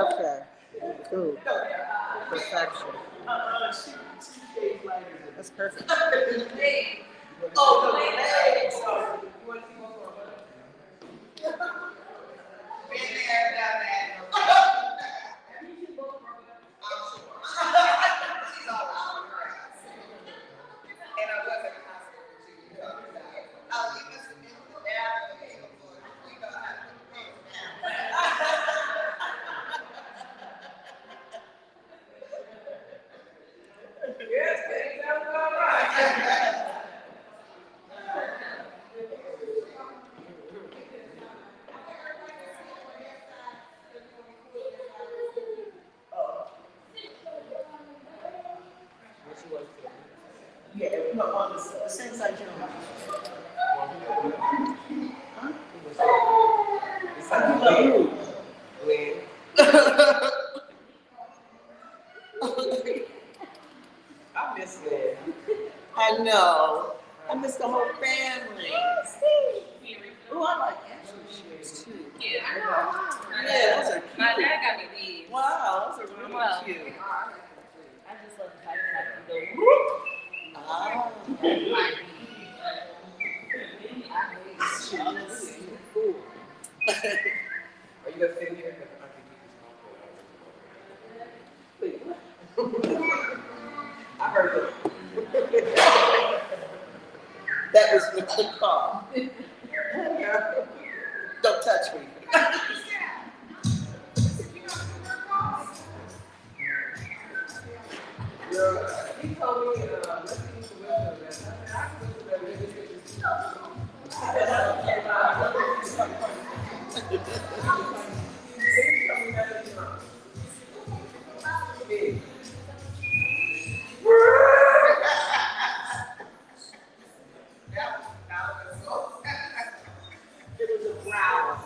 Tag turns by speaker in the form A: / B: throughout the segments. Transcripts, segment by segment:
A: Okay. Cool. Perfection. That's perfect. Oh, the legs. You want to see one more? Been there, done that. I'm sure. She's all out of her ass. And I was at the hospital when she was talking about it. Oh, you must have been down there. You know how to put yes, things are all right. Yeah, no, on the same side, you know. Huh? I love you. I miss them. I know. I miss the whole family. Oh, I like Ashley shoes too. Yeah, I know. Yeah, those are cute. My dad got me these. Wow, those are really cute. I just love the fact that I can go. Ah. Cool. Are you gonna sit here? Wait, what? I heard it. That was with the car. Don't touch me. He told me, let's use the window. I said, I can use the window. It was a growl.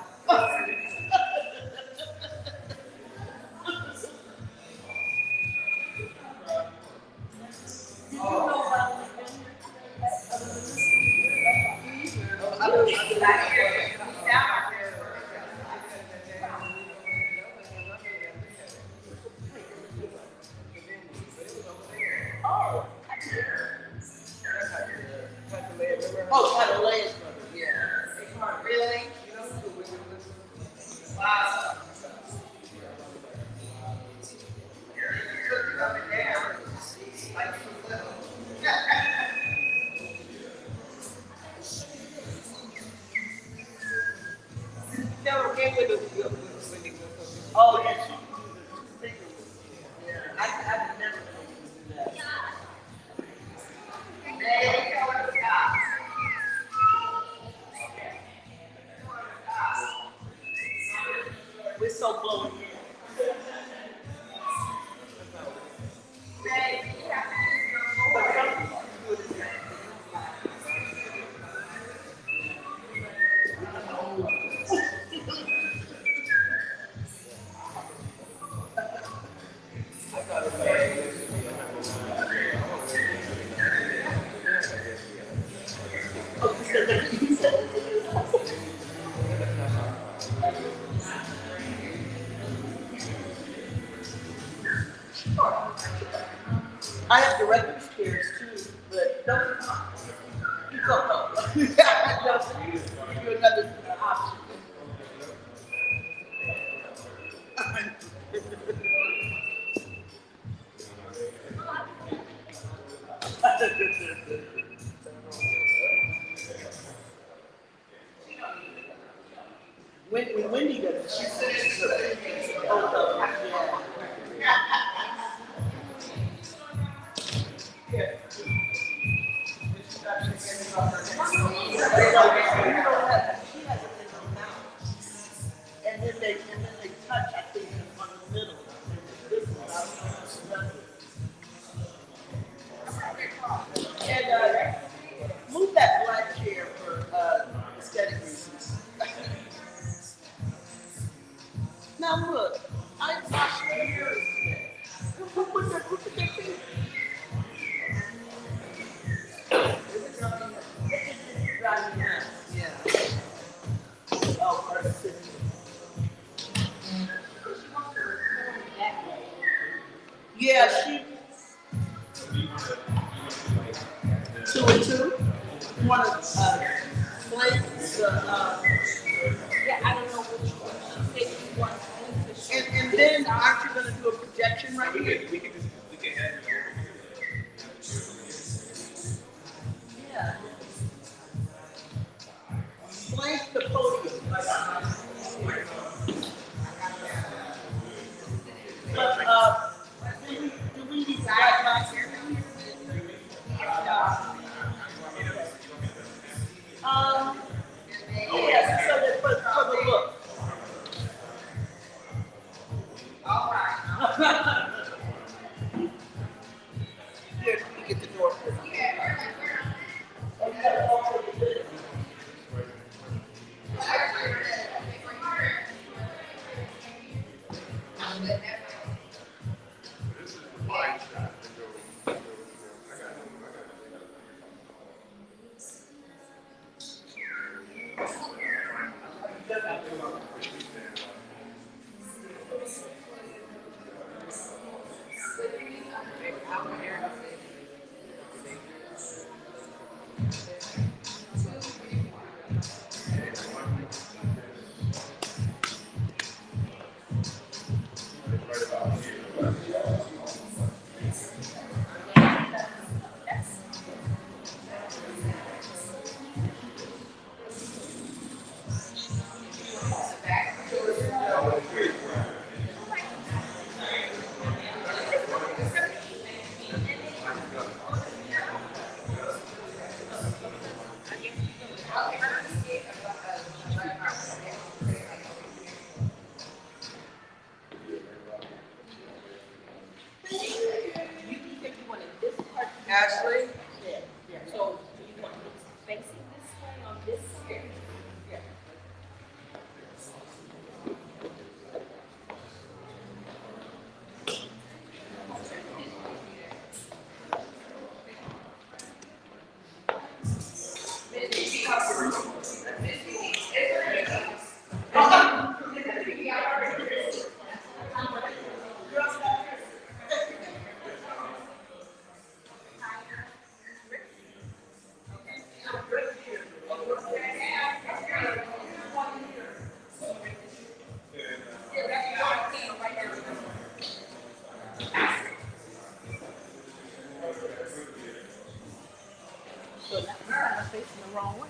A: Oh, by the layers, yeah. Really? Wow. You took it up and down. Like you little. Never came with the oh, yeah. Yeah. I've never do that. We're so blown in. I have director's chairs too, but don't you don't know. You another option. When Wendy does it, she says, oh, yeah. And then they touch, I think, on the middle. This one, and move that black chair for aesthetic reasons. Now look, I washed my hair today. Look at that thing. Yeah. Oh, perfect. Yeah, I don't know which one. She said she wants to. And then aren't you going to do a projection right here? We can have it. Yeah. Blank the podium. But do we decide back here? Yes, so that for the book. All right. Here, you get the door. Ashley? Yeah. So you want it facing this way on this side? Yeah. So now I'm facing the wrong way.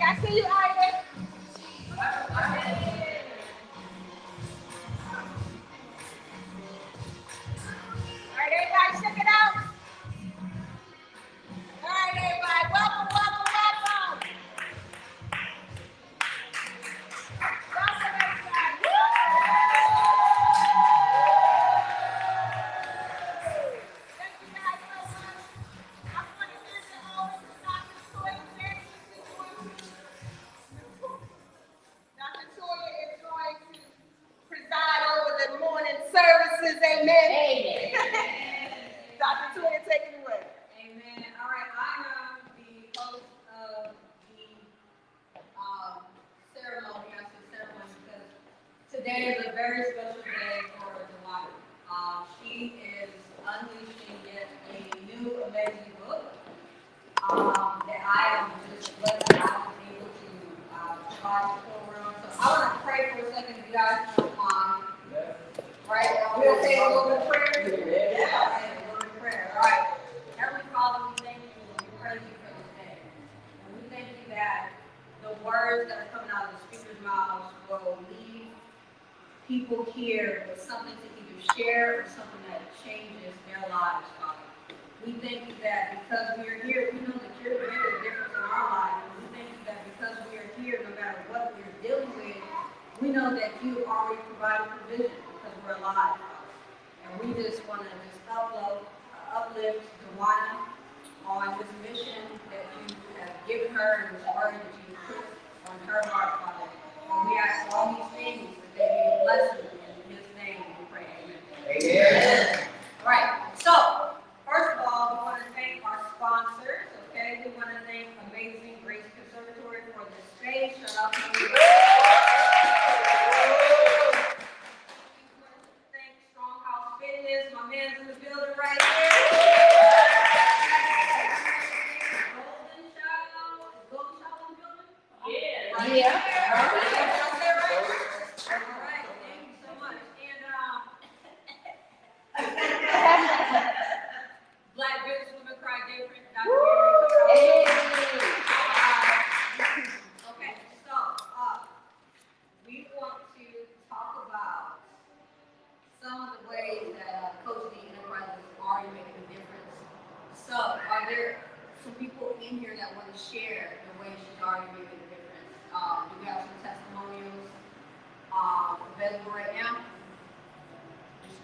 A: I see you, Ida. All right, everybody, check it out. All right, everybody, welcome, welcome, welcome. Welcome, everybody. Woo! Thank you guys so much. I want to give it over to Dr. Toya Jackson. Dr. Toya is going to preside over the morning services. Amen. Amen. Dr. Toya, take it away.
B: Amen. All right, I am the host of the ceremony. I say ceremony because today is a very special day for Delilah. She is unleashing yet a new amazing book that I am just blessed that I was able to provide the program. So I want to pray for a second if you guys don't mind. Right? We'll say a little bit of prayer. Yeah. people here with something to either share or something that changes their lives, Father. We thank you that because we are here, we know that you're making a difference in our lives. And we thank you that because we are here, no matter what we're dealing with, we know that you already provided provision because we're alive, Father. And we just want to just uplift Dewana on this mission that you have given her and this word that you put on her heart, Father. And we ask all these things that they be a blessing in his name. We pray, amen. Amen. All right. So, first of all, we want to thank our sponsors. Okay, we want to thank Amazing Grace Conservatory for this space. Shout out to you. Thank Stronghouse Fitness. My man's in the building right here. Golden Child. Is Golden Child in the building? Yeah. Right. Yeah. All right. Thank you so much. And Black businesswomen cry different. Okay, so we want to talk about some of the ways that Coach D Enterprises is already making a difference. So, are there some people in here that want to share the way she's already making a difference? Do we have some testimonials available right now?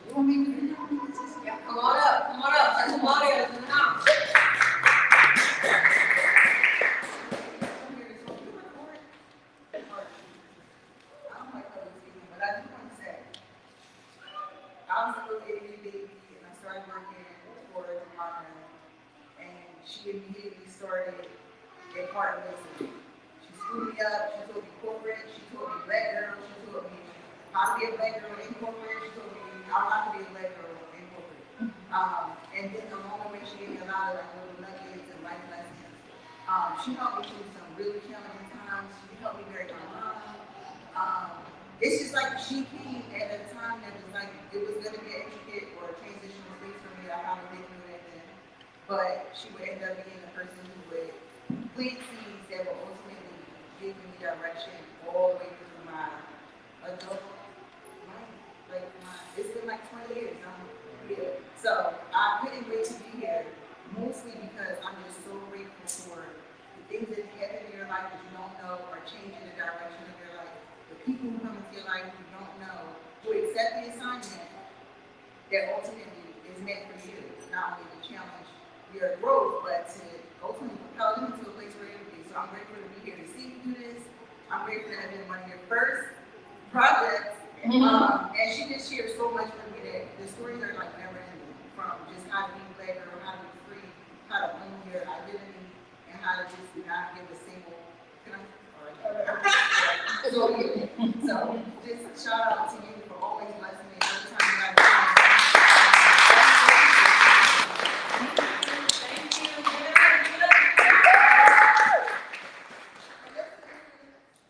B: You want me to do that? Yeah, come on up. Testimonials in the house.
A: But I just want to say, I was a little itty baby and I started working for Dewana, and she immediately started a part of listening. She screwed me up, she told me corporate, she told me black girl, she told me how to be a black girl in corporate, she told me I'm not to be a black girl in corporate. And then along the way, she gave me a lot of like little nuggets and life lessons. She helped me through some really challenging times. She helped me bury my mom. It's just like she came at a time that was like, it was going to be intricate or a transitional space for me. I probably didn't know that then. But she would end up being the person who would plant seeds that would ultimately give me direction all the way through my adult life. Like it's been like 20 years. Yeah. So I couldn't wait to be here, mostly because I'm just so grateful for the things that happen in your life that you don't know are changing the direction of your life. The people who come into your life who don't know, who accept the assignment that ultimately is meant for you, not only to challenge your growth, but to ultimately propel you into a place where you're be. So I'm grateful to be here to see you do this. I'm grateful to have been one of your first projects. And she just shared so much with me that the stories are like never ending, from just how to be black girl, how to be free, how to own your identity, and how to just not give a single, so just shout out to you for always blessing me every time you have Thank you.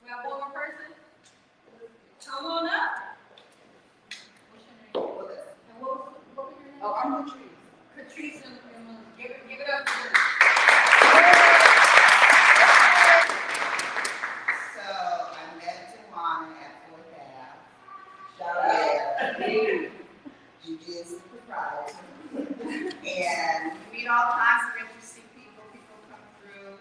B: We have one more person. Come on up. What's your name? And what was your name?
A: Oh, I'm Patrice.
B: Patrice, and give it up to her.
A: Jiu-Jitsu proprietor. And you meet all kinds of interesting people. People come through.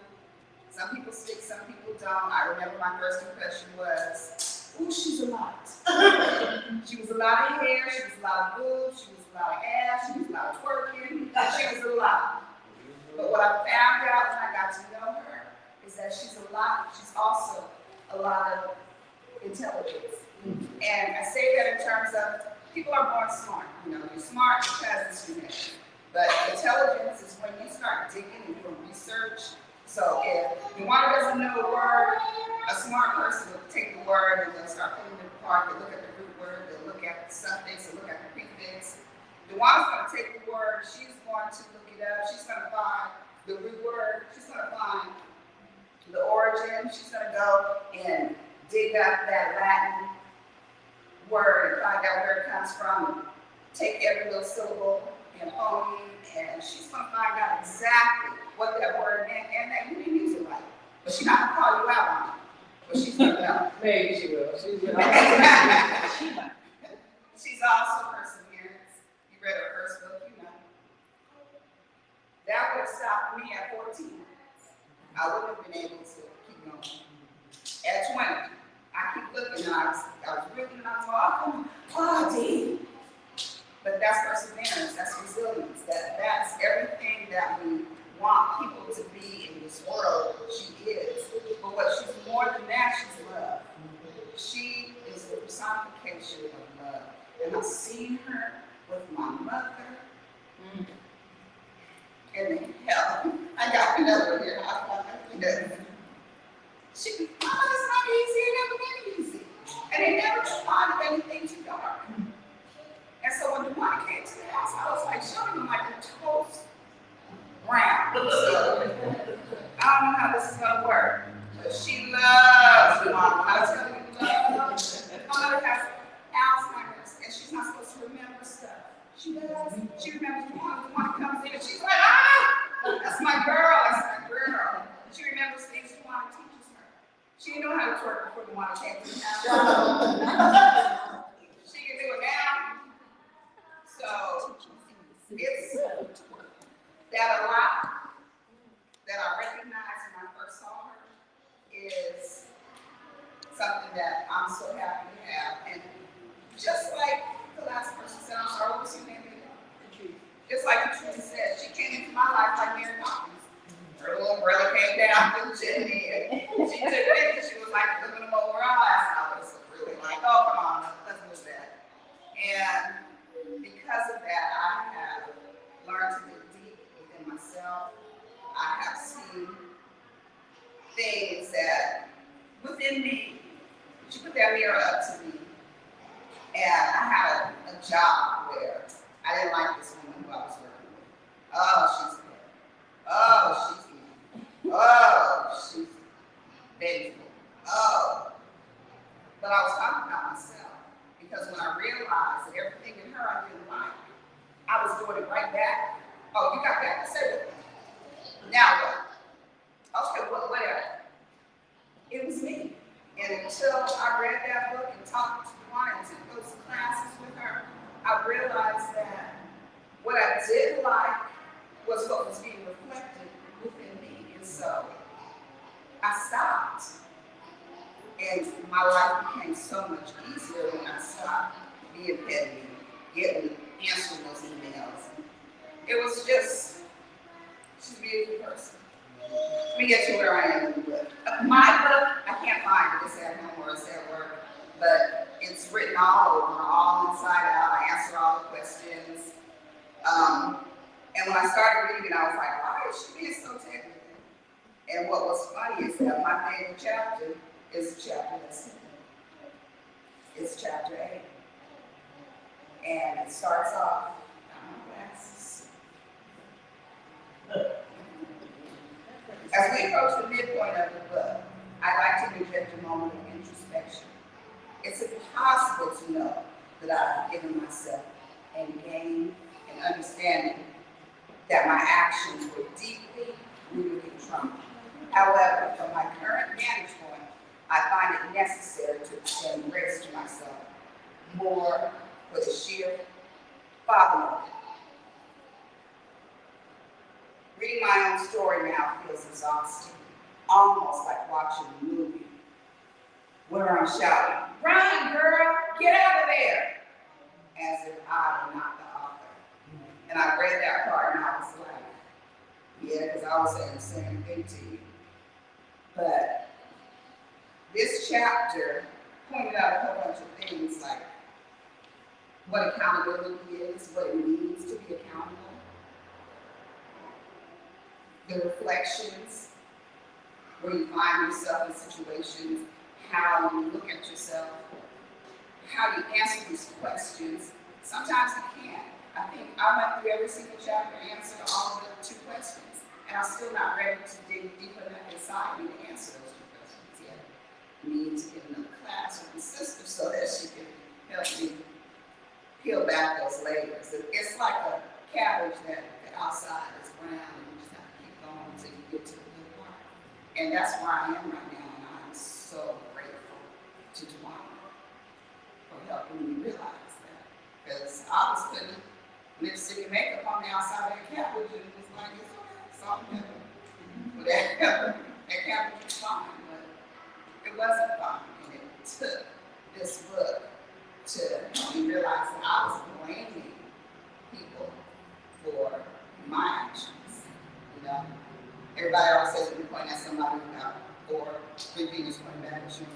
A: Some people stick, some people don't. I remember my first impression was, ooh, she's a lot. She was a lot of hair, she was a lot of boobs, she was a lot of ass, she was a lot of twerking. She was a lot. But what I found out when I got to know her is that she's a lot, she's also a lot of intelligence. And I say that in terms of people are born smart. You know, you're smart because it's genetic. But intelligence is when you start digging and doing research. So if Dewana doesn't know a word, a smart person will take the word and they'll start putting it apart. They'll look at the root word, they'll look at the suffix, they'll look at the prefix. Dewana's going to take the word, she's going to look it up, she's going to find the root word, she's going to find the origin, she's going to go and dig up that Latin word and find out where it comes from, and take every little syllable and phoneme, and she's going to find out exactly what that word meant and that you didn't use it right. But she's not going to call you out on it, but she's going to know.
C: Maybe she will. She will. have stopped me at 14. I wouldn't have been able to keep going. At 20, I keep looking and I was really not talking. Oh, D. But that's perseverance, that's resilience, that's everything that we want people to be in this world. She is. But what she's more than that, she's love. She is the personification of love. And I've seen her with my mother. And hell, I got another one here. She, Mama, it's not easy, it never been easy. And they never wanted anything too dark. And so when Dewan came to the house, I was like, showing him like a toast brown. So I don't know how this is gonna work. But she loves Dewan. When I was telling you love, my mother has Alzheimer's and she's not supposed to remember stuff. She does. She remembers Dewan comes in and she's like, ah! That's my girl, that's my girl. She remembers things Dewan teaches her. She didn't know how to twerk before Dewan came to the house. She can do it now. So it's that a lot that I recognized when I first saw her is something that I'm so happy to have. And just like the last person said, I'm sorry, what was your name? Just like Patricia said, she came into my life like Mary Poppins. Her little umbrella came down through the chimney and she took it and she was like looking them over our eyes. And I was really like, oh, come on, let's move that. And because of that, I have learned to dig deep within myself. I have seen things that within me, she put that mirror up to me. And I had a job where I didn't like this woman who I was working with. Oh, she's good. Oh, she's evil. Oh, she's vengeful. Oh. But I was talking about myself. Because when I realized that everything in her I didn't like, I was doing it right back. Oh, you got that? Say it. Now what? Okay, well, whatever. It was me. And until I read that book and talked to Dewan and took those classes with her, I realized that what I did like was what was being reflected within me. And so I stopped. And my life became so much easier when I stopped being petty, answering those emails. It was just, she's a beautiful person. Let me get to where I am in the book. My book, I can't find it. It's at home or it's at work. But it's written all over, all inside out. I answer all the questions. And when I started reading it, I was like, why is she being so technical? And what was funny is that my favorite chapter is the chapter that's in it. It's chapter 8. And it starts off, glasses. As we approach the midpoint of the book, I'd like to inject a moment of introspection. It's impossible to know that I've given myself and gained an understanding that my actions were deeply rooted in trauma. However, from my current vantage point, I find it necessary to extend grace to myself more for the sheer fatherhood. Reading my own story now feels exhausting, almost like watching a movie where I'm shouting, "Run, girl, get out of there!" as if I am not the author. And I read that part and I was like, yeah, because I was saying the same thing to you. But this chapter pointed out a whole bunch of things like what accountability is, what it means to be accountable, the reflections, where you find yourself in situations, how you look at yourself, how you answer these questions. Sometimes you can't. I think I went through every single chapter and answered all the 2 questions, and I'm still not ready to dig deep enough inside me to answer those 2 questions yet. I need to get another class with my sister so that she can help me peel back those layers. It's like a cabbage that the outside is brown, and you just have to keep going until you get to the good part. And that's where I am right now, and I'm so grateful to Dewan for helping me realize that. Because I was putting lipstick and makeup on the outside of that cabbage, and it was like, it's okay, it's everybody always says when you point at somebody without or three fingers pointing back at you,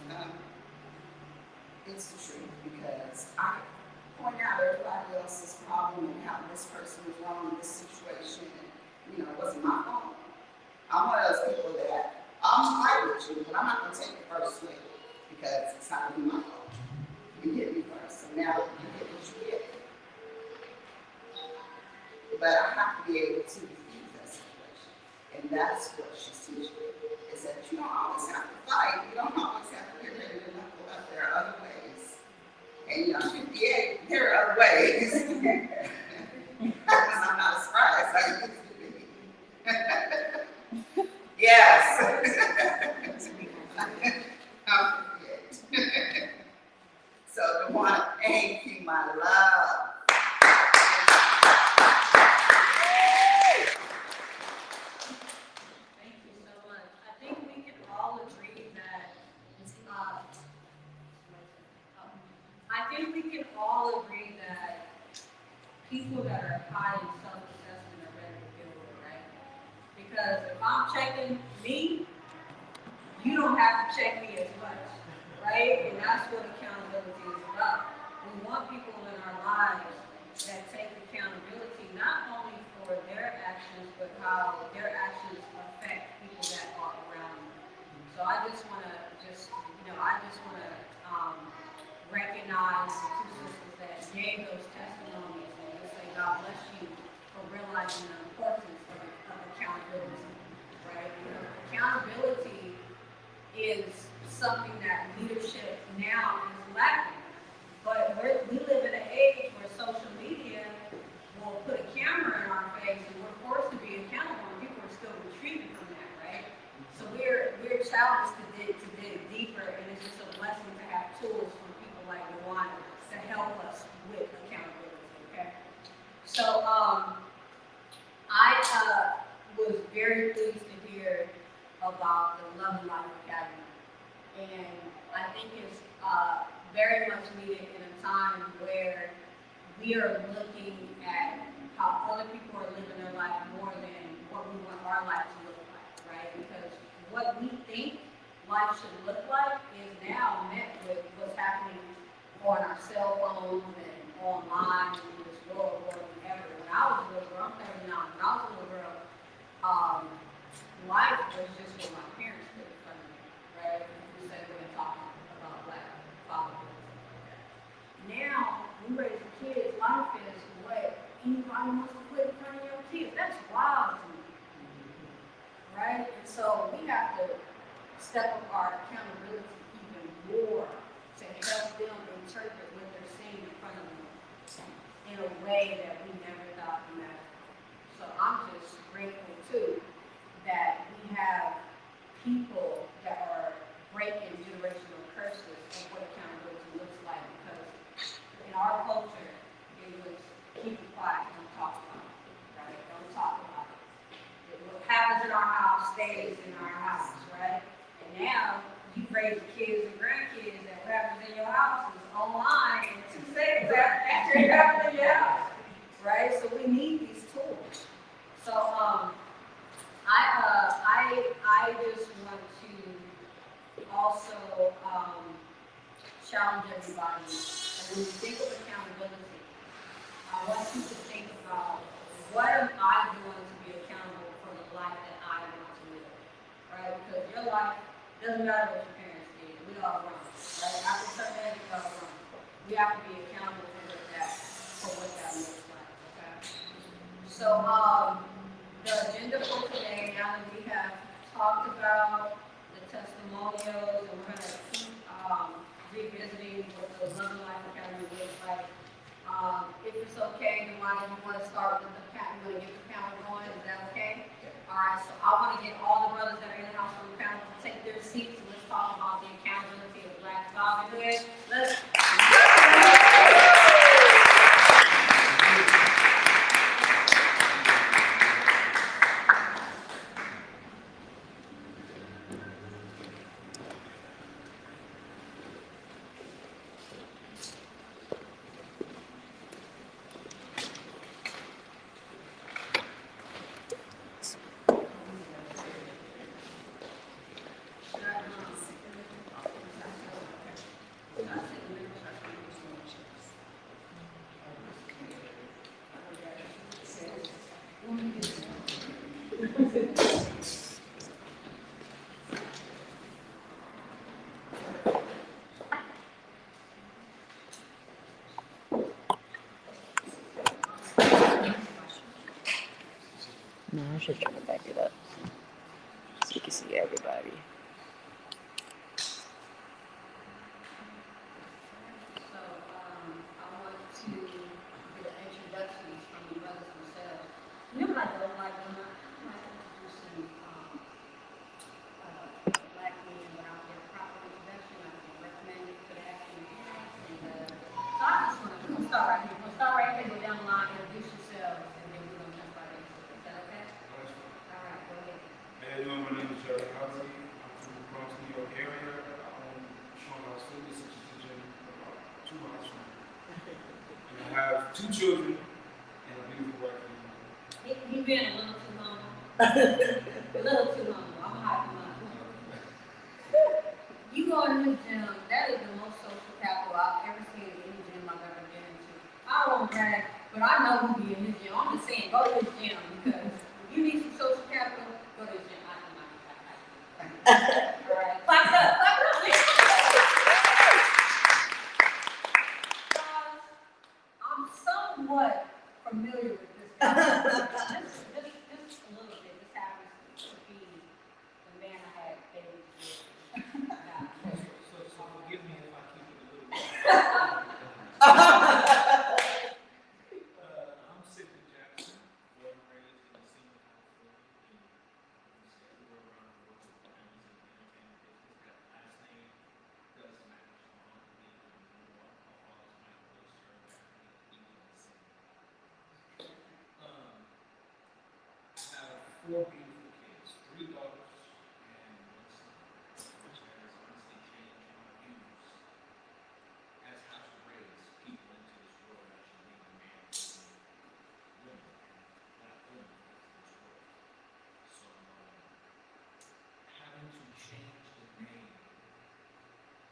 C: it's the truth because I point out everybody else's problem and how this person was wrong in this situation and it wasn't my fault. I'm one of those people that I'll fight with you, but I'm not gonna take the first swing because it's not gonna be my fault. You hit me first, so now you get what you get. But I have to be able to defuse that situation. And that's what she's teaching me, is that you don't always have to fight. You don't always have to get ready to knuckle up. There are other ways. And I'm 58, there are other ways. I'm not surprised. I used to be. Yes. I'm 58. So DeWanda, thank you, my love.
B: People that are high in self-assessment are ready to deal with it, right? Because if I'm checking me, you don't have to check me as much, right? And that's what accountability is about. We want people in our lives that take accountability not only for their actions, but how their actions affect people that are around them. So I just want to recognize the two sisters that gave those testimonies. God bless you for realizing the importance of accountability, right? Accountability is something that leadership now is lacking. But we live in an age where social media will put a camera in our face and we're forced to be accountable and people are still retreating from that, right? So we're challenged to dig deeper, and it's just a blessing to have tools from people like DeWanda to help us with accountability, okay? So I was very pleased to hear about the Love and Life Academy. And I think it's very much needed in a time where we are looking at how other people are living their life more than what we want our life to look like, right? Because what we think life should look like is now met with what's happening on our cell phones and online and in this world more than ever. When I was a little girl, I'm 39, when I was a little girl, life was just what my parents did in front of me, right? We said we're gonna talk about black fathers and stuff like that. Now, we raise kids, life is what anybody wants to put in front of your kids. That's wild to me, right? And so we have to step up our accountability even more to help them interpret what they're seeing in front of them in a way that we never thought imaginable. So I'm just grateful too that we have people that are breaking generational curses of what accountability looks like, because in our culture it was keep it quiet, don't talk about it, right? Don't talk about it. What happens in our house stays in our house, right? And now you raise kids and grandkids that what happens in your house is online in 2 seconds after it happens in your house, right? So we need these tools. So I just want to also challenge everybody. And when you think of accountability, I want you to think about what am I doing to be accountable for the life that I want to live, right? Because your life doesn't matter what your parents did. We all wrong, right? After certain age, we all wrong. We have to be accountable for what that looks like, okay? So the agenda for today, now that we have talked about the testimonials, and we're going to keep revisiting what the Love and Life Academy looks like. If it's okay, then why don't you want to start with the panel? You want to get the panel going? Is that okay? All right, so I want to get all the brothers that are in the house from the panel to take their seats, and let's talk about the accountability of Black fatherhood. Let's.
A: No, I should try to back it up so you can see everybody.
B: So, I want to get an introductions from the brothers themselves. You know, like, when I'm introducing, black men without their proper introduction, I can recommend it for the African Americans. So I just want to start right here. We'll start right here, go down the line, introduce yourselves, and then we're gonna jump right into it. Is that okay? All right, go ahead.
D: Hey, everyone, my name is Jerry Housley. I'm from the Bronx, New York area. I own Sean House Fitness, which is a gym about 2 miles from here. And I have 2 children and a beautiful wife.
B: He been a little too humble. A little too humble. I'm hyping him up. You go in this gym, that is the most social capital I've ever seen in any gym I've ever been into. I won't brag, but I know who be in this gym. I'm just saying, go to this gym because if you need some social capital, go to this gym. I can all right. Clap it up, clap it up. Guys, I'm somewhat familiar with this guy. Just a little bit. This happens to be the man I had babies with.
D: So forgive me if I keep it a little bit. I'm Sidney Jackson, born and raised in the Senior California. Everywhere around the world, families in the entertainment business. That last name does matter. So I'm going to be more. My father's Michael Wilster, he was the same. I have 4 beautiful kids, 3 daughters and 1 son, which has honestly changed my views as how to raise people into this world that should lead a man to women, not women into this world. So having to change the name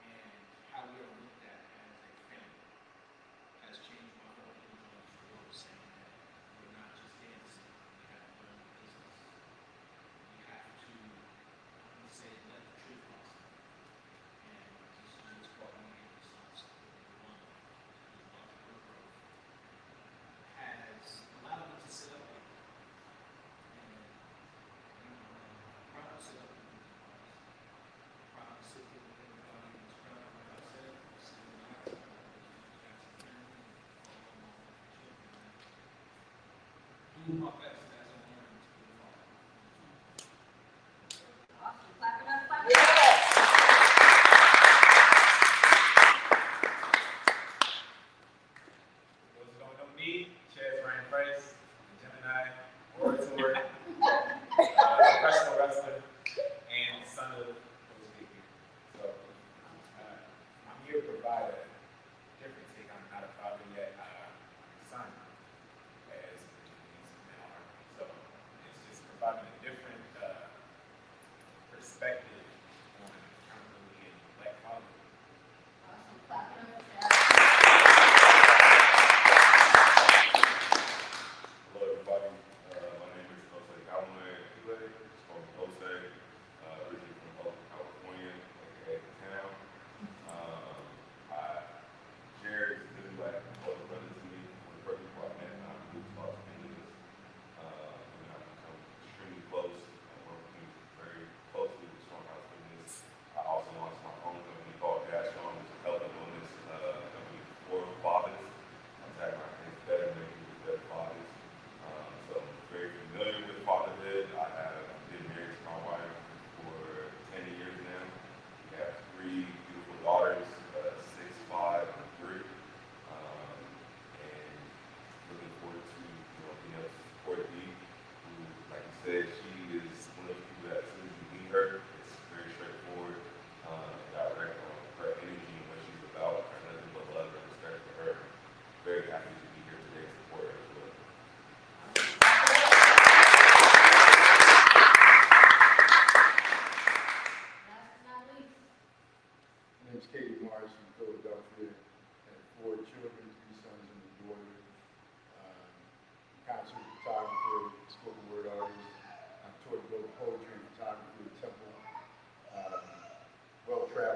D: and how we are looked at as a family has changed my whole image on this world, saying that we're not just dancing, we have to learn the business. We have to, I'm going to say, let the truth out. And this brought me here to something one, her growth has allowed me to sit up here. And I'm proud to sit up here with you guys. Proud to sit here with everybody who's proud of what I said. Still not. Jackson family. Do my best as I'm learning to be a father.
B: Awesome. Clap it up, clap it up.
D: Those who don't know me, Chaz Ryan Price, Gemini, orator, professional wrestler, and son of Coach Vicky. So I'm here to provide a different take. I'm not a father yet. I'm a son, as he's now. So it's just providing a different perspective on accountability and black fatherhood.
B: Awesome. Clap it up.
E: Hello, everybody. My name is Jose Calhoun Ile. It's called Jose. Originally from California, aka the town. Jared is really like older brother to me. One of the first people I met, I moved to Los Angeles. And I've become extremely close. I work very closely with Strong House Fitness. I also launched my own company called Gas Strong, which is health and wellness company for fathers. I'm tagging my kids better, making them better fathers. So I'm very familiar with fatherhood. I have been married to my wife for 10 years now. We have 3 beautiful daughters, 6, 5, and 3. And looking forward to being able to support Dee, who, like you said, she is one of those people that as soon as you meet her, it's very straightforward, direct on her energy and what she's about. I have nothing but love and respect for her. Very happy to be here today to support her as well.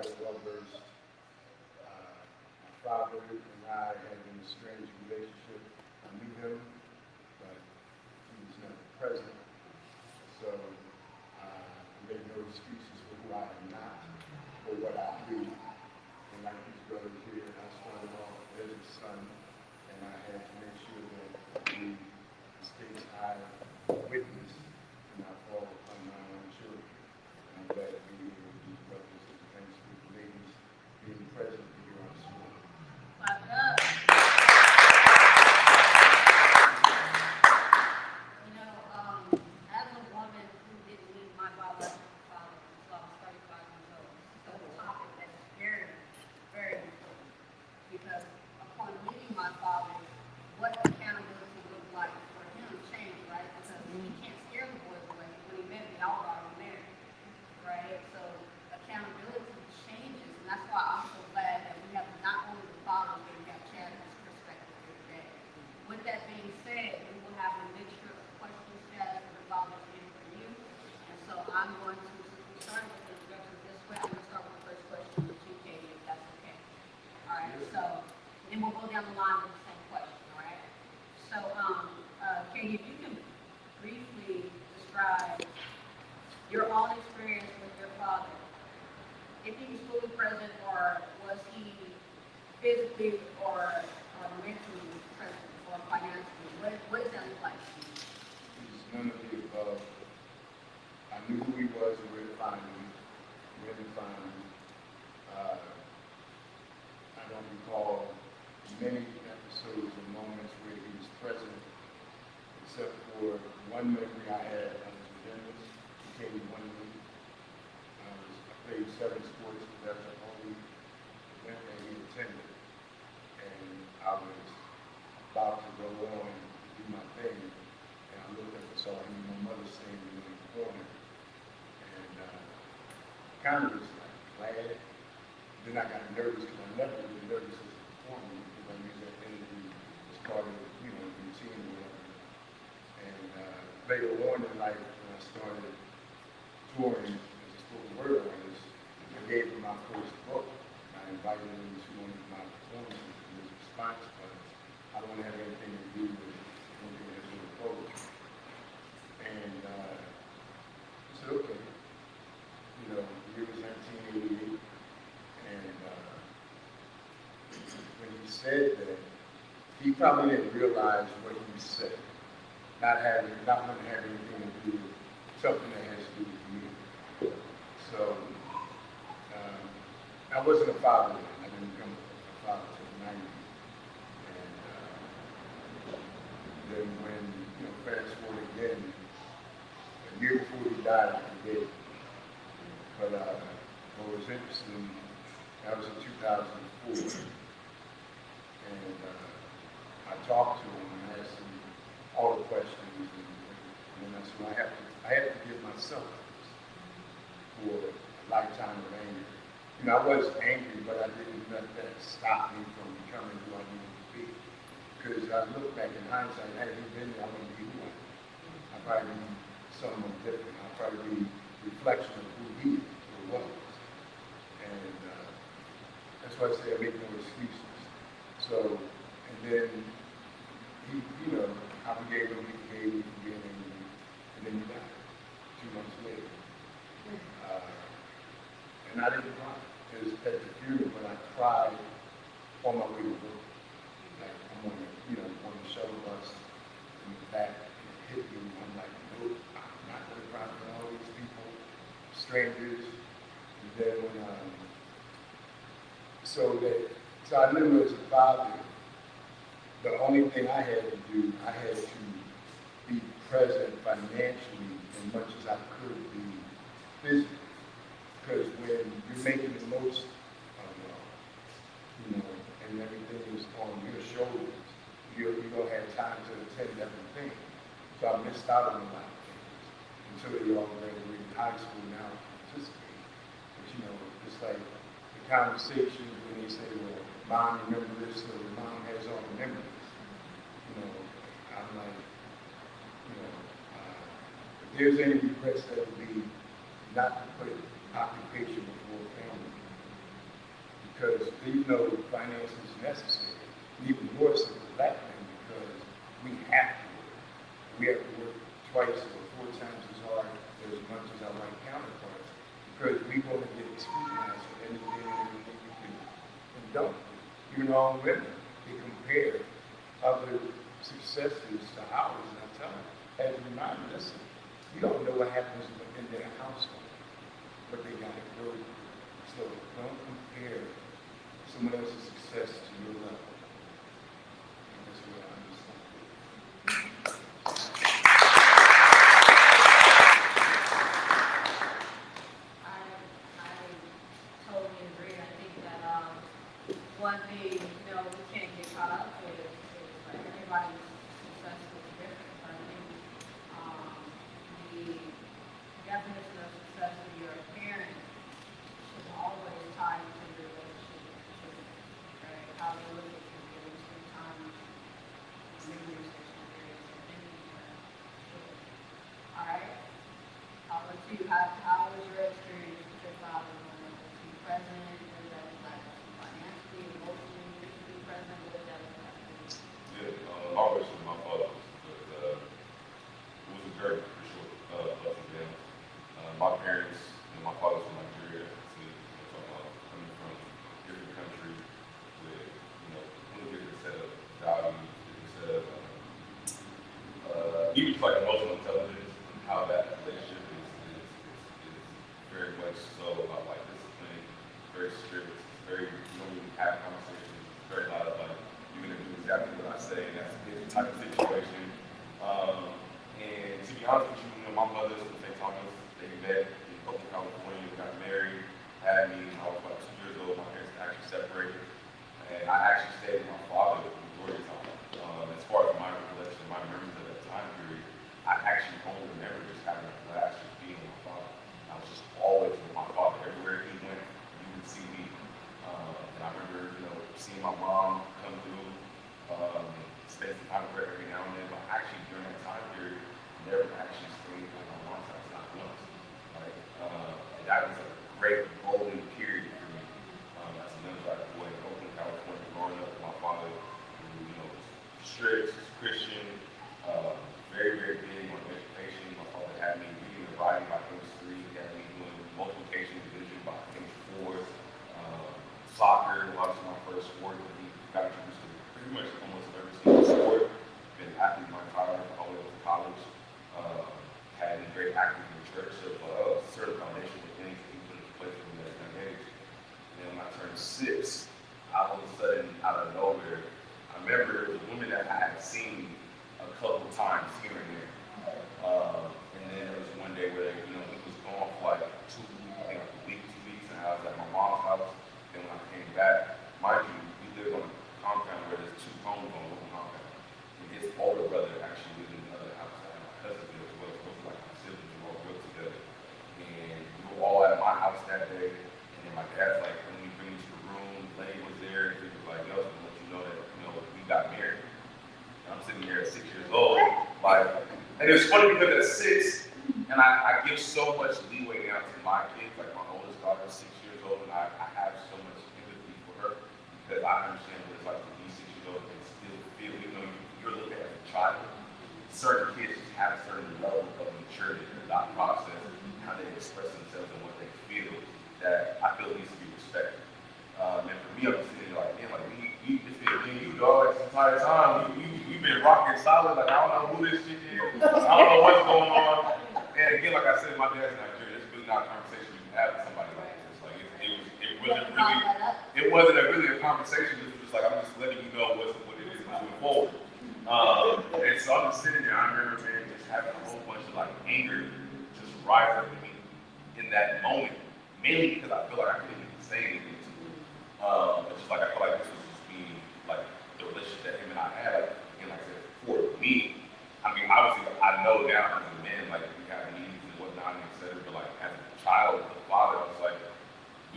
F: rather well versed. My father and I had an estranged relationship. I knew him, but he was never present. So I made no excuses for who I am not or what I do. And like these brothers here, I started off as a son, and I had to make sure that the mistakes I witnessed and I fall upon my own children. And I'm glad to be here with these brothers and thanks to the ladies being present here on this morning.
B: Clap it up. You know, as a woman who didn't meet my biological father until I was 35 years old, this is a topic that is very, very important. Because upon meeting my father, what accountability looked like for him changed, right? Because he can't scare the boys away. When he met me, I was already married, right? So accountability changes, and that's why I'm so glad that we have not only the father, but we have Chad's perspective here today. With that being said, we will have a mixture of questions, Chad, for the fathers and for you. And so I'm going to, since we started with the introductions this way, I'm going to start with the first question with you, Katie, if that's okay. All right, so then we'll go down the line with the same question, all right? So, Katie, if you can briefly describe your own experience with your father, if he was fully present, or was he physically or mentally present, or financially? What does that look like?
F: He's none of the above. I knew who he was and where to find him. I don't recall many episodes or moments where he was present, except for one memory I had. I was a gymnast. He came to one week. I played 7 sports, but that's the only event that he attended. And I was about to go on and do my thing, and I looked up and saw him and my mother standing in the corner. And kind of was like glad. Then I got nervous because I never was nervous as a performer because I knew that energy was part of, the routine or whatever. And later on in life, when I started touring as a spoken word artist, I gave him my first book. I invited him to one of my performances, and his response was, I don't have anything to do with anything that's in the poetry. And I said, okay. The year was 1988. And when he said that, he probably didn't realize what he said. Not going to have anything to do with something that has to do with me. So I wasn't a father then. I didn't become a father until 90. And then when, fast forward again, a year before he died, I forget. But what was interesting, that was in 2004. And I talked to him and asked him all the questions. And then I said, I had to give myself for a lifetime of anger. I was angry, but I didn't let that stop me from becoming who I needed to be. Because I look back in hindsight, had he been there, I wouldn't be who I am. I'd probably be someone different. I'd probably be a reflection of who he is or was. And that's why I say I make no excuses. So, and then he, I forgave him, he forgave me for being angry, and then he died 2 months later. And I didn't cry. It was at the funeral when I cried on my way to work. Like I'm on the shuttle bus in the back, and it hit me. I'm like, nope, I'm not going to cry for all these people, strangers. And then when so I knew as a father, the only thing I had to do, I had to be present financially as much as I could be physically. Because when you're making the most of, and everything is on your shoulders, you don't have time to attend everything. So I missed out on a lot of things until they all graduated high school now to participate. But it's like the conversations when they say, well, mom remember this, or mom has all the memories. I'm like, if there's any regrets, that would be not to put occupation before family. because they know finance is necessary, even more so for black men because we have to work. We have to work twice or 4 times as hard as much as our white counterparts because we want to get scrutinized for anything and everything we do and don't do. Even our own women, they compare other successes to ours, and I tell them, as a reminder, listen, you don't know what happens in their household, but they got to go through. So don't compare someone else's success to your level. And that's what I understand.
B: I totally agree. I think that one thing, we can't get caught up with is like everybody's success is different. But I think the definition of success for your parent should always tie into your relationship with children, right? How they look at you, they spend time with you, maybe you're sexual areas or anything like that. All right? I'll let you, how was your experience with your father? Was he present? What did that look like? Was he financially, emotionally, physically present? What did that look like?
E: Yeah, always with my father, but it was a journey for sure, ups and downs. My parents, my father's from Nigeria, so coming from a different country with, a little different set of values, different set of, even just like emotional intelligence, and how that relationship is very much so about like discipline, very strict, very, when you have conversations, very loud, like, you're gonna do exactly what I say, and that's the type of situation. And to be honest with you, my mother's from St. Thomas, they met in Oakland, California, we got married, had me, I was about 2 years old, my parents actually separated, and I actually stayed with my father the majority of the time. As far as my recollection, my memories of that time period, I actually only remember just having a blast just being with my father. I was just always with my father. Everywhere he went, you would see me. And I remember, seeing my mom come through, spend some time with her every now and then, but actually during that time period, never actually stayed at my mom's house, not once. Right? And that was a great golden period for me as a young black boy in Oakland, California, growing up with my father, who, was strict, Christian, very, very big on education. My father had me reading and writing by age 3. He had me doing multiplication division by age 4. Soccer was my first sport. He got introduced to pretty much almost every single sport. Been an athlete my entire life, all the way up to college. Had been very active in the church, so certain foundational things that he put into place for me at a young age. And then when I turned 6, all of a sudden, out of nowhere, I remember there was a woman that I had seen a couple times here and there. And then there was one day where, he was gone for like 2 weeks, I think like a week, 2 weeks, and I was at my mom's house. Then when I came back, mind you, we lived on a compound where there's 2 homes on one compound. And his older brother actually lived in another house. And my cousin did as well. So it was like my siblings were all built together. And we were all at my house that day. And then my dad's like, when we bring you to the room, Lenny was there, and he was like, yo, so let you know that, we got married. And I'm sitting here at 6 years old, like, and it was funny because at 6, and I give so much leeway now to my kids, like my oldest daughter is 6 years old, and I have so much empathy for her because I understand what it's like to be 6 years old and still feel, even though you're looking at a child, certain kids just have a certain level of maturity in the thought process, how they express themselves and what they feel, that I feel needs to be respected. And for me, I'm sitting there like, man, like, it's been me and you, dog, this entire time. You've been rocking solid. Like, I don't know who this shit is. I don't know what's going on. And again, like I said, my dad's Nigerian. It's really not a conversation you can have with somebody like this. Like, it wasn't really a conversation. It was just like, I'm just letting you know what it is moving forward. And so I'm just sitting there. I remember, man, just having a whole bunch of like anger just rise up in me in that moment. Mainly because I feel like I couldn't even say anything to him. But just like I feel like this was just me, like the relationship that him and I had, like, again, like I said, for me, I mean, obviously I know now as a man, like we have needs and whatnot, and et cetera, but like as a child, as a father, I was like,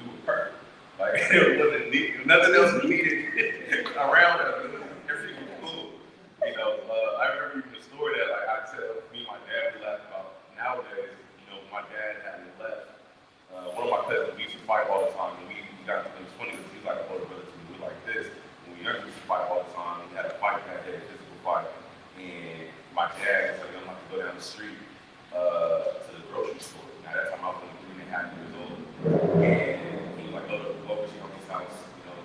E: we were perfect. Like it wasn't needed, nothing else was needed around us. Everything was cool. I remember even the story that like I tell me and my dad we laugh about nowadays. My dad had left. One of my cousins, we used to fight all the time, and we got, it was funny because he was like street to the grocery store. Now that time I was only 3.5 years old, and he was like, "Oh, go over to your uncle's house. You know,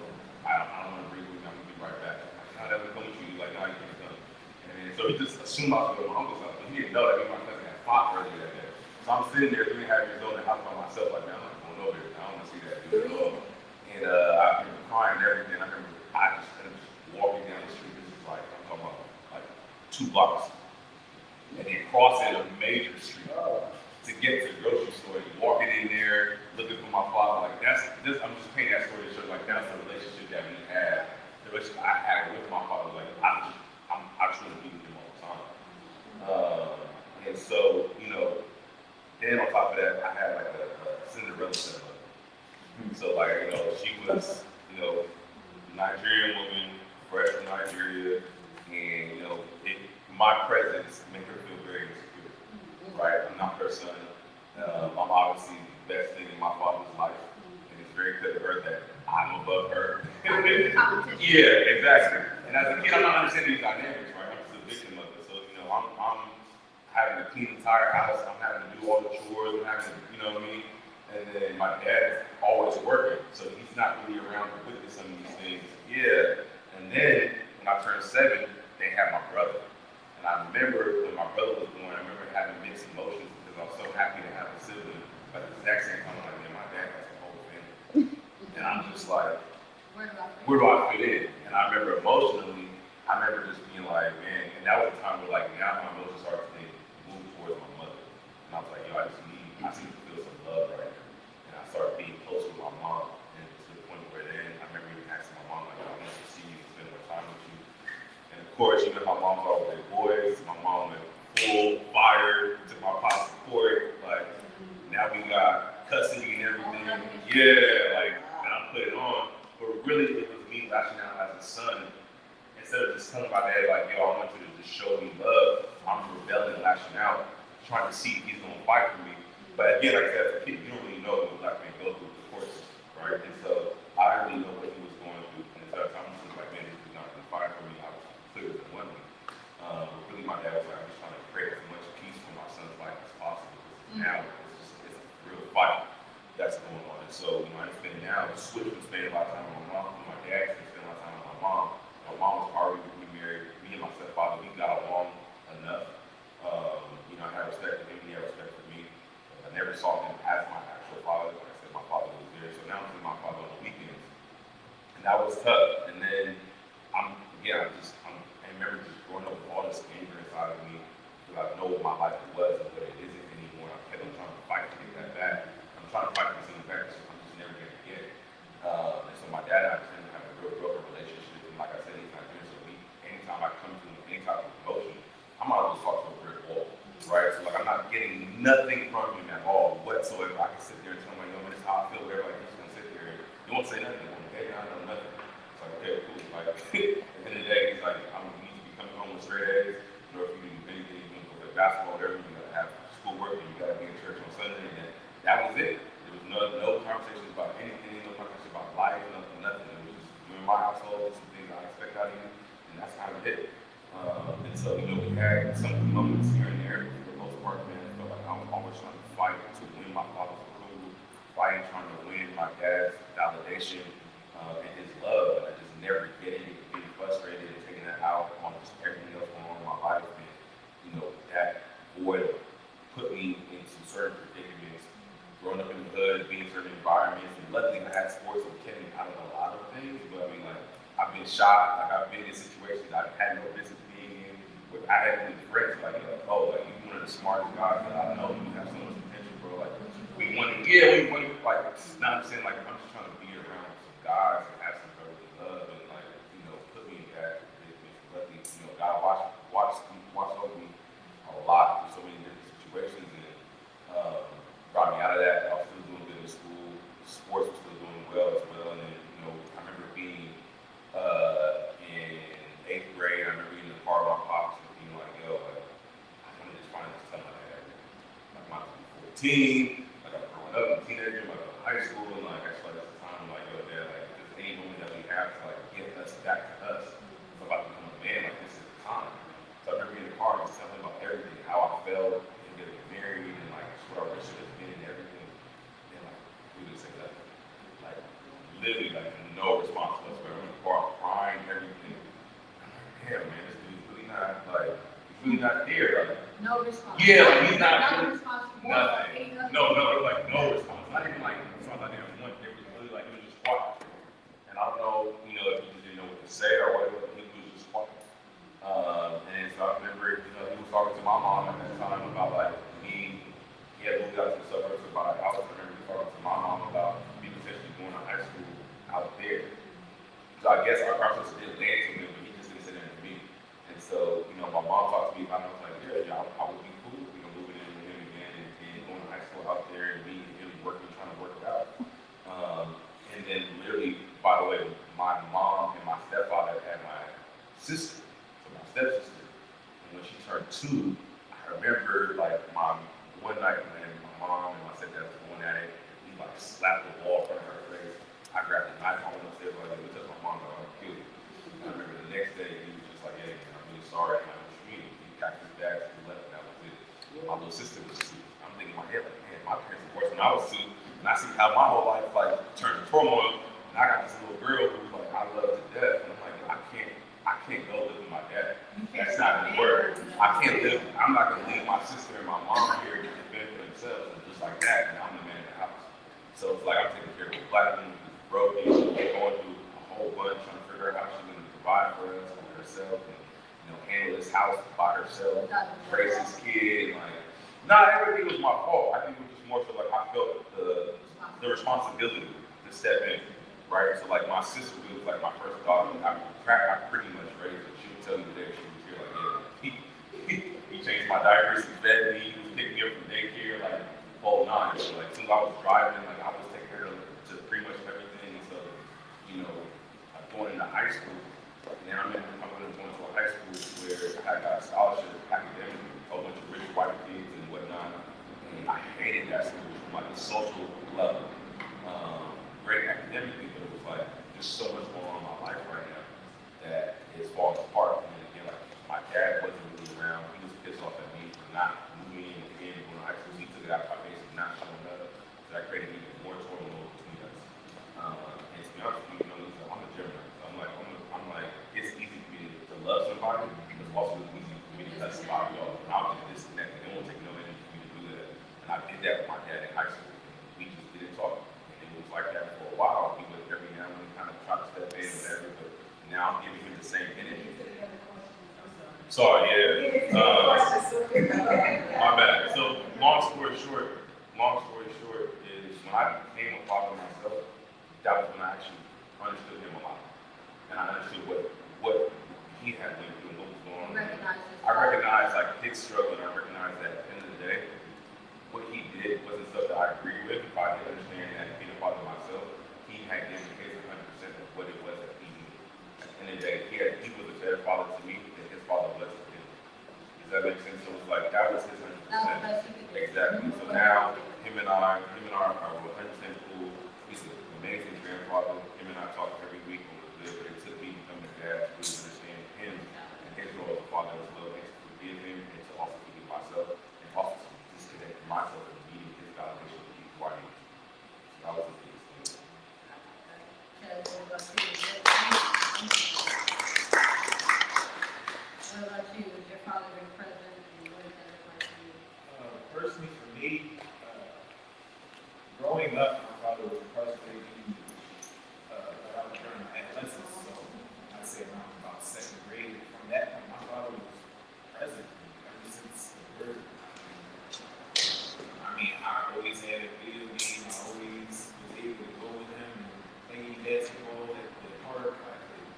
E: I don't want to bring you. I'm gonna be right back." Now that we're coming to you, like, "No, you can't come." And so he just assumed I was going to my uncle's house, but he didn't know that me and my cousin had fought earlier that day. So I'm sitting there 3.5 years old in the house by myself, like, man, I'm not going over there. I don't want to see that dude. And I remember crying and everything. I remember I just ended up just walking down the street. This is like, I'm talking about like 2 blocks. And then crossing a major street to get to the grocery store. Walking in there, looking for my father. Like, I'm just painting that story to show, like, that's the relationship that we had. The relationship I had with my father. Like, I truly be with him all the time. And so, you know, then on top of that, I had like a Cinderella stepmother. So, like, you know, she was, you know, Nigerian woman, fresh from Nigeria, and, you know, my presence made her feel very insecure, right? I'm not her son. I'm obviously the best thing in my father's life, and it's very clear to her that I'm above her. Yeah, exactly. And as a kid, I'm not understanding these dynamics, right? I'm just a victim of it. So, you know, I'm having to clean the entire house, I'm having to do all the chores, I'm having to, you know what I mean? And then my dad is always working, so he's not really around to witness some of these things. Yeah. And then when I turned 7, they had my brother. And I remember when my brother was born, I remember having mixed emotions because I was so happy to have a sibling. But at the exact same time, I'm like, man, my dad has a whole family. And I'm just like, where do I fit in? And I remember emotionally, I remember just being like, man, and that was the time where, like, now my emotions started to move towards my mother. And I was like, yo, I seem to feel some love right now. And I started being close with my mom. And to the point where then I remember even asking my mom, like, I want to see you, spend more time with you. And of course, you know, my mom's all with their boys. My mom went full fire to my pop's support. Like, now we got custody and everything. Yeah, like, and I put it on. But really, it was me lashing out as a son. Instead of just telling my dad, like, yo, I want you to just show me love, I'm rebelling, lashing out, trying to see if he's going to fight for me. But again, like I said, as a kid, you don't really know what black men go through, of course, right? And so I didn't really know what he was going through. And so I'm just like, man, this is not going to fight for me. I was clear as one of them. But really, my dad was like, I'm just trying to create as much peace for my son's life as possible. Now, it's a real fight that's going on. And so, you know, I spend now, the switch from spending a lot of time with my mom, my dad spending a lot of time with my mom. My mom was already remarried. Me and my stepfather, we got along enough. You know, I had respect for him, he had respect for me. I never saw him as my actual father. Like I said, my father was there. So now I'm seeing my father on the weekends. And that was tough. And then I remember just growing up with all this anger inside of me because I know what my life was and what it isn't anymore. I kept on trying to fight to get that back. I'm trying to fight to get something back, so I'm just never gonna get it. And so my dad and I just didn't have a real broken relationship. And like I said, he's not here, so anytime I come to him with any type of emotion, I'm out to talk to a brick wall, right? So like I'm not getting nothing from him at all whatsoever. I can sit there and tell him, yo, man, this is how I feel. Everybody just gonna sit there. You won't say nothing. Okay, I know nothing. It's like, okay, cool. Like at the end of the day, he's like, you need to be coming home with straight A's. You know, if you do anything, you can play basketball, whatever, you gotta have schoolwork, and you gotta be in church on Sunday, and that was it. There was no conversations about anything, no conversations about life, nothing. It was just you in my household, some things I expect out of you, and that's kind of it. And so, you know, we had some moments here and there, but for the most part, man, I felt like I was always trying to fight to win my father's approval, fighting, trying to win my dad's validation and his love. And I just never getting it, getting frustrated and taking that out on just everything else going on in my life. And, you know, that void put me into certain predicaments, growing up in the hood, being in certain environments. And luckily, I had sports that kept me out of a lot of things. But I mean, like, I've been shot, like, I've been in situations I had no business being in. I had been friends, like, oh, like, you're one of the smartest guys that I know. You have so much potential, bro. Like, we want to, like, not saying, like, I'm just trying to be around some guys and have some brotherly love and, like, you know, put me in that predicament. Luckily, you know, God watched over me a lot through so many different situations and brought me out of that. I was still doing good in school. Sports was still doing well as well. And then, you know, I remember being in 8th grade, I remember being in the car with my pops and being like, yo, like, I want to just finally tell my dad everything. Like, I'm 14, like, I'm growing up, I'm a teenager, like, I'm in high school, and like, I feel like that's the time, like, yo, dad, like, just any moment that we have to, like, get us back to us, it's about to become a man, like, this is the time. So I remember being in the car and just telling him about everything, how I felt,
B: response.
E: Yeah, like he's not
B: Not a
E: really
B: response.
E: nothing. No, like no response. Not even like response. I didn't want. It was really like it was just quiet. And I don't know, you know, if he just didn't know what to say or whatever. He was just quiet. And so I remember, you know, he was talking to my mom at that time about like he had moved out to the suburbs to buy a house. I remember he was talking to my mom about me potentially going to high school out there. So I guess our process did land to him, but he just didn't say that to me. And so, you know, my mom talked to me about it. I was like, yeah, I would be cool, you know, moving in with him again and going to high school out there and me really working, trying to work it out. And then literally, by the way, my mom and my stepfather had my sister, so my stepsister. And when she turned 2, I remember like one night when my mom and my stepdad was going at it, he like slapped the wall in front of her face. I grabbed the knife, I went upstairs, like, look at my mom, I'm gonna kill you. And I remember the next day, he was just like, hey, man, I'm really sorry, man, what you mean? He packed his bags and left, and that was it. My little sister was 2. I'm thinking in my head, like, man, my parents were worse when I was 2, and I see how my whole life, like, turned to turmoil, and I got this little girl who's like, I love to death, and I'm like, I can't go live with my dad. That's not gonna work. I'm not gonna leave my sister and my mom here to defend for themselves, and just like that, and I'm the man in the house. So it's like I'm taking care of a black woman who's broken, going through a whole bunch, trying to figure out how she's gonna provide for us, for herself, and you know, handle this house by herself, raise this kid, like not everything was my fault. I think it was just more so like I felt the responsibility to step in. Right, so like my sister was like my first daughter. I pretty much raised her. She would tell me today she was here like, yeah, he changed my diapers, he fed me, he was picking me up from daycare, like whole 9. So like since I was driving, like I was taking care of just pretty much everything. So you know, going into high school, and then I remember I went going to a high school where I got a scholarship academically, a whole bunch of rich white kids and whatnot. And I hated that school from like a social level. Great academically, but it was like there's so much going on in my life right now that it's falling apart. And again, like my dad wasn't really around. He was pissed off at me for not moving in again when I actually took it out of my face and not showing up. So that created even more turmoil between us. And to be honest with you, you know, I'm a Gemini. So I'm like, it's easy for me to love somebody, but it's also easy for me to cut somebody off. I'll just disconnect. It won't take no energy for me to do that. And I did that with my dad in high school. We just didn't talk. It was like that for a while. He would every now and then kind of try to step in, whatever. But now I'm giving him the same energy. Sorry, yeah. My bad. So long story short is when I became a father myself, that was when I actually understood him a lot, and I understood what he had went through and what was going on. I recognized like his struggle, and I recognized that at the end of the day, what he did wasn't stuff that I agree with. If I did understand that being a father myself, he had given his 100% of what it was that he needed. At the end of the day, he was a better father to me than his father was to him. Does that make sense? So it's like that was his 100%. Exactly. So now him and I are 100% cool. He's an amazing grandfather. Him and I talk every week on what good, but it took me becoming a dad to really understand him and his role as a father as well, and to forgive him and to also forgive myself and also to disconnect myself from needing his validation to keep who I am. So that was the biggest thing.
B: What about you? Was your father been present, and what is that like for you?
D: Personally, for me, growing up, my father was incarcerated when I was during my adolescence, so I'd say around about 2nd grade. From that point, my father was present ever since the birth. I mean, I always had a video game. I always was able to go with him and play basketball at the park. I could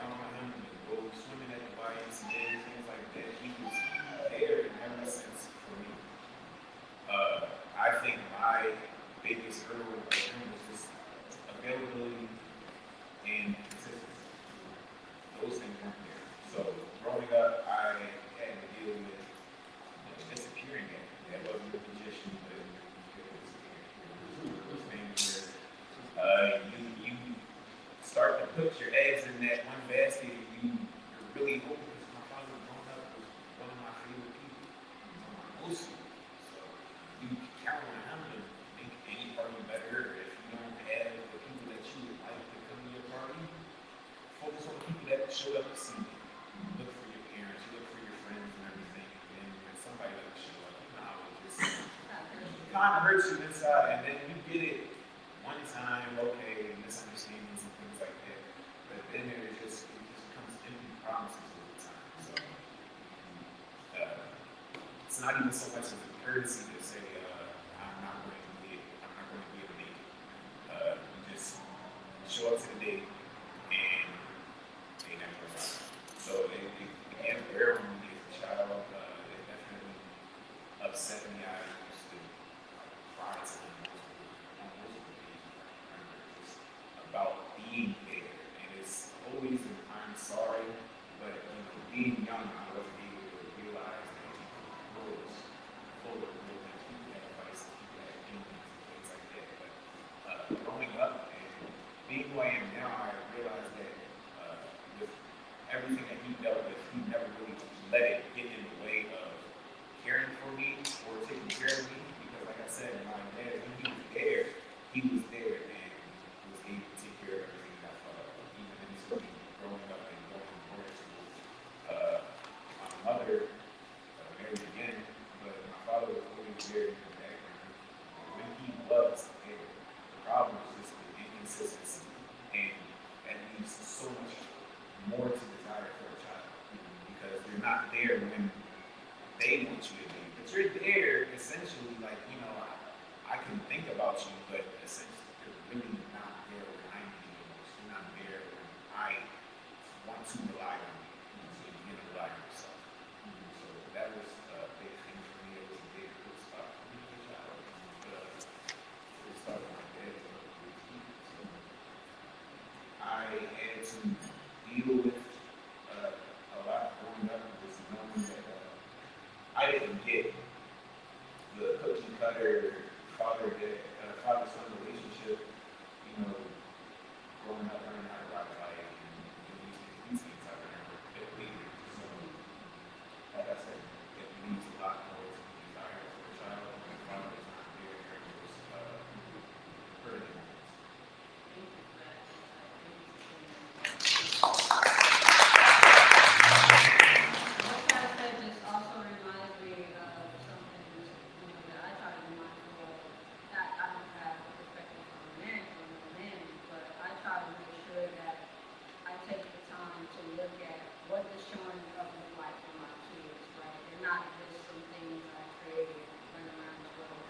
D: count on him to go swimming at the YMCA, things like that. He was there in every sense for me. I think my biggest hurdle with him was just availability and consistency. Those things weren't there. So growing up, I had to deal with disappearing at me. That wasn't a magician, but it was things where you start to put your eggs in that one basket and you're really hoping, because my father growing up was one of my favorite people. Most of them. So you can count on him to make any party better if you don't have the people that you would like
G: kind of hurts you inside, and then you get it one time, okay, misunderstandings and things like that. But then it just becomes empty promises all the time. So it's not even so much of a courtesy to say, I'm not going to be able to make it. You just show up to the date and they never arrive. So it began rare on me as a child. It definitely upset me. I used to cry to them on multiple occasions about being there. And it's always an I'm sorry, but being young, I wasn't able to realize that I was full of keep that advice, keep that opinions and things like that. But growing up and being who I am now, I realized that with everything that he dealt with, he never really let it get in the way of caring for me or taking care of me. Because like I said, my dad, when he was there and was able to take care of everything that I thought of, even in his growing up and going to boarding school. My mother married again, but my father was always there in the background. When he was there, the problem was just the inconsistency, and that leaves so much more to desire for a child because you're not there when they want you to be, but you're there essentially like, I can think about you, but essentially you're really not there when I need you most. You're not there when I want to rely on you, so you can rely on yourself. So that was a big thing for me. It was a big spot for me as a child. It started my dad to so I had to deal with a lot growing up was knowing that I didn't get the cookie cutter father-son relationship, growing up learning how to ride a bike and these things I remember a bit later. So, like I said, it leads a lot more to the desire for a child when the father is not there during those early moments.
B: What Kat said just also reminds me of something, that I try to be mindful of. That I don't have a perspective from men, but I try to make sure that I take the time to look at what the showing up is like for my kids, right? They're not just some things I created running around the world.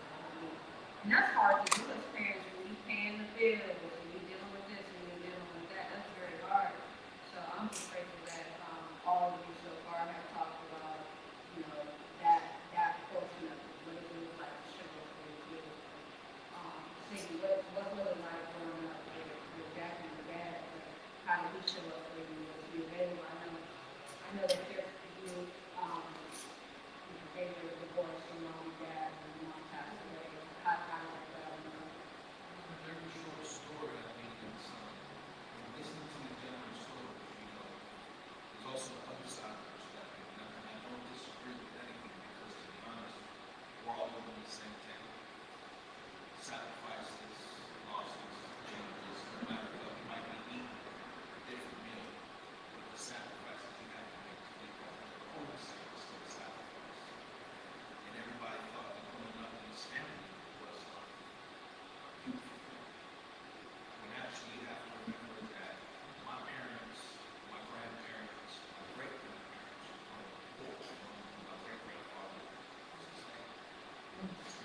B: And that's hard to do as parents when you paying the bills and you're dealing with this and you're dealing with that. That's very hard. So I'm just grateful that all of you so far have talked about, that portion of it, what it was like to show up for your kids. Seeing what was it like growing up with Jack and your dad, how did he show up for you? Was he available? I know that there's you, they were divorced from mom and dad and mom passed away. How like that?
D: A very short story, I think, is listening to the general story, there's also the other side of the perspective. And I don't disagree with anything because, to be honest, we're all living in the same town. Sacrifices, losses, changes, no matter what, you might be eating a different meal, but the sacrifices you have to make to get what you're always saying is still a sacrifice. And everybody thought that growing up in this family was a beautiful thing. When actually you have to remember that my parents, my grandparents, my great-grandparents, my great-grandfather was the same.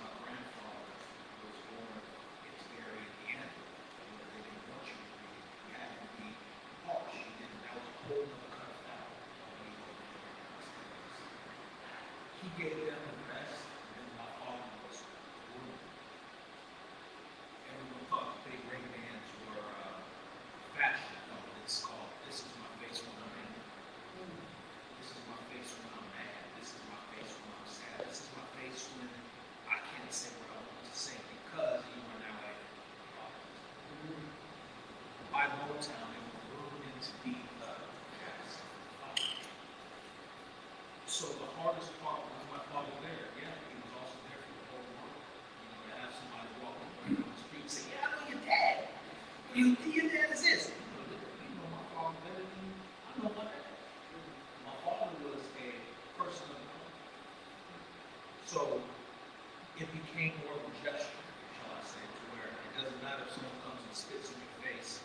D: My grandfather was born into Gary, Indiana, where they didn't want you to be. You had to be harsh. You didn't. That was a whole other kind of family. He gave them the best, and my father was rude. Everyone thought the big ring bands were fashion. No, it's called, this is my face when I'm angry. This is my face when I'm mad. This is my face when I'm sad. This is my face when I can't say what I want to say because you are now a by Motown, they were rumored to be cast. So the hardest part was my father there. Yeah, he was also there for the whole world. To have somebody walking around the street and say, yeah, I know your dad. Your dad is this. You know my father better than you. I know my dad. My father was a person of the home. So it became more of a gesture, shall I say, to where it doesn't matter if someone comes and spits in your face,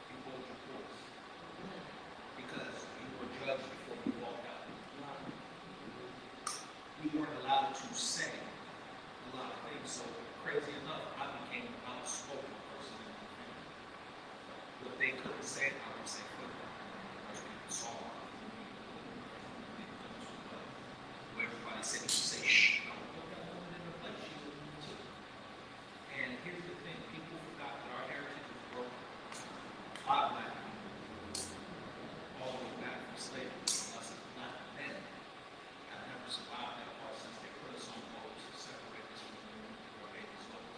D: you hold your course. Because you were judged before you walked out. We weren't allowed to say a lot of things, so crazy enough, I became an outspoken person in my family. What they couldn't say, I would say for them. Most people saw it. Where everybody said, you say, shh, I would put that woman in her place, she would too. And here's the thing, people forgot that our heritage was broken. A lot of black people, all the way back from slavery, us as black men, have never survived that part since they put us on boats to separate us from the women who our babies looked.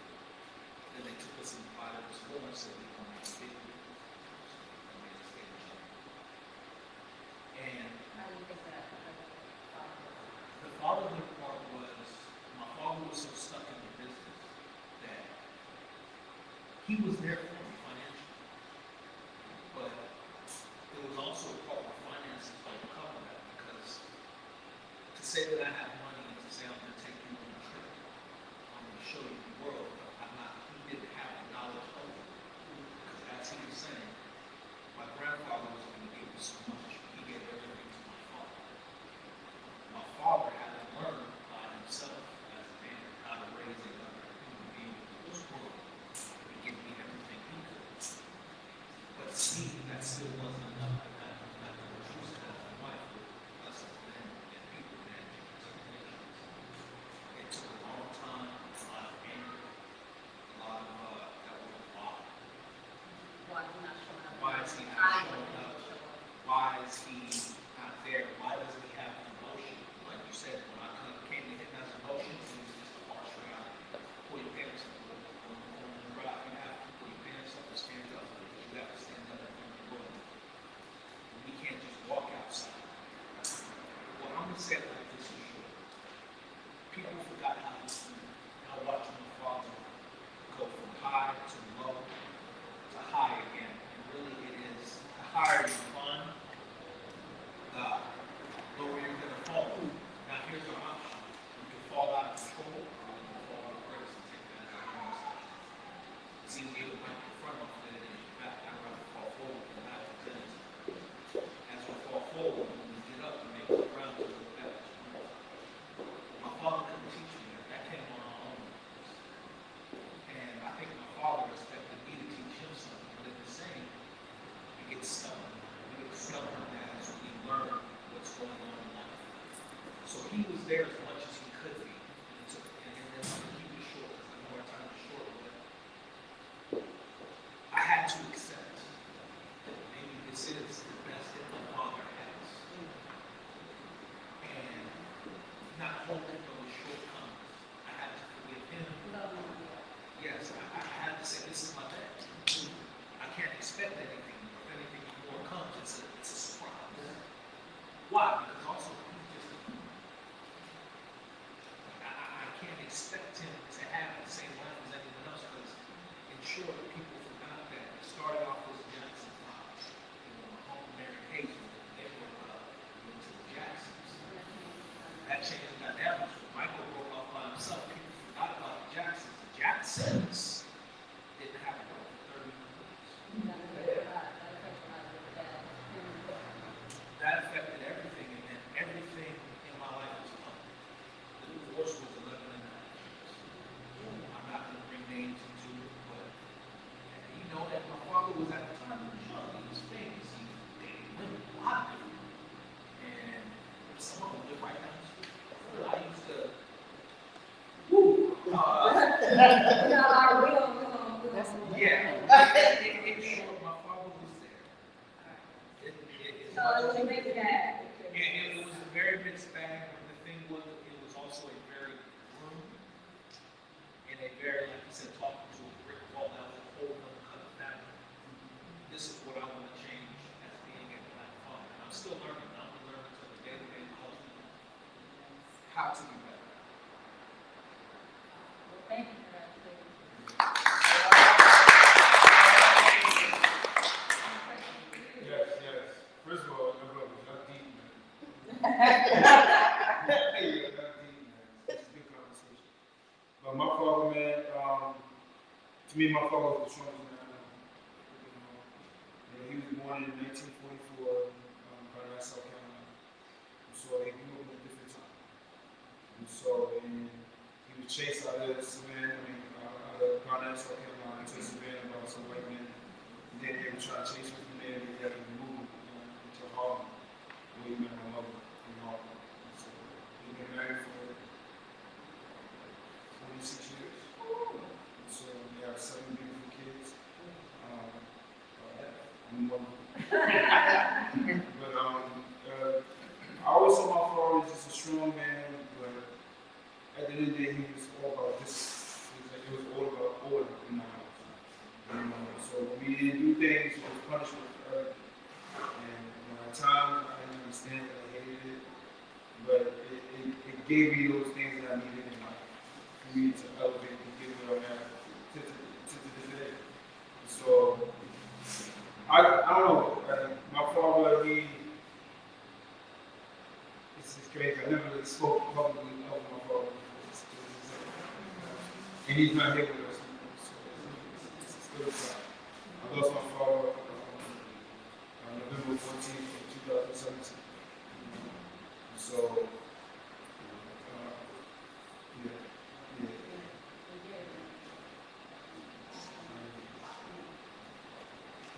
D: Then they took us and divided us more and said we don't have to be here. And
B: How do you think that?
D: the fatherhood part was, my father was so stuck in the business that he was there for me financially. But it was also a part where finances don't cover that, because to say that I have money and to say I'm going to take you on a trip, I'm going to show you the world, but he didn't have the knowledge of it. Because as he was saying, my grandfather was going to give me so much, he gave everything to my father. My father had to learn by himself as a man how to raise another human being in this world and give me everything he could. But see, that still wasn't enough. I had to choose it as a wife with us as men and people managing expectations. It took a long time, a lot of anger, a lot of that was a lot.
B: Why is he not showing up?
D: Why is he not showing up? Why is he not there? Why doesn't he have an emotion? Like you said, when I came to him as emotions, it was just a harsh reality. Pull your pants up. On the drive, you have to pull your pants up and stand up. You have to stand up and you're going. We can't just walk outside. Well, I'm going to say it like this in short. People forgot how watching my father go from high to low to high again. And really it is the higher you climb, the lower you're going to fall. Now here's our option. We can fall out of control, or we can fall out of grace and take that as our own. It's easier to bite your front off than it is your back. I'd rather fall forward than back to tennis. As we fall forward, when we get up, we make the ground to look back. My father couldn't teach me that. That came on our own. And I think my father expected me to teach him something, but in the same, we get stubborn. We get stubborn as we learn what's going on in life. So he was there as much as he could be. And then I'm going to keep it short because I know our time is short, but I had to accept that maybe this is the best that my father has. And not hold him on his shortcomings. I had to forgive him. Yes, I had to say, this is my dad. I can't expect anything. If anything more comes, it's a surprise. Why? Because also, he's just a human. I can't expect him to have the same life as anyone else, because in short, people forgot that it started off as Jackson 5. My uncle married Hazel, they broke up, went to the Jacksons. That changed the dynamics. Michael broke off by himself. People forgot about the Jacksons. The Jacksons didn't have a girl for 30 years. That affected everything, and then everything in my life was fun. The divorce was 11 and a half years. I'm not going to bring names into it, but you know that my father was at the time he was young, he was famous, he dated women, a lot of them. And some of them lived right down the street. I used to, in short, my father was there. It was a very mixed bag. The thing was, it was also a very room and a very, like you said, talking to a brick wall. That was a whole other kind of family. This is what I want to change as being a black father. And I'm still learning. I'm learning to the day-to-day culture how to be better.
B: Thank you for that.
F: Yes. First of all, no brother, not deep, man. Hey, not deep, man. It's a good conversation.
D: My father, man, to me, my father was the strongest man I know. He was born in 1944 in Garnett, South Carolina. So he grew up in a different time. And he was chased out of Savannah, out of Garnett, South Carolina, to Savannah by some white men. And then they were trying to chase him from there, and they had to move to Harlem, where he met my mother in Harlem. So he's been married for 26 years. So we have 7 beautiful kids. I'm one of them. But I always saw my father as just a strong man, but at the end of the day, he was all about this. It was all about order in the house. So we didn't do things, it was punishment for her. And at times, I didn't understand it, I hated it, but it gave me those things that I needed in life for me to elevate and get where I'm at to this day. So, I don't know, my father, it's just crazy. I never really spoke publicly of my father. And he's not here with us. So it's still sad. I lost my father on November 14th, 2017. So, yeah.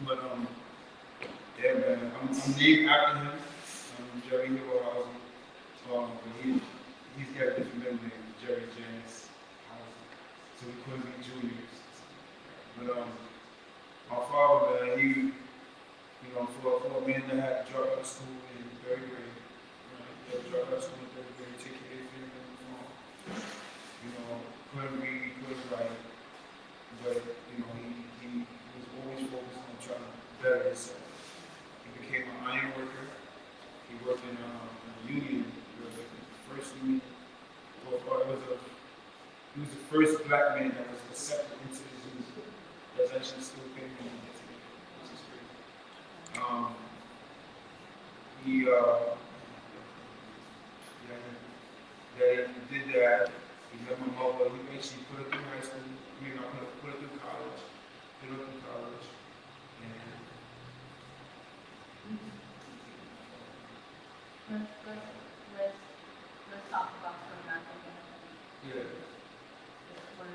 D: But yeah, man, I'm named after him, Jerry Hill. He's got a different middle name, Jerry James Housen. So we couldn't be juniors. But my father, man, he, for a man that had to drop out of school in 3rd grade, he had to drop out of school in 3rd grade, take care of his family on the phone. Couldn't read, couldn't write, but he was always focused on trying to better himself. He became an iron worker. He worked in a union, the first union. He was the first black man that was accepted into the union. That's actually still paying him today, which is great. He did that. He met my mother. He basically put her through high school. Put her through college. Put her through college. And
B: Let's talk about some natural benefits.
D: yeah.
B: Can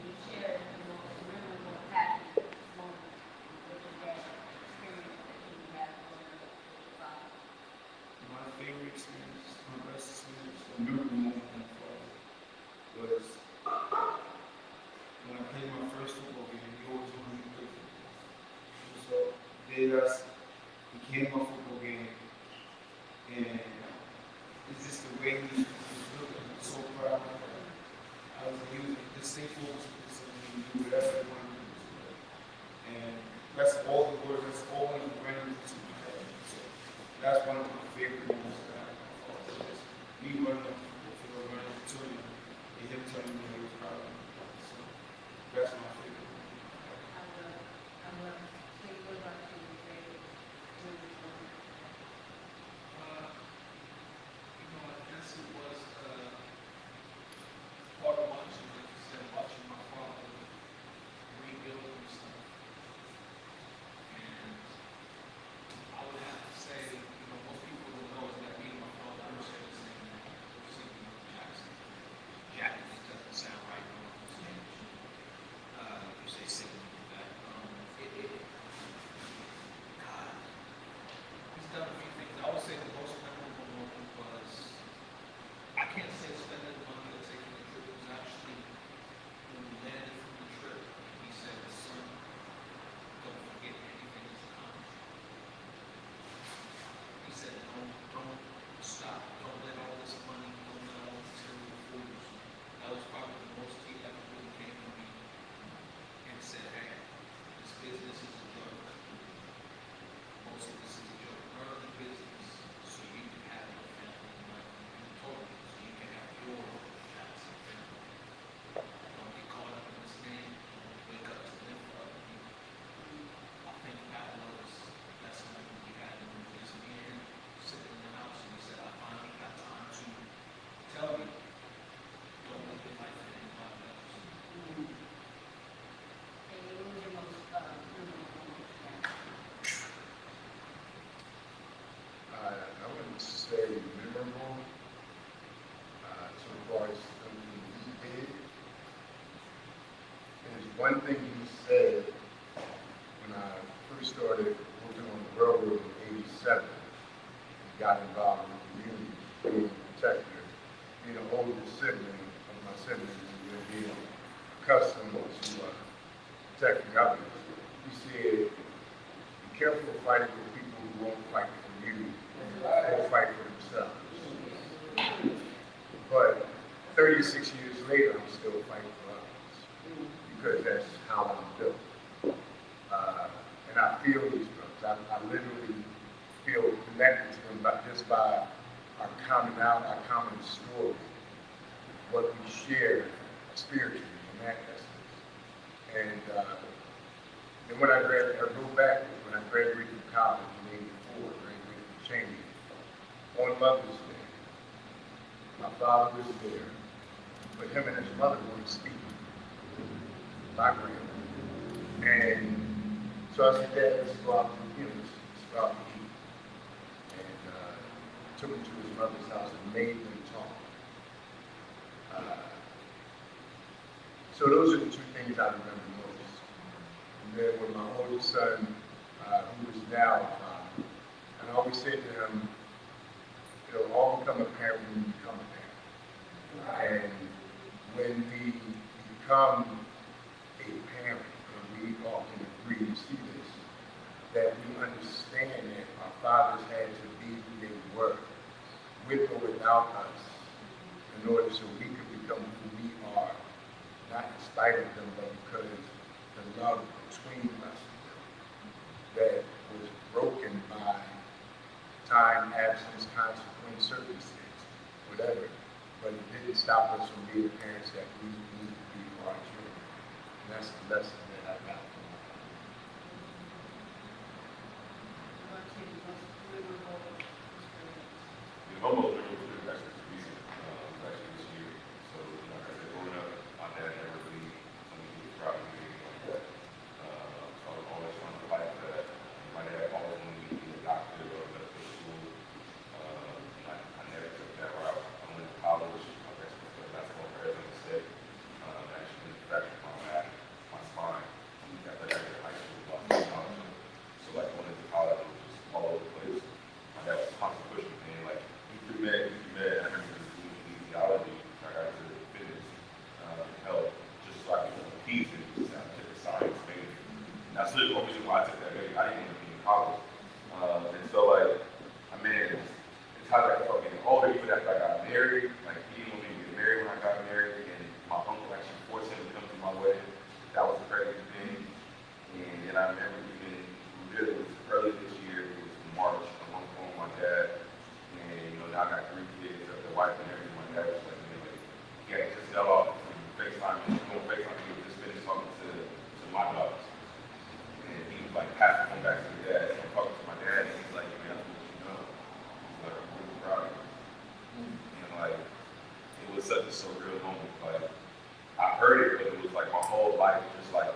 B: you share the most memorable happy moment with your dad, experience that you had with your father?
D: My favorite experience, my best experience, a memorable moment with my father was when I played my first football game. He always wanted me to play football. So he came to my football game, and it's just the way he was looking, so proud. He was just stay focused with something, he do whatever he wanted to do. And that's all the words, that's all he ran into my head. So that's one of my favorite moments that I have. Me running up the field, running to him, and him telling me he was proud of me. So that's my favorite moment.
B: I will take what about you, favorite movie moment?
H: I guess it was part of watching, like you said, watching my father rebuild himself. And I would have to say, most people don't know is that me and my father don't share the same name. So
F: one thing he said when I first started working on the railroad in '87, and got involved in the community, being a protector, being an older sibling of my siblings, and being accustomed to protecting others. He said, be careful of fighting with people who won't fight for you, or fight for themselves. But 36 years later, I'm still fighting for others, because that's how I'm built. And I feel these brothers. I literally feel connected to them just by our common story, what we share spiritually in that essence. And then when I graduated from college in '84, graduated from Cheney, on Mother's Day, my father was there, but him and his mother weren't speaking. My grandmother. And so I said, Dad, let's go out to eat. And took him to his mother's house and made them talk. So those are the two things I remember most. And then with my oldest son, who is now a father, and I always say to him, it'll all become apparent when you become a parent. And when we become a parent, and we all can agree to see this, that we understand that our fathers had to be who they were, with or without us, in order so we could become who we are, not in spite of them, but because the love between us that was broken by time, absence, consequence, circumstance, whatever. But it didn't stop us from being the parents that we need to be for our children. And that's the lesson that I got from my father.
E: The almost was actually recent, actually this year. So, like I said, growing up, my dad never really told me he was proud of me or anything like that. So I was always trying to fight for that. My dad always wanted me to be a doctor or a medical school. I never took that route. I went to college. I was actually playing basketball for Arizona State. Actually fractured my spine. After that, I got high school, lost my scholarship. So like going into college, it was just all over the place. My dad was constantly pushing me, like, you do med. I remember doing kinesiology. I got into fitness and health, just so I could compete and just have to take a science major. And that's really the reason why I took that major. I didn't want to be in college. And so like, I mean, it's how I felt getting older, even after I got married. Like, he didn't want me to get married when I got married, and my uncle actually forced him to come to my wedding. That was a crazy thing. And then I remember it was early this year, it was March, I'm on the phone with my dad, and now I got 3 kids, the wife and everything. My dad was like, yeah, just sell off from FaceTime, and she's going to FaceTime me, just finish talking to my daughters. And he was like, pass the phone back to the dad, and I'm talking to my dad, and he's like, man, that's what you know. He's like, I'm really proud of you. And like, it was such a surreal moment. Like, I heard it, but it was like my whole life just like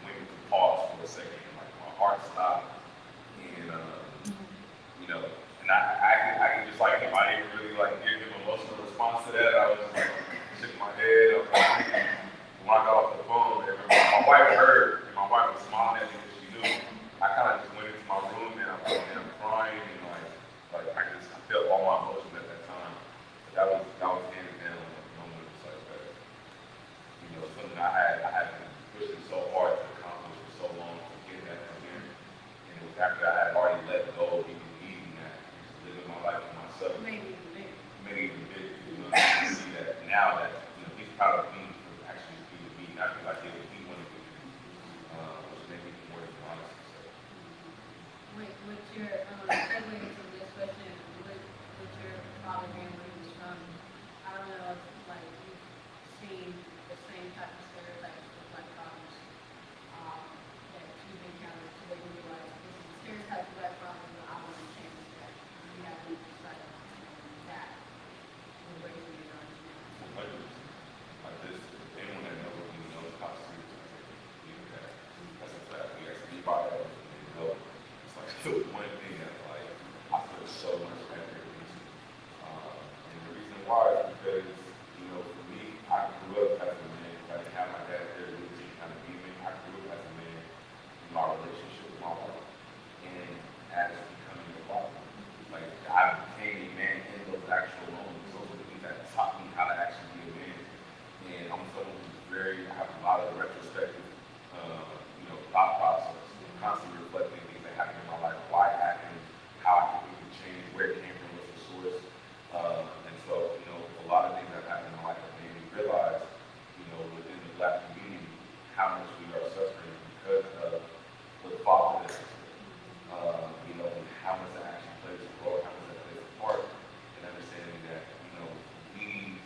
E: went to pause for a second. Like my heart stopped, and and I could just like him. I didn't really like give him an emotional response to that. I was just like shaking my head. I was like, when I got off the phone, my wife heard, and my wife was smiling at me because she knew. I kind of just went into my room and I'm crying, and like I felt all my emotions at that time. But that was hands down like a moment of like that. Something I had been pushing so hard to accomplish for so long to get that from him. And it was after I had already let go, he was eating that, just living my life for myself. Made it even bigger. I see that now that he's proud of me I have a lot of retrospective, thought process, constantly reflecting things that happened in my life, why it happened, how I could make it change, where it came from, what's the source. And so, a lot of things that happened in my life have made me realize, within the Black community, how much we are suffering because of the fatherless, and how much that actually plays a role, how much that plays a part in understanding that, we,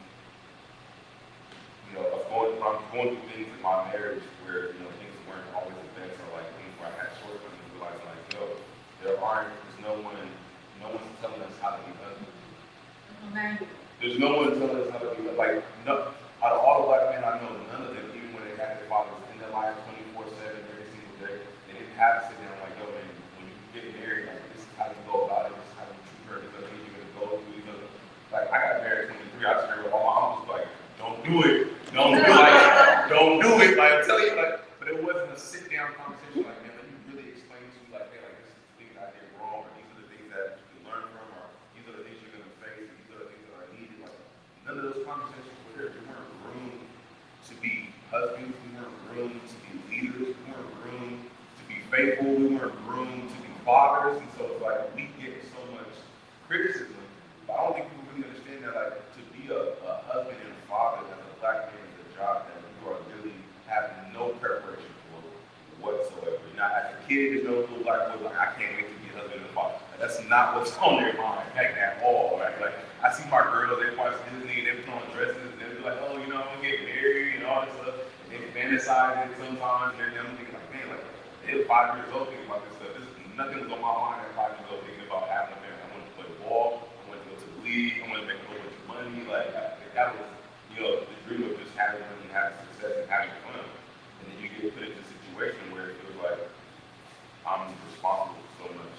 E: I'm going through things in my marriage where, things weren't always the best, or like things where I had shortcomings, realizing like, there's no one's telling us how to be husbands. There's no one telling us how to be, like, no, out of all the Black men I know, none of them, even when they had their fathers in their life 24/7, every single day, they didn't have to sit down like, yo, man, when you get married, like, this is how you go about it, this is how you treat her, this is how you're going to go through these other. Like, I got married at 23, I was married with all my uncles, like, don't do it, don't do it, don't do it, like, I'm telling you, like, but it wasn't a sit-down conversation, like, man, let me really explain to you, like, hey, like, this is the things I did wrong, or these are the things that you learn from, or these are the things you're going to face, and these are the things that are needed, like, none of those conversations were there. We weren't groomed to be husbands. We weren't groomed to be leaders. We weren't groomed to be faithful. We weren't groomed to be fathers. And so it's like we get so much criticism, but I don't think people really understand that, like, to be a husband and a father as a Black man is a job that you are really having no preparation for whatsoever. Now, as a kid, there's no little Black boy like, I can't wait to be a husband and a father. Like, that's not what's on their mind, heck, at all, right? Like, I see my girls, they watch Disney, they put on dresses, and they're like, oh, I'm gonna get married and all this stuff. And they fantasize it sometimes, and I'm thinking like, man, like, they're 5 years old thinking about this stuff. Nothing was on my mind at 5 years old thinking about having a family. I wanted to play ball, I wanted to go to the league, I wanted to make a whole bunch of money. Like, that was, the dream of just having money, having success, and having fun. And then you get put into a situation where it feels like I'm responsible for so much,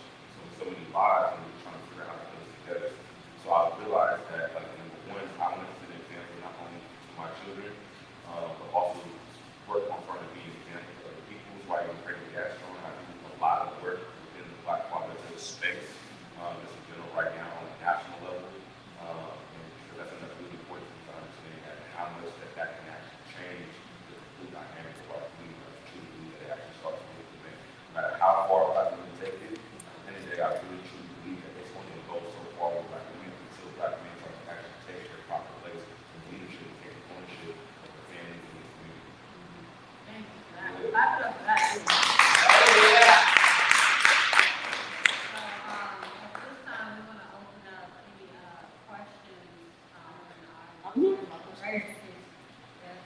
E: so many lives, and we're trying to figure out how to put this together. So I realized that, like, number one, I want to set an example not only to my children, but also work on front of being an example to other people. That's why I'm creating Castro, and I do a lot of work within the Black fatherhood space. This is general right now on a national level, and because that's another really important thing to understand that how much that can actually change the complete dynamic of our community, that it actually starts with the man. No matter how far Black women take it, at the end of the day, I really truly believe that it's only going to go so far with Black women until Black men start to actually take their proper place in leadership and take ownership of the families and the community.
B: Thank you for that. Clap it up for that.
A: Oh, yeah.
B: At this time, we're going to open up any questions
A: I'm hearing my question.
B: Right. Yes.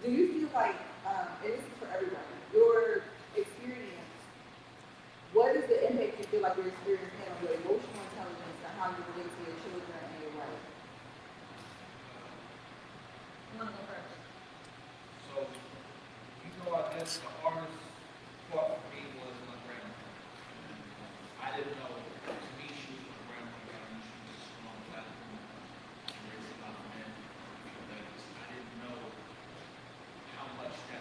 A: Do you feel like, and this is for everybody, your experience, what is the impact you feel like your experience had on your emotional intelligence and how you relate to your children and your wife?
B: You want to go first?
H: So, I guess the hardest part for me was my grandma. I didn't know, to me, she was my grandmother. I knew she was a strong Black woman, raised a lot of men, ladies. I didn't know how much that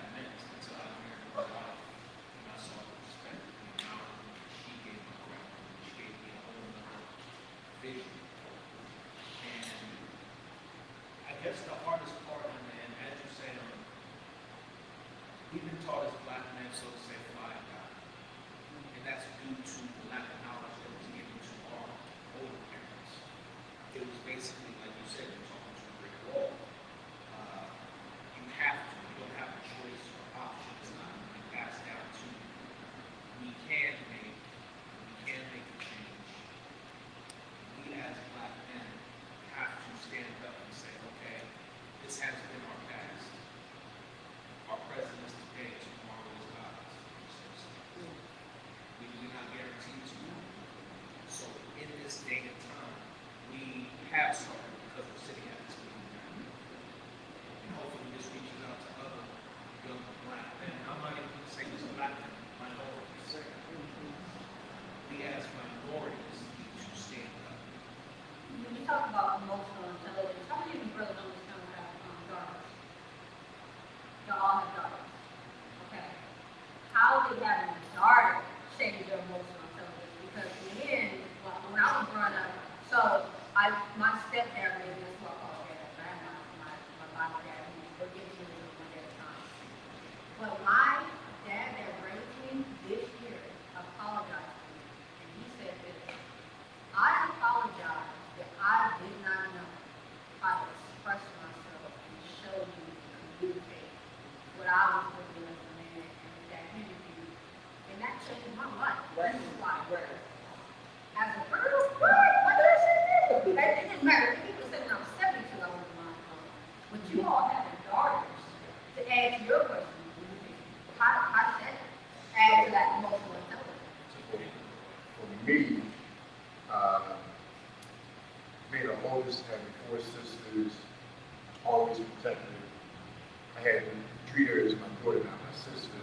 B: This is like, as a girl, what did I say? It didn't matter. If people said when I was 72, I wouldn't mind. But you all having daughters, to add to your question, how did that add to that emotional intelligence?
F: For me, being the oldest, having 4 sisters, always protective. I had to treat her as my daughter, not my sister.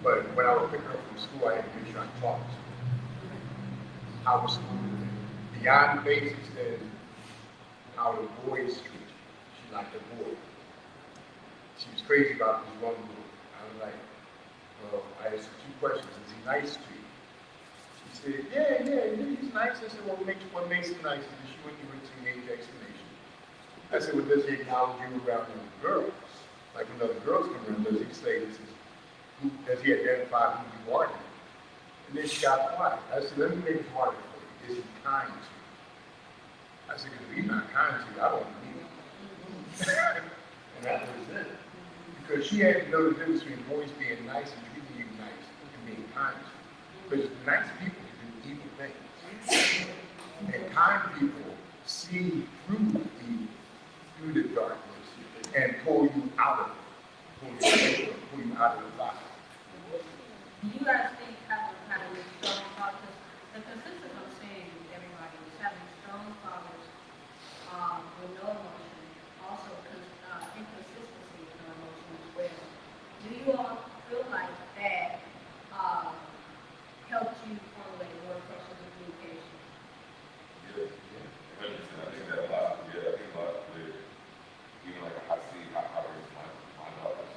F: But when I would pick her up from school, I had to make sure I talked to her. How was school today? Beyond the basics, then how the boys treat her. She liked the boy. She was crazy about this one boy. I was like, well, I asked her 2 questions. Is he nice to you? She said, yeah, he's nice. I said, well, what makes him nice? And she went through a teenage explanation. I said, well, does he acknowledge you around other girls? Like when other girls come around, does he say, does he identify who you are? And then she got quiet. I said, let me make it harder for you. Is he kind to you? I said, because if he's not kind to you, I don't need him. And that was it. Because she had to know the difference between boys being nice and treating you nice and being kind to you. Because nice people can do evil things. And kind people see through the darkness and pull you out of it. Pull you out of the fire.
B: Do you guys think having a strong father, the consensus I'm seeing with everybody is having strong fathers with no emotion, also inconsistency with no emotion as well. Do you all feel like that helped you formulate more trusted communication?
E: Yeah. I think that a lot. Yeah, I think a lot with, you know, like I see how I raise my daughters.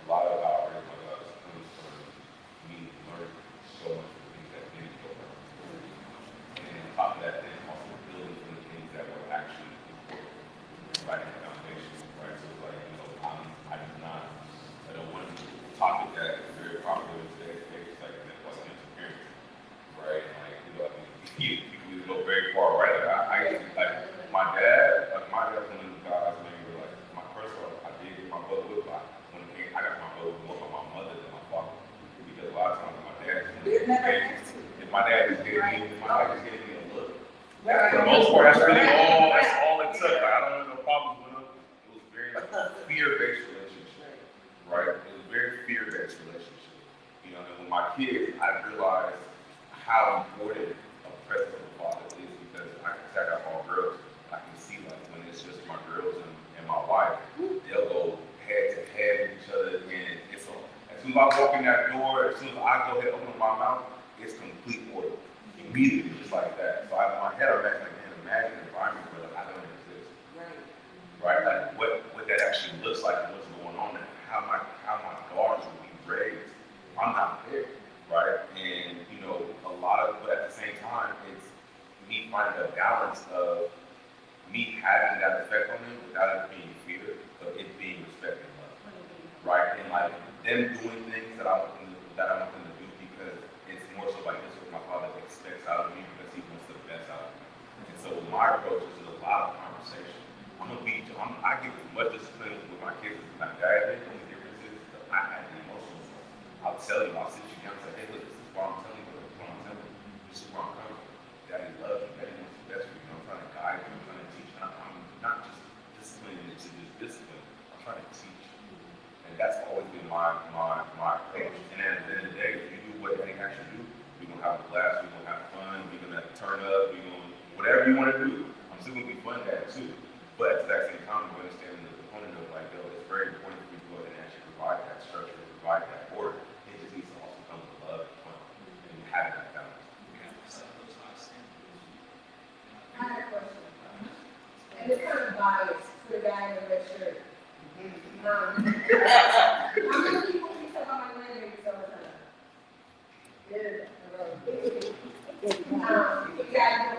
E: A lot of how I raise my daughters comes from me learning so much of the things that didn't go right. And on top of that, then also building from the things that were actually important, right in the foundation, right? So like, you know, I do not, I don't want to topic that is very popular today, it's like what's interference, right? And like, you know, I mean, you go very far, right? Like, my dad was one of the guys, maybe like, my first one, I did get my brother with, but when it came, I got my brother more from my mother than my father. Because a lot of times my dad just if my dad just gave me a look. For the most part, that's really all it took. Like, I don't have no problems with him. It was very like a fear-based relationship, right? It was a very fear-based relationship. You know, and with my kids, I realized how important a presence of a father is because I can tag out all girls. I can see like when it's just my girls and my wife, they'll go head to head with each other, and it's on. As soon as I walk in that door, as soon as I go ahead and open my mouth, it's complete order. Immediately, just like that. So in my head, I'm actually like, imagine an environment where like, I don't exist. Right? Like what that actually looks like and what's going on and how my daughters will be raised. I'm not there. Right? And you know, but at the same time, it's me finding a balance of me having that effect on them without it being fear, but it being respect and love. Right? And like them doing things that I want them to do because it's more so like this is what my father expects out of me because he wants the best out of me. And so my approach is a lot of conversation. I give as much discipline with my kids as my dad did. The only difference is that I have the emotions. I'll tell you, I'll sit you down and say, hey, look, this is what I'm telling you, this is what I'm telling you. This is where I'm coming from. Daddy loves you, Daddy wants the best for you. I'm trying to guide you, I'm trying to teach you. I'm not just disciplining you to just discipline, I'm trying to teach you. And that's always been my approach. And then at the end of the day, if you do what Daddy has you do, we're gonna have a blast, we're gonna have fun, we're gonna turn up, we're gonna whatever you want to do. I'm still gonna be fun at too. But at the same time, we understand the component of like, yo, it's very important for you to go ahead and actually provide that structure, provide that order. It just needs to also come with love and fun and having that balance.
I: I have a question. And it's kind of biased for the guy in the red shirt. How many people keep talking about my grandbabies all the time? Yeah,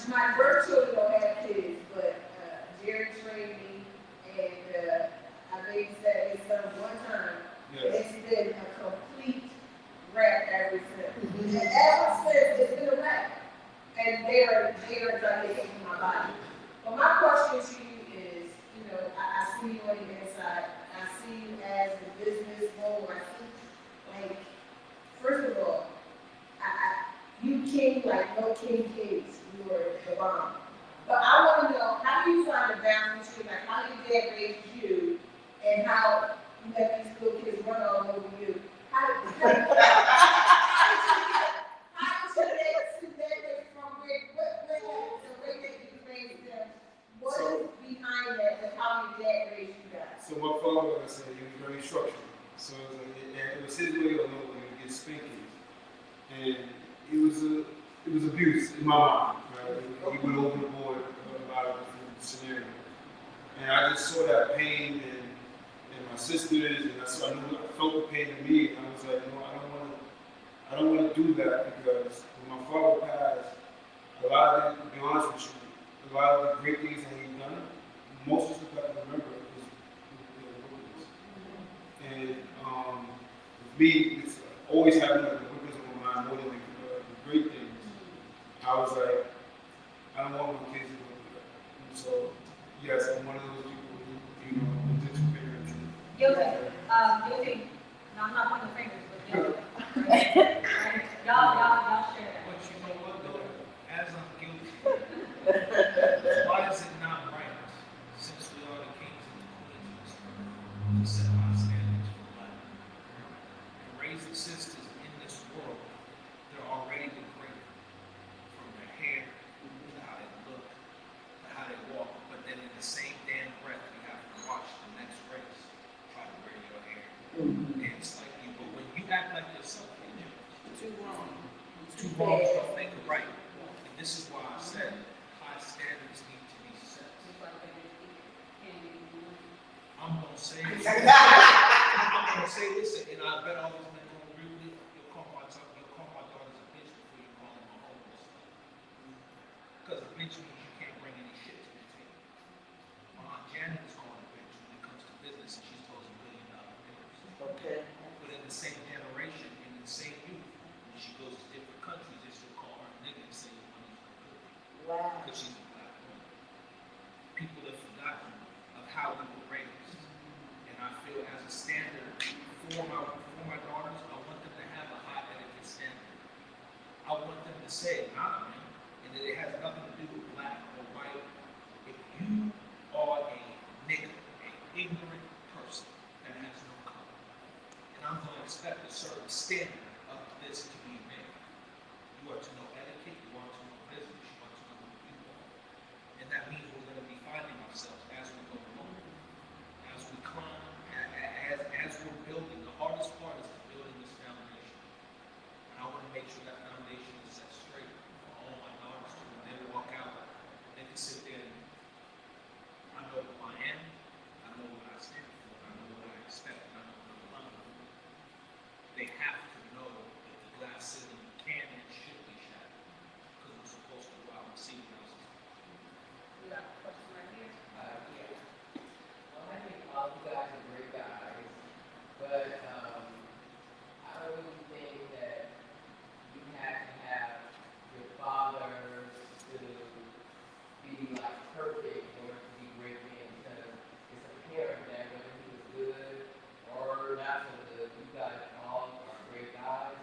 I: my birth children don't have kids, but Jerry trained me, and I babysat his son one time. Yes. It's been a complete wrap ever since. And ever since, it's been a wrap. And they are dynamic in my body. But my question to you is, you know, I see you on the inside. I see you as the business owner. I see, like, first of all, no king cakes, you were the bomb. But I wanna know, how do you find the balance between like how your dad raised you and how you let these little kids run all over you? How did you get from where did you raise them? What is behind that, and how your dad raised you guys?
H: So my father, like I said, he was very structured. So it was his way or no way to get spanking. And it was abuse in my mind, right? He went overboard about a different scenario. And I just saw that pain in my sisters, and I felt the pain in me, and I was like, no, I don't want to do that, because when my father passed, a lot of it, to be honest with you, a lot of the great things that he'd done, most of the stuff I can remember is the witness. And with me, it's always having like the witness on my mind more than the great things. I was like, I don't want my kids to go through that. And so, yes, I'm one of those people who, did too big of a dream.
B: Guilty. No, I'm not pointing the fingers, but guilty. Right? Y'all share that.
H: But you know what, though? As I'm guilty, why is it not right, since we are the kings and the queens of this world, to set high standards for life? And raising sisters in this world, they're already degraded, from their hair, to how they look, to how they walk. But then in the same damn breath, you have to watch the next race try to wear your hair. And it's like you, but when you act like yourself,
A: Too wrong.
H: two wrongs don't make a right. And this is why I said high standards need to be set. I'm gonna say this. I'm gonna say this, and I bet all these men gonna agree with me. You'll call my daughters a bitch before you call them a homeless. Because a bitch means you can't bring any shit to the table. My Aunt Janet is called a bitch when it comes to business, and she's told $1 billion deals.
A: Okay.
H: But in the same generation, and in the same youth, when she goes to different countries, they still call her a nigga and say your money's no good.
A: Wow.
H: Because she's a black woman. People have forgotten of how we were raised. And I feel as a standard for my daughters, I want them to have a high etiquette standard. I want them to say, nah, man, and that it has nothing to do with black or white. If you are a nigga, an ignorant person that has no color, and I'm going to expect a certain standard of this to be made. You are to know etiquette, you are to know business, you are to know who you are. And that means we're going to be finding ourselves as we go along, as we climb, as we're building. The hardest part is building this foundation. And I want to make sure that foundation is set straight for all my daughters to, when they walk out, they can sit there and I know who I am, I know what I stand for, I know what I expect, and I know what I'm looking for. They have to know that the glass ceiling can and should be shattered, because we're supposed to go out and see what else is.
B: We got a question right here.
J: Yeah. Well, I think all you guys are great guys, but I don't really think that you have to have your fathers to be like perfect in order to be great men, because it's apparent that whether he was good or not so good, you guys all are great guys.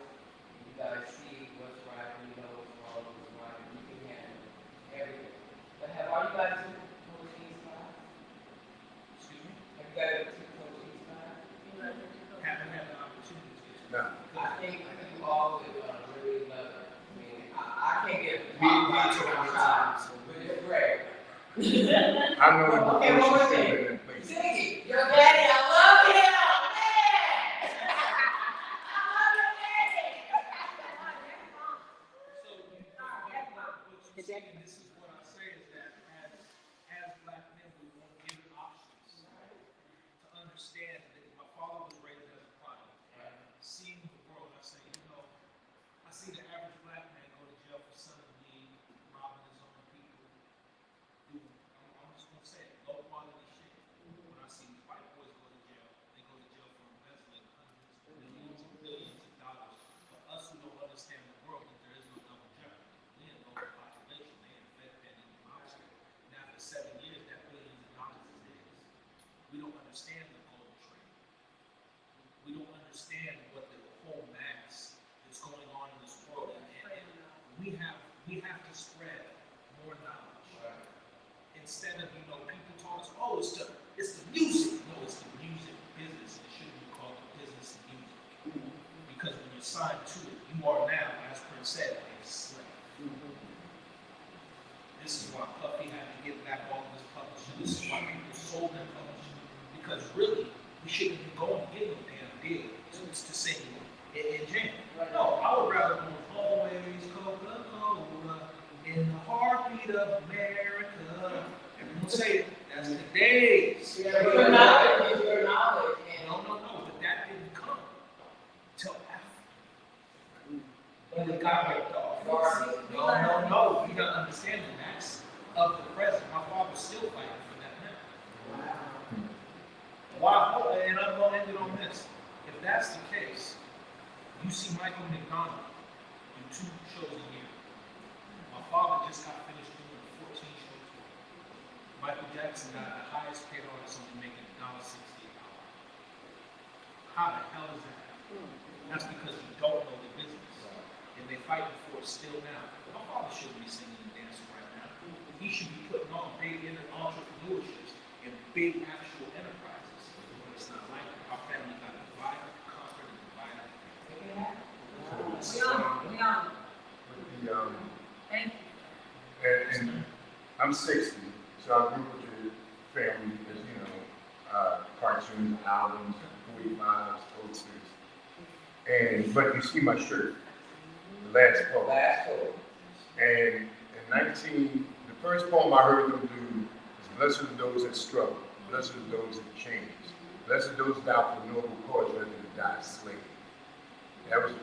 J: You guys see what's right, and you know what's wrong, what's right, and you can handle everything. But have all you guys been to Coach East class?
H: Excuse me?
J: Have you guys been to Coach East class?
H: Haven't had the opportunity to.
F: No.
J: I think you all would really love it. I mean, I can't get
H: Me too, one time, so.
J: but it's great.
F: I know it
J: Okay,
F: before
J: one
F: she
J: more
F: said
J: thing.
F: it in place.
J: Ziggy, your daddy, I love him, man! I love your daddy!
H: So, what you see, and this is what I say, is that as black men, we want given options to understand that my father was raised as a prodigy. Seeing the world, I say, I see the average black man go to jail for selling weed, robbing his own people, I'm just gonna say it, low quality shit. When I see white boys go to jail, they go to jail for embezzling hundreds of millions and billions of dollars. For us who don't understand the world, that there is no double jeopardy. We ain't local population, they ain't fed that in the mobster. And after 7 years, that billions of dollars is theirs. We don't understand the gold trade. We don't understand what the whole mass that's going on in this world. And we we have to spread more knowledge. Instead of, people taught us, oh, it's the music. No, it's the music business. It shouldn't be called the business of music. Because when you're signed to it, you are now, as Prince said, a slave. This is why Puffy had to get back all of his publishing. This is why people sold their publishing. Because really, we shouldn't even go and get no damn deal to sing in jam. No, I would rather go always Coca-Cola in the heartbeat of America. Everyone say it. That's the days.
J: Yeah, your knowledge is your knowledge.
H: No, but that didn't come till after. When it got ripped off. No. You gotta understand the max of the present. My father's still fighting for that now. Wow. And I'm gonna end it on this. If that's the case, you see Michael McDonald do 2 shows a year. My father just got finished doing 14 shows. Michael Jackson got the highest paid artist only making $1.60 an hour. How the hell is that? That's because you don't know the business. And they're fighting for it still now. My father shouldn't be singing and dancing right now. He should be putting on big entrepreneurships and big actual enterprises. But it's not like that. Our family got divided, conquered, and divided.
B: Thank you.
F: And I'm 60, so I grew up with your family, as cartoons, albums, 45s, posters. But you see my shirt, the last poem.
J: Last poem.
F: And the first poem I heard them do is blessed are those that struggle, blessed are those that change, blessed are those that die for noble cause rather than die a slave. That was the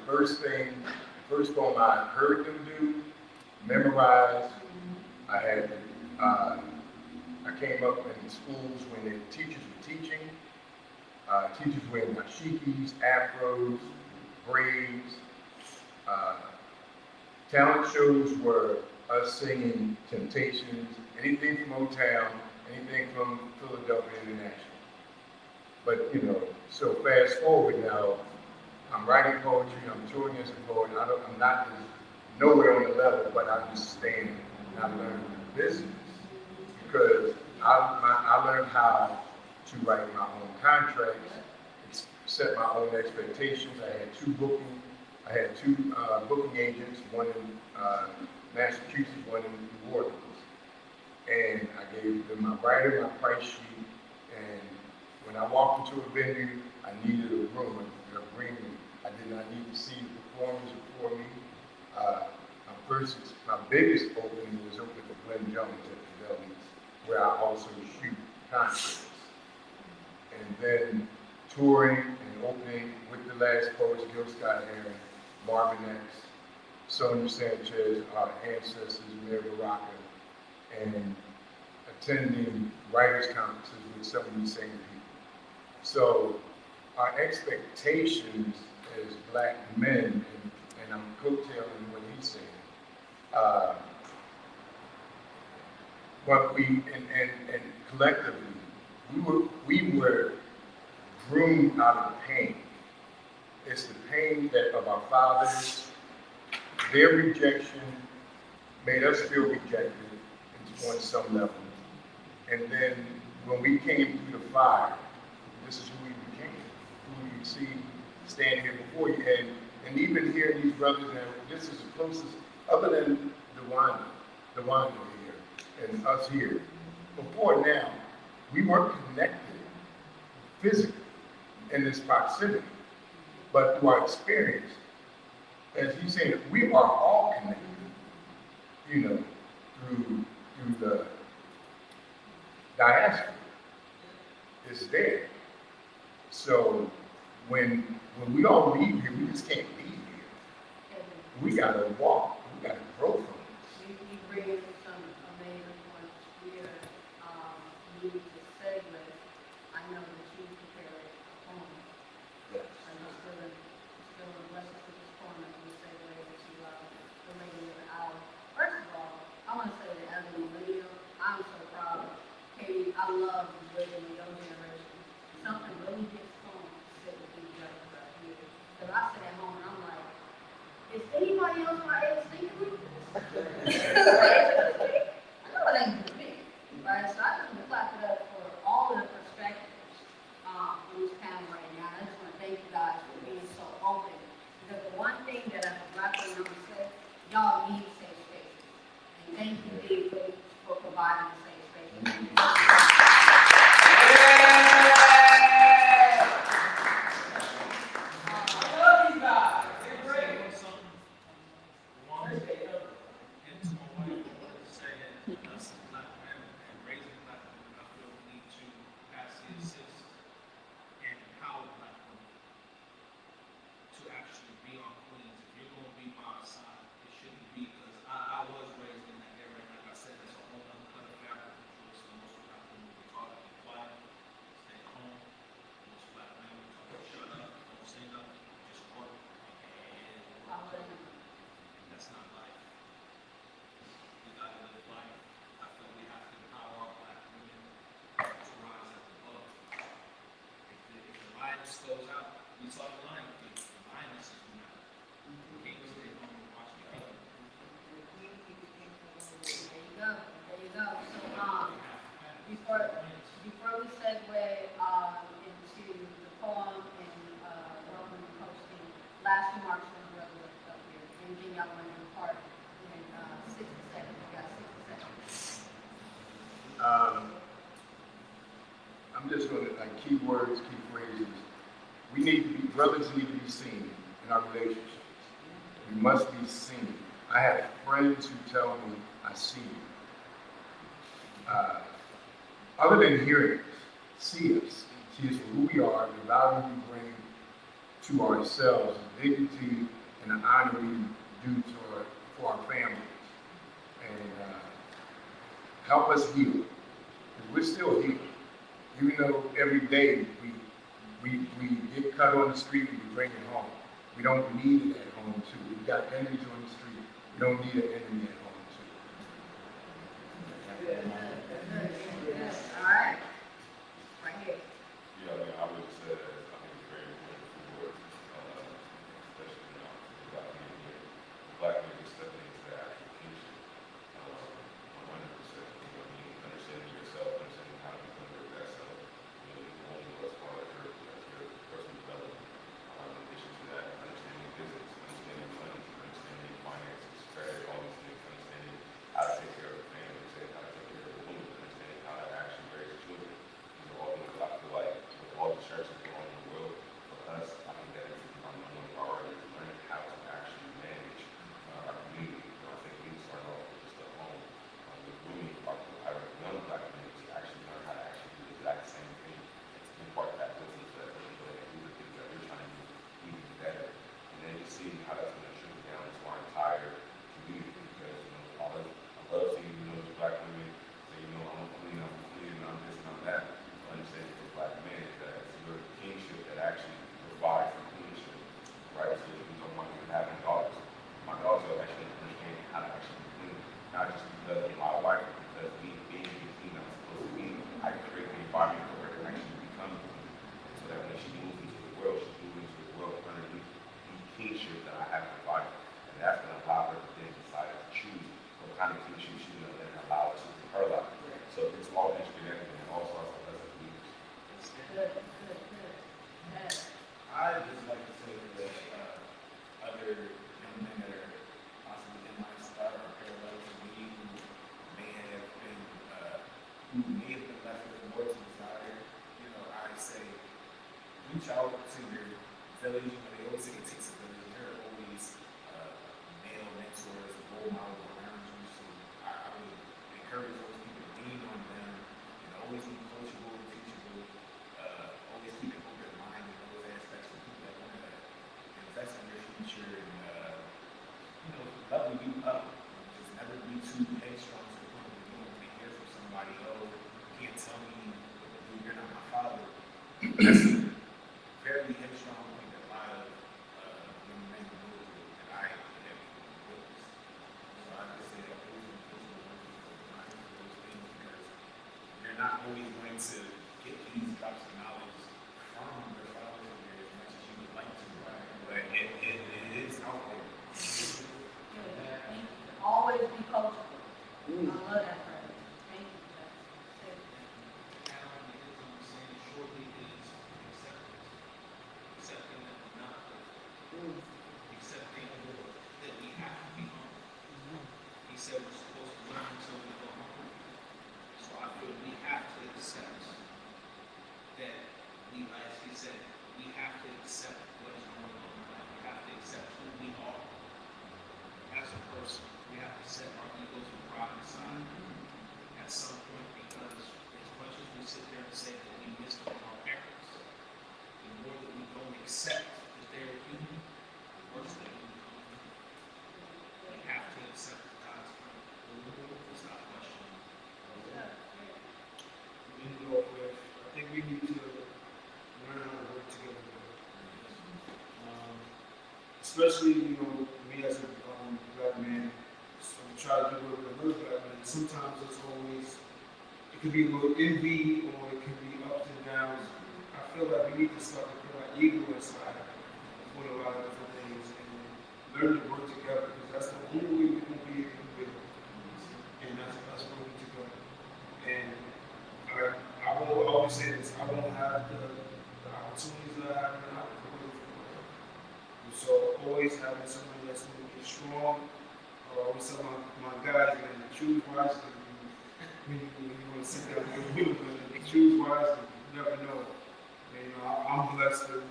F: first poem I heard them do, memorized. I came up in schools when the teachers were teaching. Teachers wearing dashikis, afros, braids. Talent shows were us singing Temptations, anything from Motown, anything from Philadelphia International. But, so fast forward now, I'm writing poetry, I'm touring as a poet, I'm not nowhere on the level, but I understand and I learned the business because I learned how to write my own contracts, set my own expectations. I had two booking agents, one in Massachusetts, one in New Orleans. And I gave them my writer, my price sheet, and when I walked into a venue, I needed a room, a green room. I did not need to see the performers before me. My biggest opening was opening for Glenn Jones at the Delhi's, where I also shoot concerts. And then touring and opening with the last poets, Gil Scott-Heron, Marvin X, Sonia Sanchez, our ancestors, Mayor Baraka, and attending writers' conferences with some of these same people. So our expectations as Black men, and I'm coattailing what he's saying, but we and collectively, we were groomed out of pain. It's the pain of our fathers. Their rejection made us feel rejected on some level. And then when we came through the fire, this is who we became. Who you see standing here before you. And even hearing these brothers, and this is the closest, other than the Wanda here, and us here. Before now, we weren't connected physically in this proximity, but through our experience, as he's saying, we are all connected, through the diaspora. It's there. So when we all leave here, we just can't leave here. We gotta walk. We gotta grow from this.
B: You bring in some amazing points here. You need to segue. I know that you prepared a poem.
F: Yes.
B: I know still in blessings with this poem that you segue into the lady of the hour. First of all, I want to say that as a millennial, I'm so proud of Katie. I love the women of your generation. Something really gets home to sit with these brothers right here. Because I sit at home and I'm like, is anybody else my age thinking like this?
H: lioness goes out. We saw the lion king. The lioness is not. The king stayed home and watched the other.
B: There you go. So, before we segue into the poem and welcome and hosting, last remarks from the brother up here. Anything y'all want to impart in 60 seconds? We got 60 seconds.
F: I'm just going to, like, key words, key phrases. We need to be, brothers need to be seen in our relationships. We must be seen. I have friends who tell me, I see you. Other than hearing us, see us for who we are, the value we bring to ourselves, the dignity and the honor we do for our families. And help us heal. Because we're still healing. Even though every day we get cut on the street and we bring it home. We don't need it at home too. We've got enemies on the street. We don't need an enemy at home too.
B: All right. Right here.
E: Yeah, I mean, I would just say that I think it's very important for, especially now, black men just stepping into the actual kingship. 100%. You know, I mean, understanding yourself, understanding how to become your best self. You know, you can only go as far as your personal development. In addition to that, understanding business, understanding money, understanding finances, credit, all these things, understanding how to take care of the family, understanding how to take care of the woman, understanding how to actually raise children. These are all things that I feel like with all the churches going on in the world, for us, I think that is becoming one of the priorities, learning how to actually manage our community. You know, I think we start off with just a home. With grooming our young black men to actually learn how to actually do the exact same thing. It's impart that wisdom to that people and do the things that we're trying to do even better. And then you see how that's going to trickle down to our entire community because, you know, I love seeing, you know, these black women say, you know, I'm clean, I'm this, and I'm that. But understanding for black men that it's your kingship that actually provides for kingship, right? So if you don't want to having daughters, my daughters are actually understanding how to actually be clean, not just because of my wife, because me being the king I'm supposed to be, I create the environment for her to actually become clean. So that when she moves into the world, she's moving into the world underneath the kingship that I have provided. And that's going to allow her to then decide to choose what kind of kingship she's going to then allow to her life. So it's all interconnected and all sorts of us as leaders.
B: Good.
G: I just like to say that other young men that are possibly in my star or parallel to me who may have been left with more to desire, you know, I say reach out to your village. You know, they always say it takes a village. There are always male mentors, role models around you. So I would encourage those people to lean on them and always be coachable and teachable. Always keep an open mind in those aspects for people that want to invest in your future and, you know, level you up. Just never be too headstrong to the point where you don't want to hear from somebody, oh, you can't tell me you're not my father. That's a very headstrong thing that a lot of young men go through that I have witnessed. So I just say that those are those things because you're not always going to get these types of knowledge from your father figure as much as you would like to, right? But it is out there.
B: Always be coachable. I love that phrase. Thank you.
H: Alan, it is, I'm saying, shortly is acceptance. Accepting that we're not perfect. Accepting that we have to be humble. He said we're supposed to learn until we go home. So I feel we have to accept that as he said, we have to accept what is going on in life. We have to accept who we are as a person. We have to set our egos and pride aside at some point because as much as we sit there and say that we miss our parents, the more that we don't accept that they're human, the worse they become. We have to accept God's plan. It's not questioning.
K: We need to go with, I think we need to learn how to work together. Especially, you know, me as a black man, so I try to do with another black man. Sometimes it's always, it could be a little envy or it can be ups and downs. I feel like we need to start to put our ego aside for a lot of different things and learn to work together because that's the only way we can be able to win. And that's us working together. And I will always say this, I won't have the opportunities that I have now to win for it. And so always having someone that's going to be strong. I always tell my guys, man, choose wisely. When you want to sit down with people, choose wisely. You never know. And, I'm blessed to and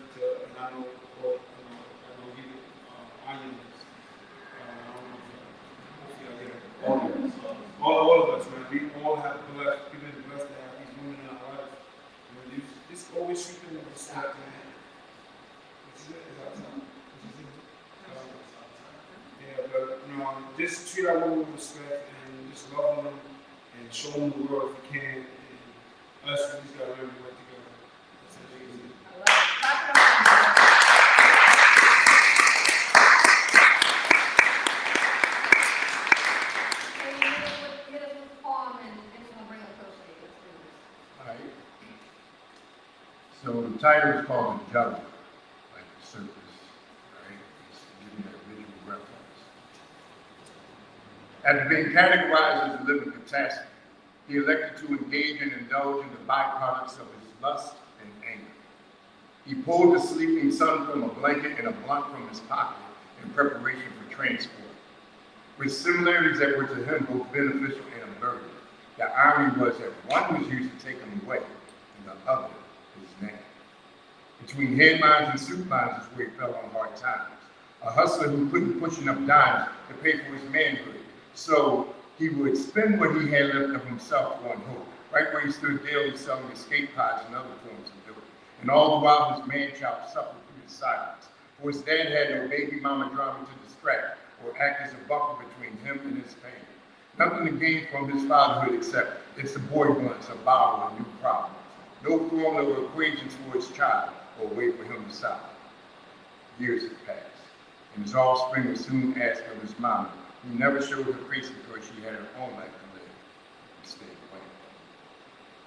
K: I know, I know you, onions. All of us, man. We all have blessed. We've been blessed to have these women in our life. And just always treat them with respect, man. This is our time. Yeah, but just treat our women with respect and just love them and show them the world if we can. And us, we just gotta learn to work together. That's how it is.
B: I love it. Clap it up. Hit us with the poem and we're gonna bring up Coach Davis.
F: All right. So the title is called The Juggler, like the circus, right? It's giving that visual reference. After being categorized as a living catastrophe, he elected to engage and indulge in the byproducts of his lust and anger. He pulled the sleeping son from a blanket and a blunt from his pocket in preparation for transport. With similarities that were to him both beneficial and a burden, the irony was that one was used to take him away, and the other his name. Between headlines and soup lines is where he fell on hard times. A hustler who couldn't push enough dimes to pay for his manhood, so he would spend what he had left of himself on hope, right where he stood daily selling escape pods and other forms of dope. And all the while his man-child suffered through his silence, for his dad had no baby mama drama to distract or act as a buffer between him and his pain. Nothing to gain from his fatherhood except it's a boy blunts, a bottle, and new problems. No formula or equations for his child or way for him to solve. Years had passed, and his offspring was soon asked of his mama, who never showed her face because she had her own life to live and stay away.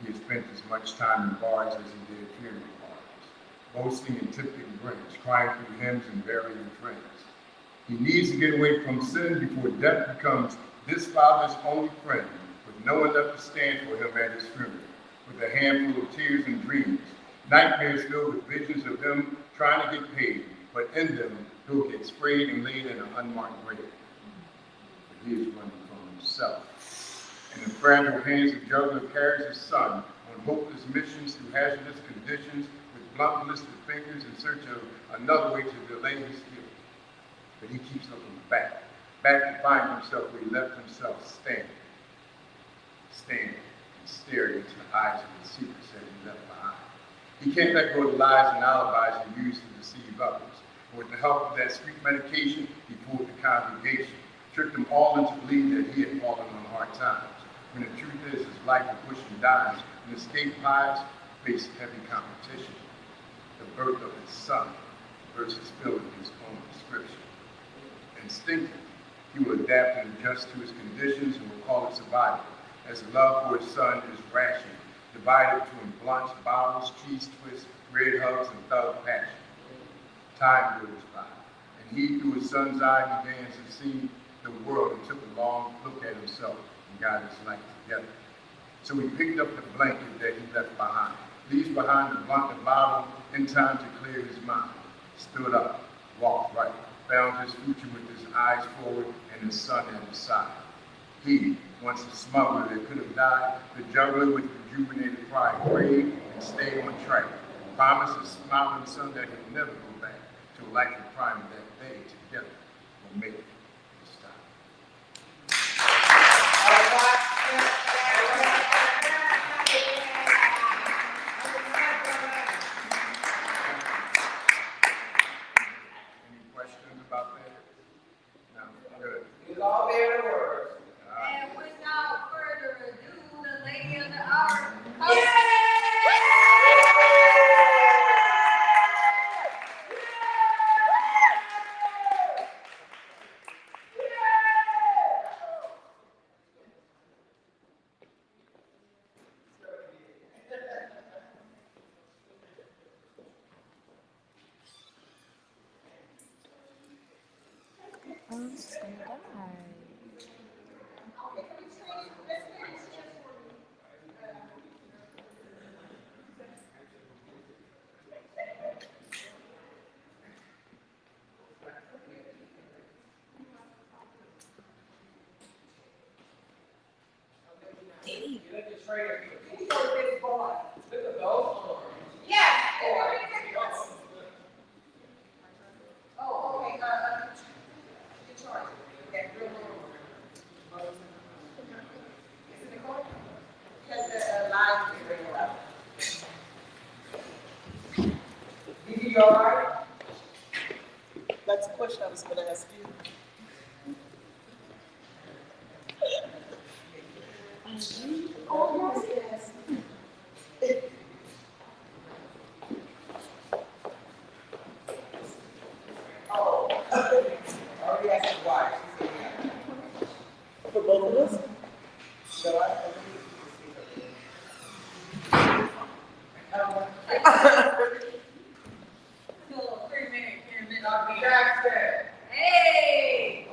F: He had spent as much time in bars as he did funeral parties, boasting and tipping grins, crying through hymns and burying friends. He needs to get away from sin before death becomes this father's only friend, with no one left to stand for him at his funeral, with a handful of tears and dreams, nightmares filled with visions of him trying to get paid, but in them, he'll get sprayed and laid in an unmarked grave. But he is running from himself. In the fragile hands of juggler carries his son on hopeless missions through hazardous conditions, with blunt listed fingers in search of another way to delay his healing. But he keeps looking back to find himself where he left himself standing and staring into the eyes of the secrets that he left behind. He can't let go of the lies and alibis he used to deceive others. And with the help of that street medication, he fooled the congregation, tricked them all into believing that he had fallen on hard times, when the truth is his life of pushing dimes and escape lives faced heavy competition. The birth of his son versus filling his own description. Instinctively, he will adapt and adjust to his conditions and will call it survival, as the love for his son is rationed, divided between blunts, bottles, cheese twists, red hugs, and thug passion. Time goes by, and he, through his son's eye, began to see the world and took a long look at himself and got his life together. So he picked up the blanket that he left behind, leaves behind the blunt and bottle in time to clear his mind, stood up, walked right, found his future with his eyes forward and his son at his side. He, once a smuggler that could have died, the juggler with rejuvenated pride, prayed and stayed on track, promised his smiling son that he'll never go back to a life of crime that they together will make it this time. Any questions about that? No, good.
I: It's all very words.
B: And without further ado, the lady of the hour, Coach.
L: almost died.
I: Oh, okay, in charge. That real room. Is it recorded? Because the live is very loud. You all right?
A: That's a question I was going to ask you.
I: Oh, yes, yes. Oh, already asked his wife. She said, yeah.
A: For both of us?
I: So I little 3-minute pyramid on me. Jackson. Hey!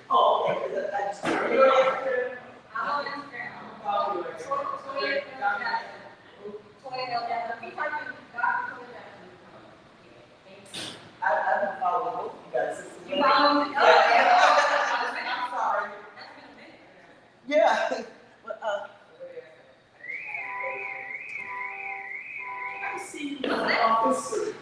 A: Oh, okay. I just,
I: I'm on Instagram. Follow you. Toya L. Jackson. Toya L. Jackson. If you type in Dr. Toya Jackson.
A: I've been following both of you guys since the
I: You follow me?
A: I'm sorry. Yeah. But, I see you in the office.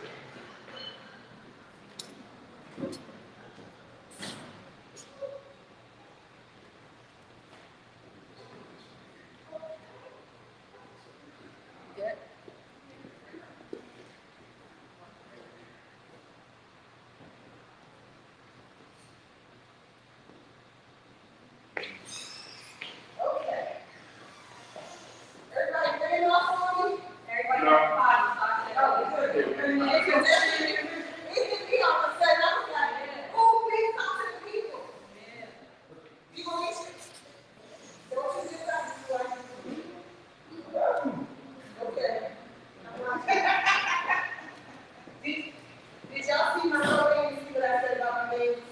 I: Good. Okay. Everybody getting off on me? Everybody has a body, so I said, oh, good. It can be all of a sudden, I was like, oh, please talk to the people. You want me to? Don't you just have to do like okay. Did y'all see my photo and see what I said about my babies?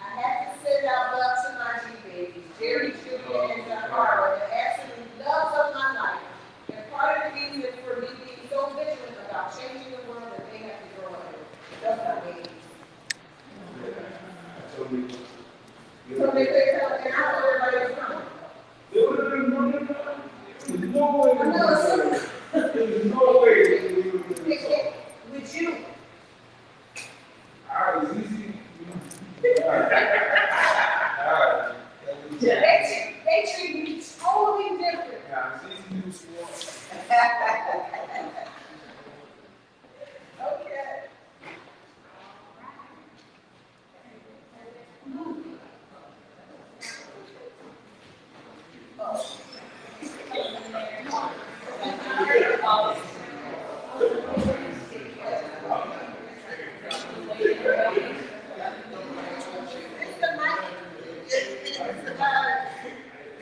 I: I had to send out love to my G babies, Jerry, Julia, and Zahara, the absolute loves of my life. And part of the reason for me being so vigilant about changing the world that they have to grow up in. That's my babies. So they say something, and I know everybody is coming.
K: There's no way.
I: With you.
K: All right, it's easy.
I: They treat me totally different.
K: Yeah, it's easy to swarm.
I: Okay.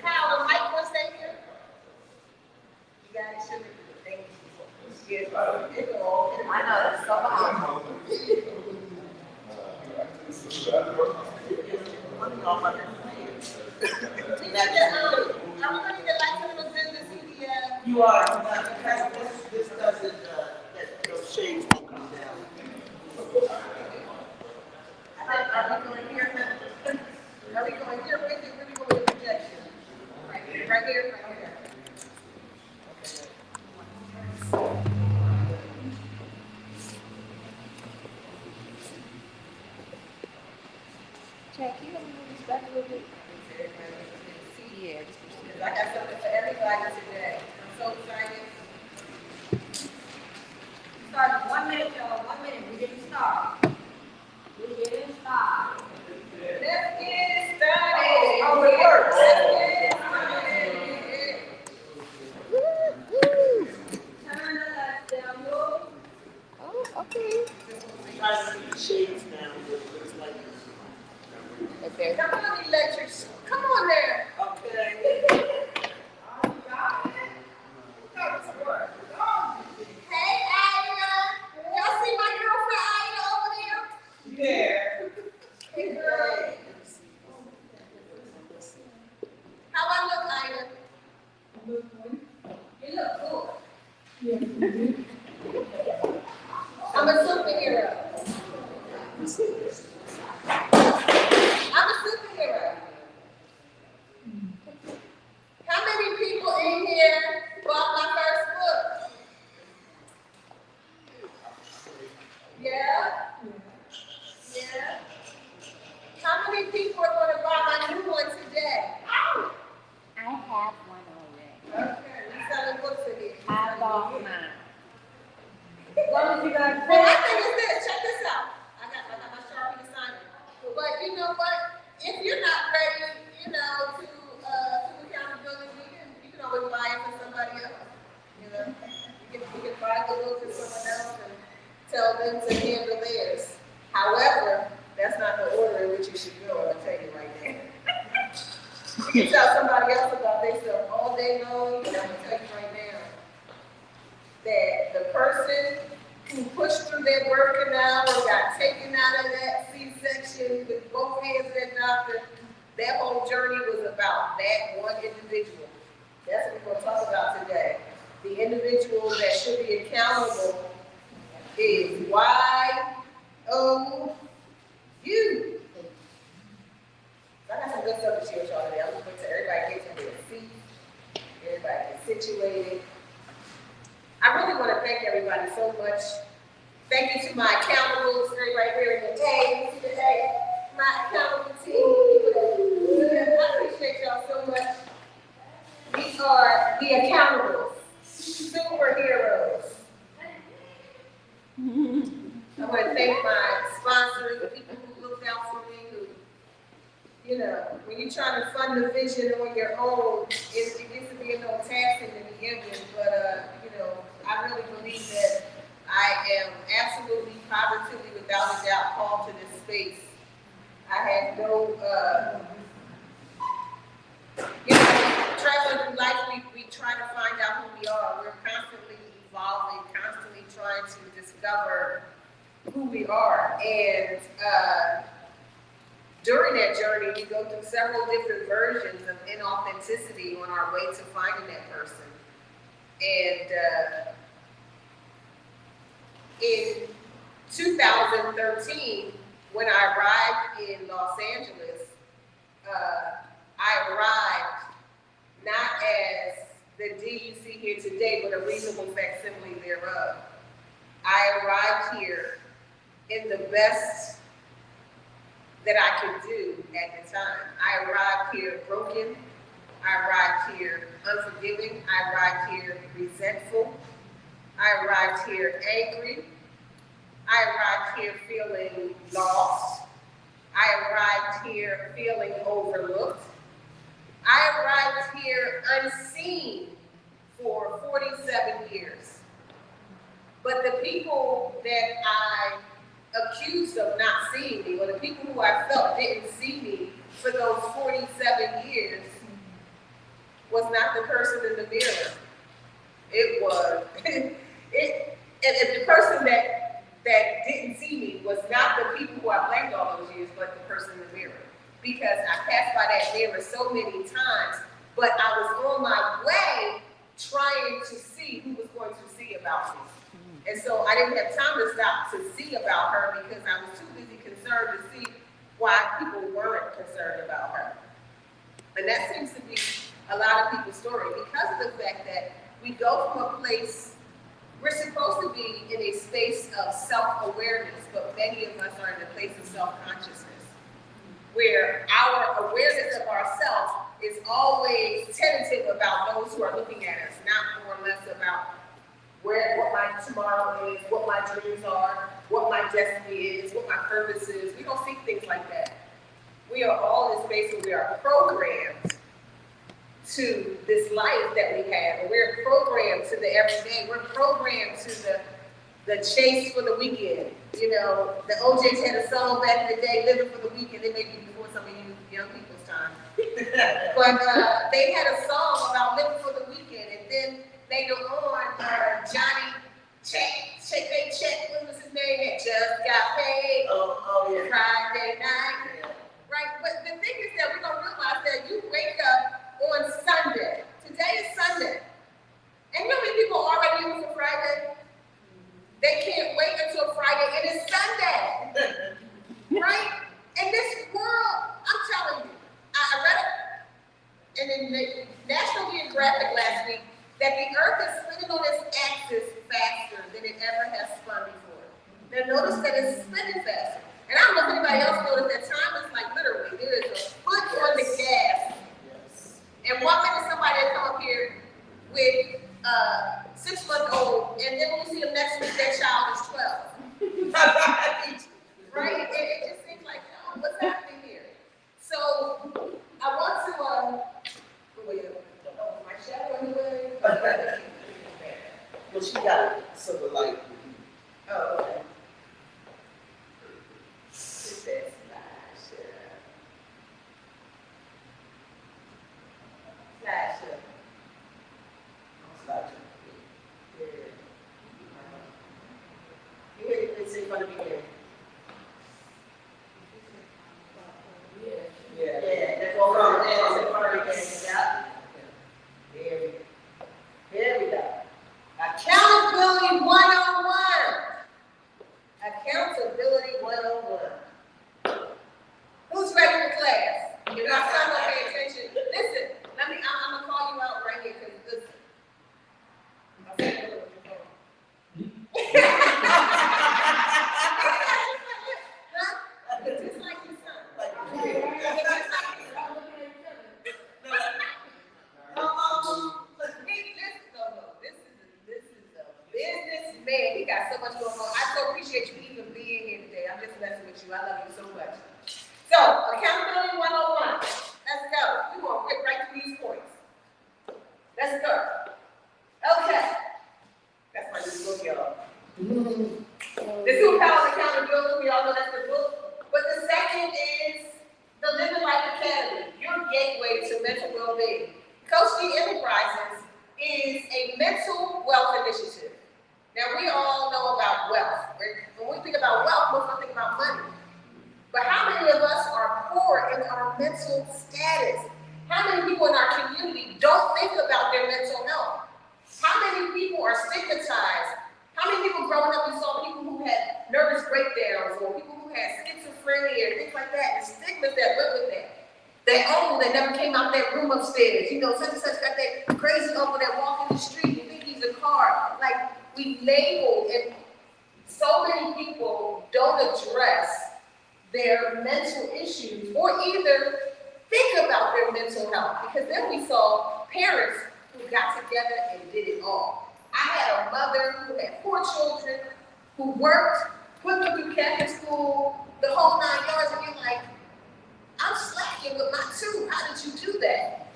I: Kyle, the mic was here. You got it, sugar. Thank you. Yes, I know, it's so hard. I'm going to get like some of the business here.
A: You are, because this doesn't, those shades won't come down.
I: Are we going here? Are we going here? Where we going with the projection? Right here, right here, right here.
L: Jack, you want to move this back a little bit?
I: Yeah, just I got something for everybody today. I'm so excited. Start 1 minute, y'all. 1 minute. We didn't start. We didn't start. Let's get started.
A: Oh, it works.
I: Let's get started. Turn the lights down low.
L: Oh, okay.
A: Try to keep the shades down, but it's like,
L: Okay.
I: Come on, electrics. Come on there.
A: okay.
I: All right.
B: You look cool.
I: Yeah.
B: I'm a superhero. I'm a superhero. How many people in here bought my first book? Yeah? Yeah? How many people are going to buy my new one today?
L: I have one already.
B: Okay, we're selling books in here.
L: I bought mine.
B: As long as you got well, my thing is this, check this out. I got my Sharpie to sign it. But you know what? If you're not ready, you know, to accountability, you can always buy it for somebody else. You know, you can buy the book for someone else and tell them to handle theirs. However, that's not the order in which you should go. I'm gonna tell you right now. You can tell somebody else about themselves all day long, and I'm gonna tell you right now that the person who pushed through their birth canal or got taken out of that C-section with both hands in that doctor, that whole journey was about that one individual. That's what we're going to talk about today. The individual that should be accountable is Y-O-U. I got some good stuff to share with y'all today. I'm going to wait till everybody gets in their seats, everybody gets situated. I really want to thank everybody so much. Thank you to my accountables, right here in the A, to the A, my accountable team. I appreciate y'all so much. These are the accountables, superheroes. I want to thank my sponsors, the people who looked out for me, who, you know, when you're trying to fund the vision on your own, it gets to be a little taxing to begin with, but, you know, I really believe that I am absolutely, positively, without a doubt, called to this space. I have no, you know, traveling through life, we try to find out who we are. We're constantly evolving, constantly trying to discover who we are. And during that journey, we go through several different versions of inauthenticity on our way to finding that person. And in 2013, when I arrived in Los Angeles, I arrived not as the D you see here today, but a reasonable facsimile thereof. I arrived here in the best that I could do at the time. I arrived here broken. I arrived here unforgiving. I arrived here resentful. I arrived here angry. I arrived here feeling lost. I arrived here feeling overlooked. I arrived here unseen for 47 years. But the people that I accused of not seeing me, or the people who I felt didn't see me for those 47 years, was not the person in the mirror. It was, and the person that didn't see me was not the people who I blamed all those years, but the person in the mirror. Because I passed by that mirror so many times, but I was on my way trying to see who was going to see about me. And so I didn't have time to stop to see about her because I was too busy concerned to see why people weren't concerned about her. And that seems to be a lot of people's story because of the fact that we go from a place, we're supposed to be in a space of self-awareness, but many of us are in a place of self-consciousness, where our awareness of ourselves is always tentative about those who are looking at us, not more or less about what my tomorrow is, what my dreams are, what my destiny is, what my purpose is. We don't see things like that. We are all in a space where we are programmed to this life that we have. And we're programmed to the everyday. We're programmed to the chase for the weekend. You know, the OJs had a song back in the day, Living for the Weekend. It may be before some of you young people's time. But they had a song about living for the weekend. And then later on, Johnny Check, what was his name? That just got paid. Oh, yeah. Friday night. Yeah. Right? But the thing is that we don't realize that you wake up on Sunday. Today is Sunday.
I: in National Geographic last week that the Earth is spinning on its axis faster than it ever has spun before. Now notice that it's spinning faster. And I don't know if anybody else noticed that time is like literally, there is a foot on the gas. And 1 minute somebody will come up here with 6-month-old, and then when you see them next week, that child is 12. Right? And it just seems like, oh, what's happening here? So I want to, my shadow in the way.
A: Well, she got sort of like.
I: Oh, okay. It says Slasher. Slasher.
A: It's in front of me here. Yeah, that's what we're in front of me again. Yeah. There we go.
I: Accountability 101. Accountability 101. Who's ready for class? If my son don't pay attention, listen, I'm gonna call you out right here, because listen. I'll say it with your phone. Just like your son. This is a businessman. He got so much going on. I so appreciate you even being here today. I'm just messing with you. I love you so much. So, accountability 101. Let's go. We're going to get right to these points. Let's go. Okay. That's my new book, y'all. The Superpower of Accountability. We all know that's the book. But the second is the Living Life Academy, your gateway to mental well-being. Coach D Enterprises is a mental wealth initiative. Now, we all know about wealth. When we think about wealth, we're going to think about money. But how many of us are poor in our mental status? How many people in our community don't think about their mental health? How many people are stigmatized? How many people growing up, we saw people who had nervous breakdowns or people who had schizophrenia and things like that, and stigmas that went with that. That uncle that never came out that room upstairs, you know, such and such got that crazy uncle that walked in the street and think he's a car. Like, we labeled, and so many people don't address their mental issues or either think about their mental health, because then we saw parents who got together and did it all. I had a mother who had 4 children, who worked, put them through Catholic school, the whole 9 yards, and you're like, I'm slacking with my 2. How did you do that?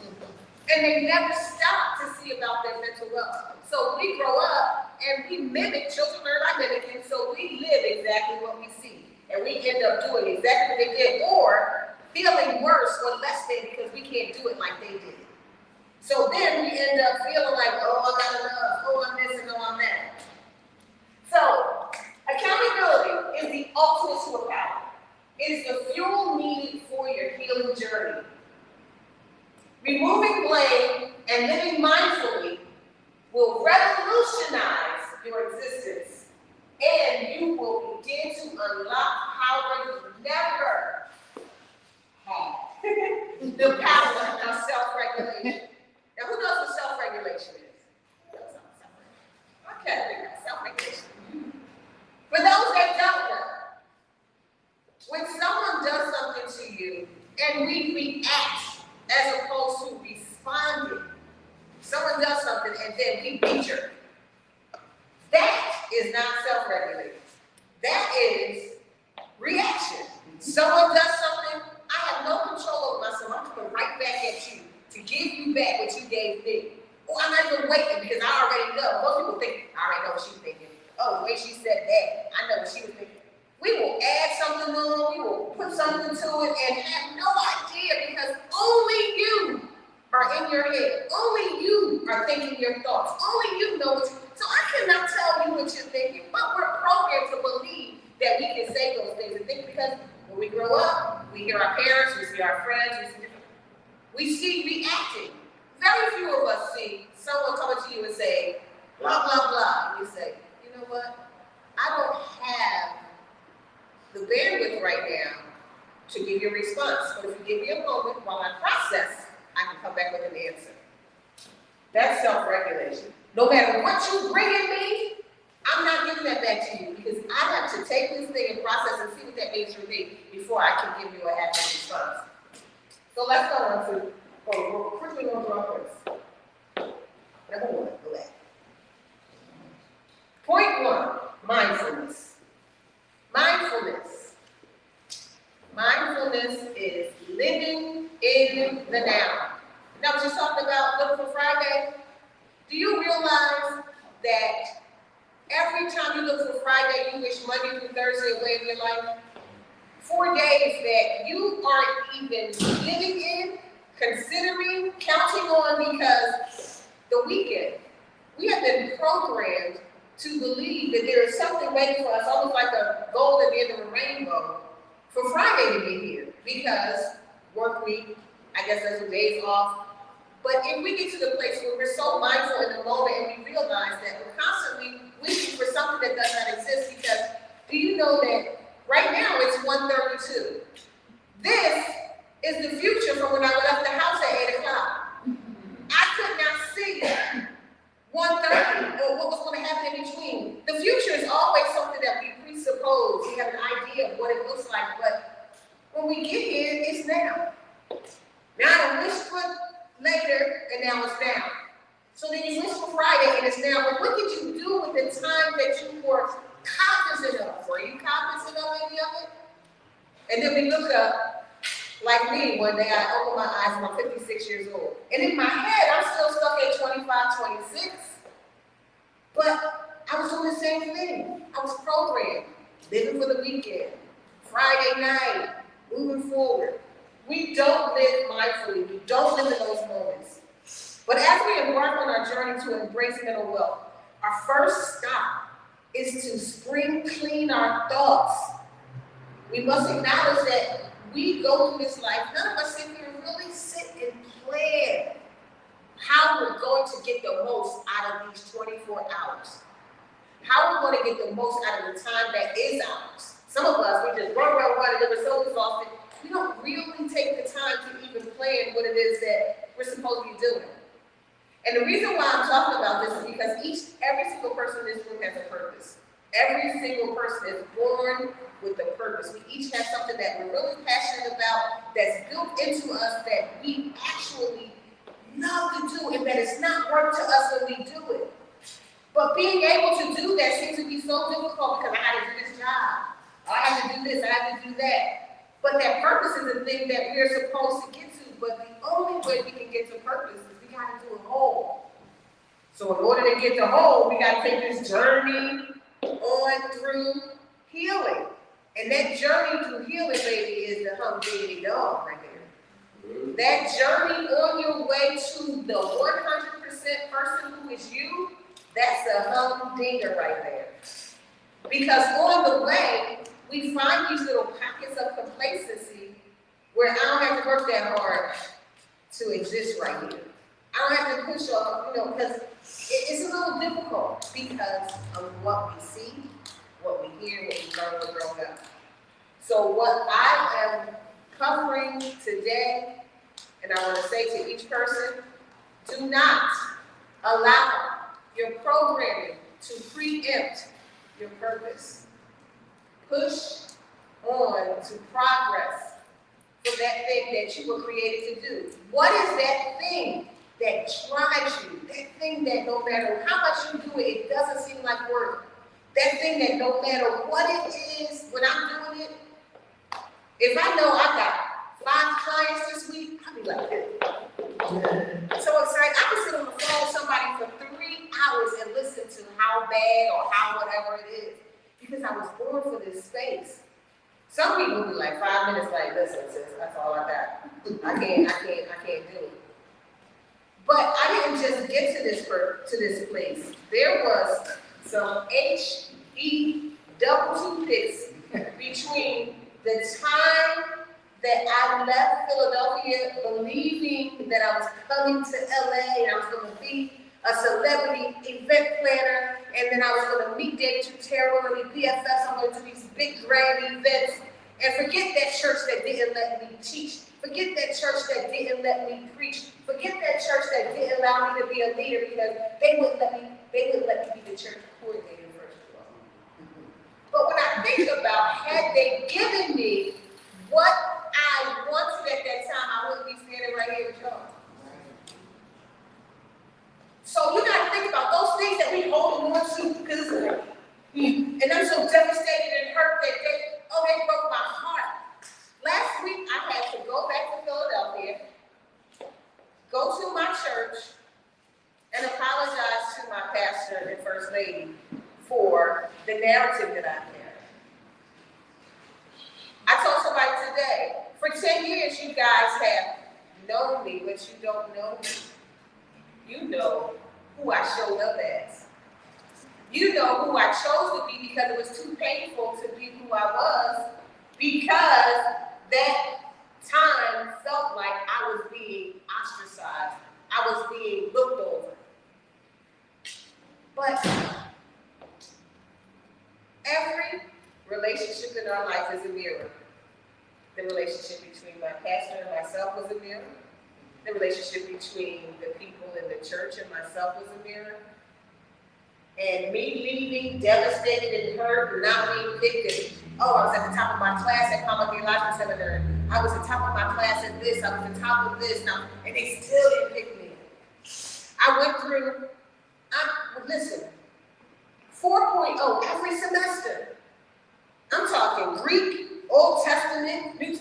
I: And they never stopped to see about their mental health. So we grow up and we mimic, children learn by mimicking, so we live exactly what we see. And we end up doing exactly what they did, or feeling worse or less than because we can't do it like they did. So then we end up feeling like, oh, I'm not enough, oh, I'm this and oh, I'm that. So accountability is the ultimate superpower. It is the fuel needed for your healing journey. Removing blame and living mindfully will revolutionize your existence, and you will begin to unlock power you never had. The power of self-regulation. Now, who knows what self-regulation is? Okay, self-regulation. For those that don't know, when someone does something to you and we react as opposed to responding, someone does something and then we knee-jerk. That is not self-regulating. That is reaction. Someone does something, I have no control over myself. I'm coming right back at you to give you back what you gave me. Or I'm not even waiting because I already know. Most people think, I already know what she's thinking. Oh, the way she said that, I know what she was thinking. We will add something on, we will put something to it and have no idea because only you are in your head. Only you are thinking your thoughts. Only you know what you, so I cannot tell you what you're thinking, but we're programmed to believe that we can say those things and think, because when we grow up, we hear our parents, we see our friends, we see reacting. Very few of us see someone coming to you and say, blah, blah, blah. And you say, you know what? I don't have the bandwidth right now to give you a response. But if you give me a moment while I process, I I can come back with an answer. That's self-regulation. No matter what you bring in me, I'm not giving that back to you because I have to take this thing and process and see what that means for me before I can give you a happy response. So let's go on to, we're quickly going to draw first. Number one, go back. Point one, mindfulness. Mindfulness. Mindfulness is living in the now. Now, we're just talking about Look for Friday. Do you realize that every time you look for Friday, you wish Monday through Thursday away in your life? 4 days that you aren't even living in, considering, counting on because the weekend. We have been programmed to believe that there is something waiting for us, almost like a gold at the end of a rainbow, for Friday to be here because work week, I guess there's some days off. But if we get to the place where we're so mindful in the moment and we realize that we're constantly wishing for something that does not exist, because do you know that right now it's 1:32. This is the future from when I left the house at 8 o'clock. I could not see 1:30 or what was going to happen in between. The future is always something that we presuppose. We have an idea of what it looks like, but when we get here, it's now. Now I wish for later, and now it's now. So then you wish for Friday, and it's now. But what did you do with the time that you were cognizant of? Were you cognizant of any of it? And then we look up, like me, one day I opened my eyes and I'm 56 years old. And in my head, I'm still stuck at 25, 26. But I was doing the same thing. I was programmed, living for the weekend, Friday night, moving forward. We don't live mindfully. We don't live in those moments. But as we embark on our journey to embrace mental wealth, our first stop is to spring clean our thoughts. We must acknowledge that we go through this life, none of us sit here and really sit and plan how we're going to get the most out of these 24 hours. How we're going to get the most out of the time that is ours. Some of us, we just run, and then we're so exhausted, we don't really take the time to even plan what it is that we're supposed to be doing. And the reason why I'm talking about this is because every single person in this room has a purpose. Every single person is born with a purpose. We each have something that we're really passionate about, that's built into us, that we actually love to do, and that it's not work to us when we do it. But being able to do that seems to be so difficult because I have to do this job. I have to do this, I have to do that. But that purpose is the thing that we're supposed to get to. But the only way we can get to purpose is we got to do it whole. So in order to get to whole, we got to take this journey on through healing. And that journey through healing, baby, is the humdiggity dog right there. That journey on your way to the 100% person who is you, that's the humdinger right there. Because on the way, we find these little pockets of complacency where I don't have to work that hard to exist right here. I don't have to push off, because it's a little difficult because of what we see, what we hear, what we learn when growing up. So what I am covering today, and I want to say to each person, do not allow your programming to preempt your purpose. Push on to progress for that thing that you were created to do. What is that thing that drives you? That thing that no matter how much you do it, it doesn't seem like work. That thing that no matter what it is, when I'm doing it, if I know I got 5 clients this week, I'll be like, so excited. I can sit on the phone with somebody for 3 hours and listen to how bad or how whatever it is. Because I was born for this space. Some people be like 5 minutes, like, listen, sis, that's all I got. I can't do it. But I didn't just get to this place. There was some H-E double toothpicks between the time that I left Philadelphia believing that I was coming to LA and I was going to be a celebrity event planner, and then I was going to meet David Tutero and be BFFs. I'm going to do these big grand events and forget that church that didn't let me teach Forget that church that didn't let me preach. Forget that church that didn't allow me to be a leader because they wouldn't let me be the church coordinator first of all. But when I think about had they given me what I wanted at that time, I wouldn't be standing right here with y'all. So you gotta think about those things that we hold on to because and I'm so devastated and hurt that they broke my heart. Last week I had to go back to Philadelphia, go to my church, and apologize to my pastor and first lady for the narrative that I carried. I told somebody today, for 10 years you guys have known me, but you don't know me. You know who I showed up as. You know who I chose to be because it was too painful to be who I was because that time felt like I was being ostracized. I was being looked over. But every relationship in our life is a mirror. The relationship between my pastor and myself was a mirror. The relationship between the people in the church and myself was a mirror. And me leaving devastated and hurt, not being picked. Oh, I was at the top of my class at Palmer Theological Seminary. I was at the top of my class at this. I was at the top of this. And they still didn't pick me. I went through, listen, 4.0 every semester. I'm talking Greek, Old Testament, New.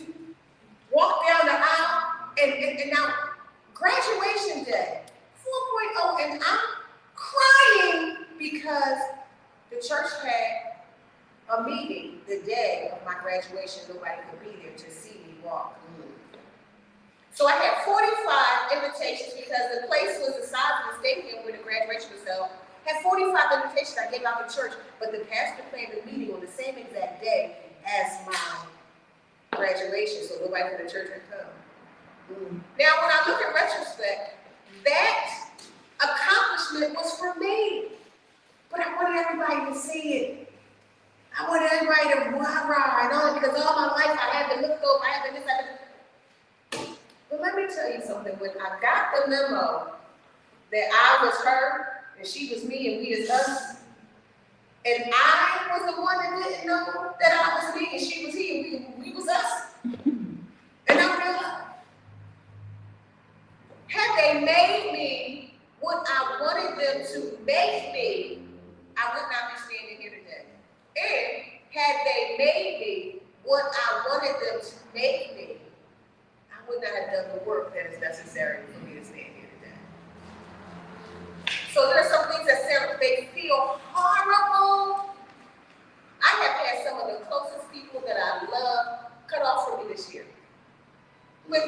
I: Walk down the aisle, and now graduation day, 4.0, and I'm crying because the church had a meeting the day of my graduation. Nobody could be there to see me walk. So I had 45 invitations because the place was the size of the stadium where the graduation was held. Had 45 invitations I gave out to church, but the pastor planned the meeting on the same exact day as my graduation, so nobody from the church could come. Now, when I look in retrospect, that accomplishment was for me, but I wanted everybody to see it. I wanted everybody to rah-rah and all, because all my life I had to look over, I had to this, I had to. But let me tell you something. When I got the memo that I was her and she was me and we is us, and I was the one that didn't know that I was me and she was he and we was us. And I realized, had they made me what I wanted them to make me, I would not be standing here today. And had they made me what I wanted them to make me, I would not have done the work that is necessary for me to stand here today. So there are some things that sound, they feel horrible. I have had some of the closest people that I love cut off from me this year. With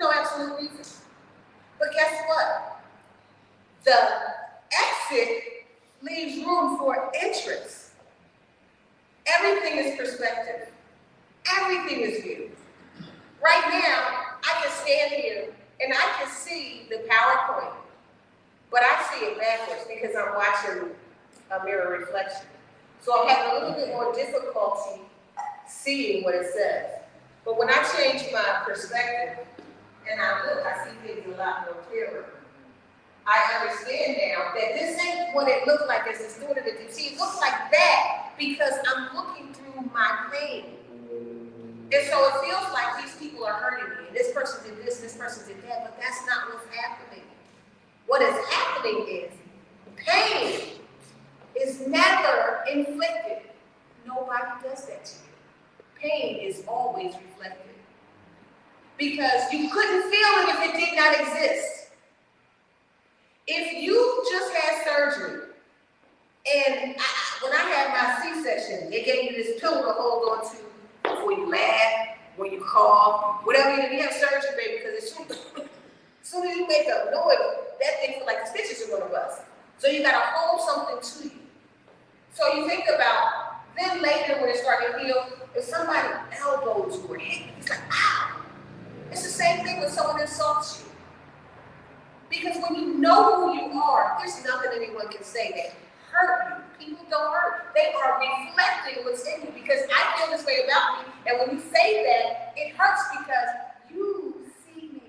I: no absolute reason. But guess what? The exit leaves room for entrance. Everything is perspective. Everything is view. Right now, I can stand here and I can see the PowerPoint, but I see it backwards because I'm watching a mirror reflection. So I'm having a little bit more difficulty seeing what it says. But when I change my perspective and I look, I see things a lot more clearer. I understand now that this ain't what it looked like as a student at the DT. It looks like that because I'm looking through my pain. And so it feels like these people are hurting me. And this person did this person did that, but that's not what's happening. What is happening is pain is never inflicted. Nobody does that to you. Pain is always reflected. Because you couldn't feel it if it did not exist. If you just had surgery, and when I had my C-section, they gave you this pillow to hold on to before you laugh, when you cough, whatever you do, you have surgery, baby, because as soon as you make a noise, that thing feels like the stitches are going to bust. So you got to hold something to you. So you think about, then later when it started to heal, if somebody elbows you or hit you, it's like, ow. It's the same thing when someone insults you. Because when you know who you are, there's nothing anyone can say that hurt you. people don't hurt. They are reflecting what's in you because I feel this way about me. And when you say that, it hurts because you see me.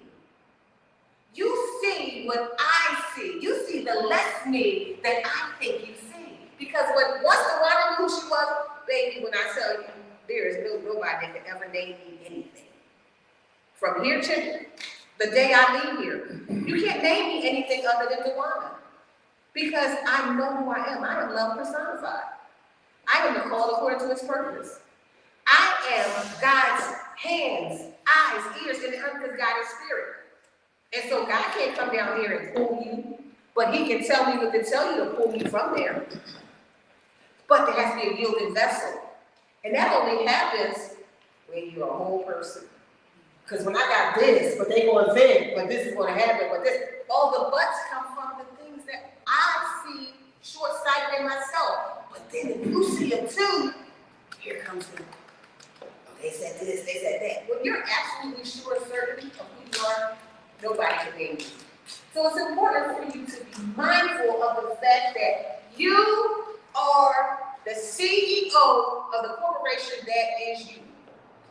I: You see what I see. You see the less me that I think you see. Because once the one knew who she was, baby, when I tell you, there is nobody that can ever name me anything. From here to the day I leave here, you can't name me anything other than Dewana. Because I know who I am. I am love personified. I am the call according to its purpose. I am God's hands, eyes, ears, and the earth because God is spirit. And so God can't come down here and pull you, but he can tell me what to tell you to pull you from there. But there has to be a yielding vessel. And that only happens when you're a whole person. Because when I got this, but they going to think, but this is going to happen, but this, all the buts come from the things that I see short-sighted in myself. But then if you see them too, here comes the, oh, they said this, they said that. When you're absolutely sure, certain of who you are, nobody can name you. So it's important for you to be mindful of the fact that you are the CEO of the corporation that is you.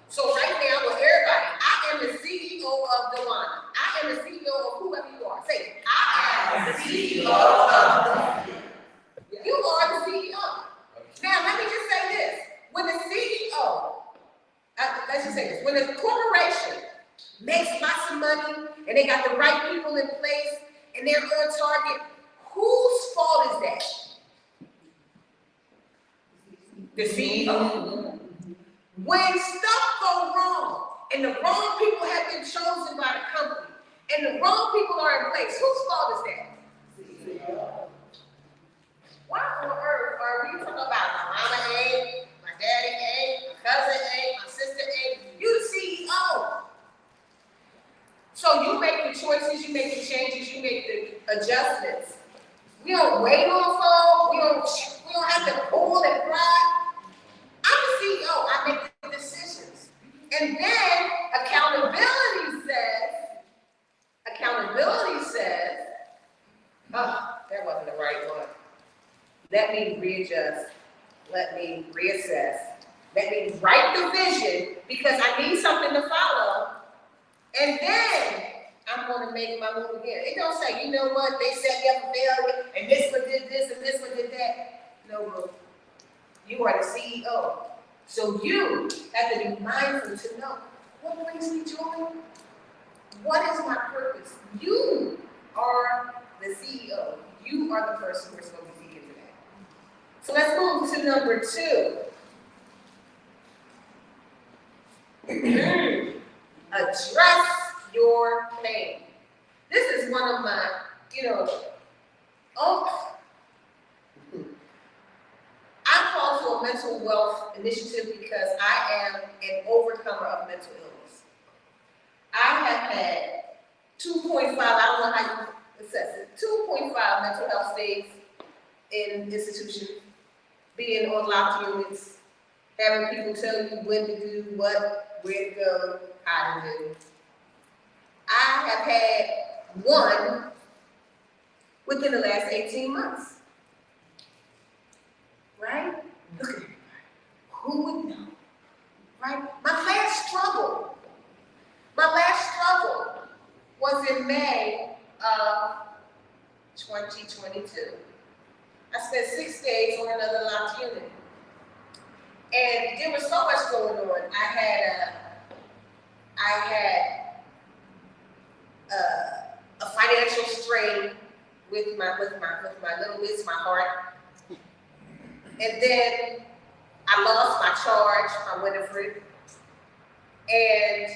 I: So right now with everybody, I am the CEO of Dewana. I am the CEO of whoever you are. Say it. I am the CEO of Dewana. You are the CEO. Now let me just say this. When the CEO, let's just say this, when the corporation makes lots of money and they got the right people in place and they're on target, whose fault is that? The CEO. When stuff go wrong and the wrong people have been chosen by the company and the wrong people are in place, whose fault is that? CEO. Why on earth are we talking about my mama A, my daddy A, my cousin A, my sister A? You the CEO. So you make the choices, you make the changes, you make the adjustments. We don't wait on folks. We don't have to pull and cry. I'm the CEO. I make the decisions. And then accountability says, oh, that wasn't the right one. Let me readjust. Let me reassess. Let me write the vision because I need something to follow. And then I'm going to make my move again. It don't say, you know what, they set me up for failure, and this one did this, and this one did that. No, bro. You are the CEO. So you have to be mindful to know what brings me joy. What is my purpose? You are the CEO. You are the person we're supposed to be seeking today. So let's move to number 2. Address your pain. This is one of my, I'm called to a mental wealth initiative because I am an overcomer of mental illness. I have had 2.5, I don't know how you assess it, 2.5 mental health stays in institutions, being on locked units, having people tell you when to do what, where to go, how to do. I have had one within the last 18 months. Right? Look at everybody. Who would know? Right? My last struggle was in May of 2022. I spent 6 days on another locked unit. And there was so much going on. I had a financial strain with my little bits, my heart. And then I lost my charge, my Winifred. And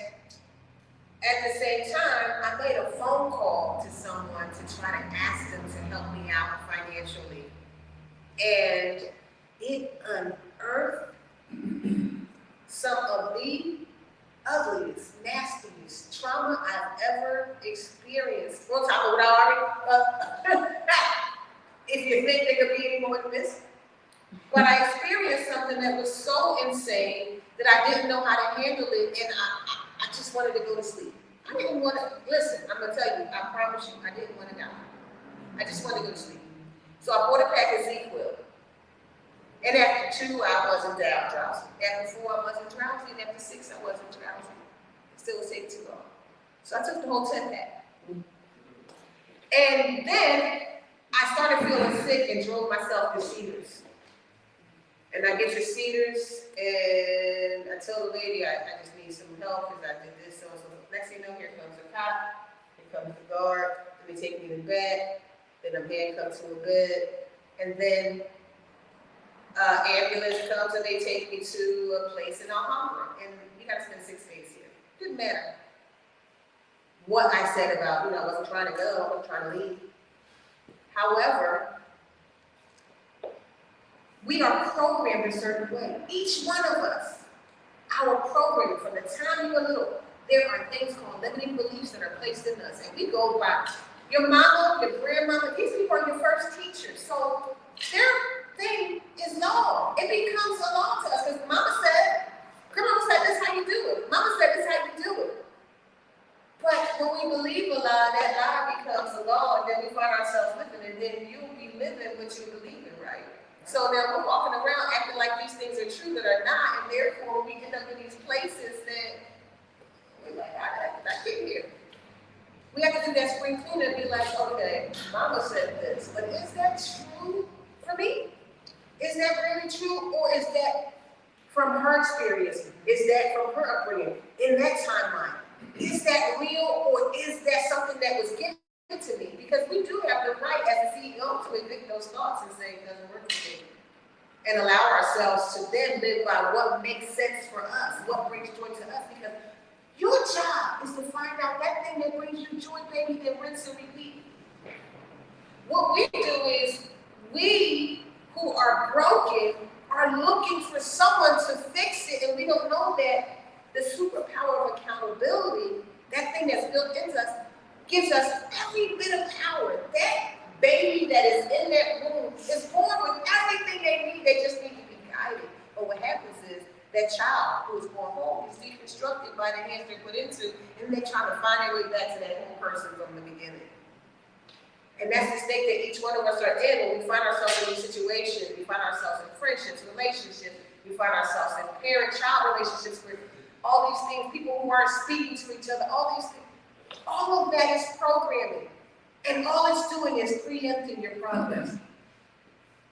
I: at the same time, I made a phone call to someone to try to ask them to help me out financially. And it unearthed some of the ugliest, nastiest trauma I've ever experienced. We'll talk about it already. If you think there could be any more than this. But I experienced something that was so insane that I didn't know how to handle it, and I just wanted to go to sleep. I didn't want to, listen, I'm going to tell you, I promise you, I didn't want to die. I just wanted to go to sleep. So I bought a pack of ZzzQuil. And after 2, I wasn't down drowsy. After 4, I wasn't drowsy. And after 6, I wasn't drowsy. It still was taking too long. So I took the whole 10 pack. And then I started feeling sick and drove myself to Cedars. And I get to Cedars, and I tell the lady I just need some help because I did this, so. Next thing you know, here comes a cop, here comes the guard, and they take me to bed, then I'm handcuffed to a bed, and then ambulance comes and they take me to a place in Alhambra, and you gotta spend 6 days here. Didn't matter what I said about, I wasn't trying to go, I wasn't trying to leave. However, we are programmed a certain way. Each one of us, our programming from the time you were little, there are things called limiting beliefs that are placed in us, and we go by your mama, your grandmama, these people are your first teachers, so their thing is law. It becomes a law to us, because mama said, grandmama said, this is how you do it. Mama said, this is how you do it. But when we believe a lie, that lie becomes a law, and then we find ourselves living, and then you'll be living what you believe in, right? So now we're walking around acting like these things are true that are not, and therefore we end up in these places that we're like, how did I get here? We have to do that spring cleaning and be like, okay, mama said this, but is that true for me? Is that really true, or is that from her experience? Is that from her upbringing in that timeline? Is that real, or is that something that was given to me? Because we do have the right as a CEO to evict those thoughts and say it doesn't work for me. And allow ourselves to then live by what makes sense for us, what brings joy to us. Because your job is to find out that thing that brings you joy, baby, then rinse and repeat. What we do is, we who are broken are looking for someone to fix it, and we don't know that the superpower of accountability, that thing that's built into us, gives us every bit of power. That baby that is in that womb is born with everything they need. They just need to be guided. But what happens is that child who is born home is deconstructed by the hands they're put into, and they try to find their way back to that whole person from the beginning. And that's the state that each one of us are in when we find ourselves in these situations. We find ourselves in friendships, relationships. We find ourselves in parent-child relationships with all these things, people who aren't speaking to each other, all these things. All of that is programming. And all it's doing is preempting your progress.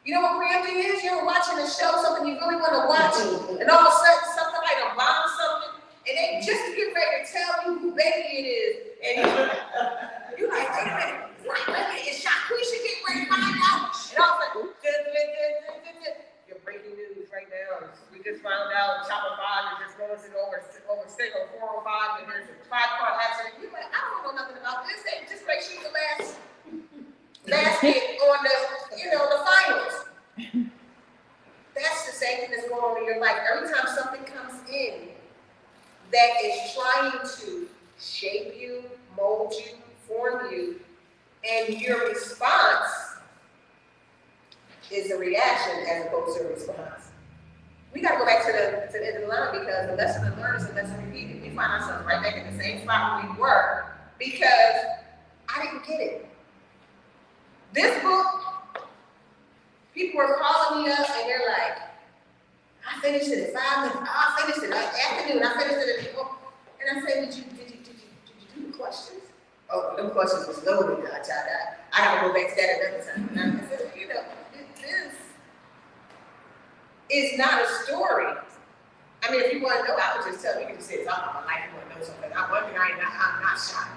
I: You know what preempting is? You're watching a show, something you really want to watch, and all of a sudden something like a bomb something, and they just get ready to tell you who baby it is. And you're like, wait a minute, is Shaquisha getting ready to find out? And all of a sudden, you're breaking news right now. We just found out Chopper 5 is just going over state on 405, and there's a 5-car accident. You're like, I don't know nothing about this. They just make sure the last basket on the, the finals. That's the same thing that's going on in your life. Every time something comes in that is trying to shape you, mold you, form you, and your response is a reaction as opposed to a response. We got to go back to the end of the line, because the lesson learned is a lesson repeated. We find ourselves right back in the same spot where we were because I didn't get it. This book, people were calling me up and they're like, I finished it in 5 minutes. I finished it in the afternoon. I finished it in and I said, did you do the questions? Oh, them questions was loaded. I have to go back to that another time. And I said, this is not a story. I mean, if you want to know, I would just tell you, you can just say it's all about my life. You want to know something. One thing I'm not shy.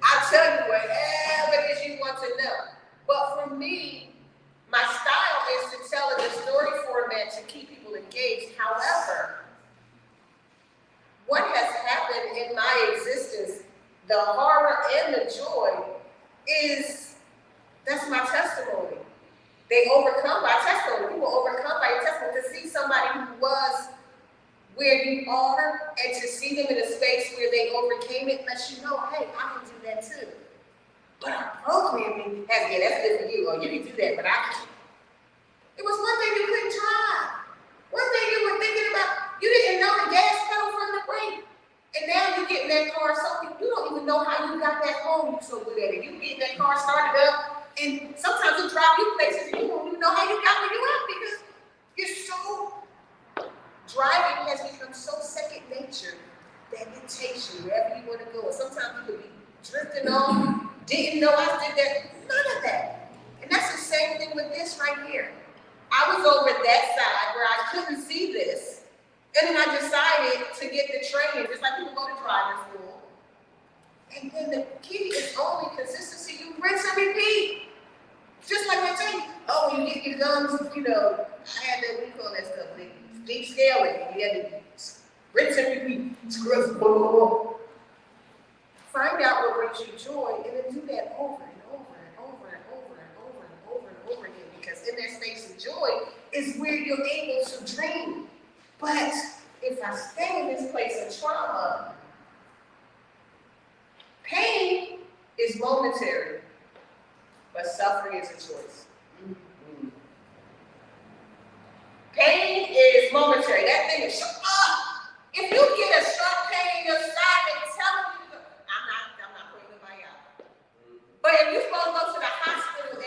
I: I'll tell you whatever it is you want to know. But for me, my style is to tell it in a story format to keep people engaged. However, what has happened in my existence, the horror and the joy, is that's my testimony. They overcome by testimony. People overcome by your testimony. To see somebody who was where you are and to see them in a space where they overcame it lets you know, hey, I can do that too. But our programming has, that's good for you. Oh, you can do that, but I can't. It was one thing you couldn't try. One thing you were thinking about, you didn't know the gas pedal from the brake. And now you get in that car, something you don't even know how you got that home. You're so good at it. You get that car started up, and sometimes it drive you places and you don't even know how you got where you at because driving has become so second nature that it takes you wherever you want to go. And sometimes you could be drifting on, didn't know I did that. None of that. And that's the same thing with this right here. I was over that side where I couldn't see this. And then I decided to get the training, just like people go to driving school. And then the key is only consistency. You rinse and repeat. Just like I tell you, oh, when you get your gums, I had that, we call that stuff, deep scaling. You had to rinse and repeat. Find out what brings you joy, and then do that over and over and over and over and over and over and over again. Because in that space of joy is where you're able to dream. But if I stay in this place of trauma, pain is momentary, but suffering is a choice. Pain is momentary. That thing is if you get a sharp pain in your side, they tell you, I'm not putting anybody out. But if you're supposed to go to the hospital and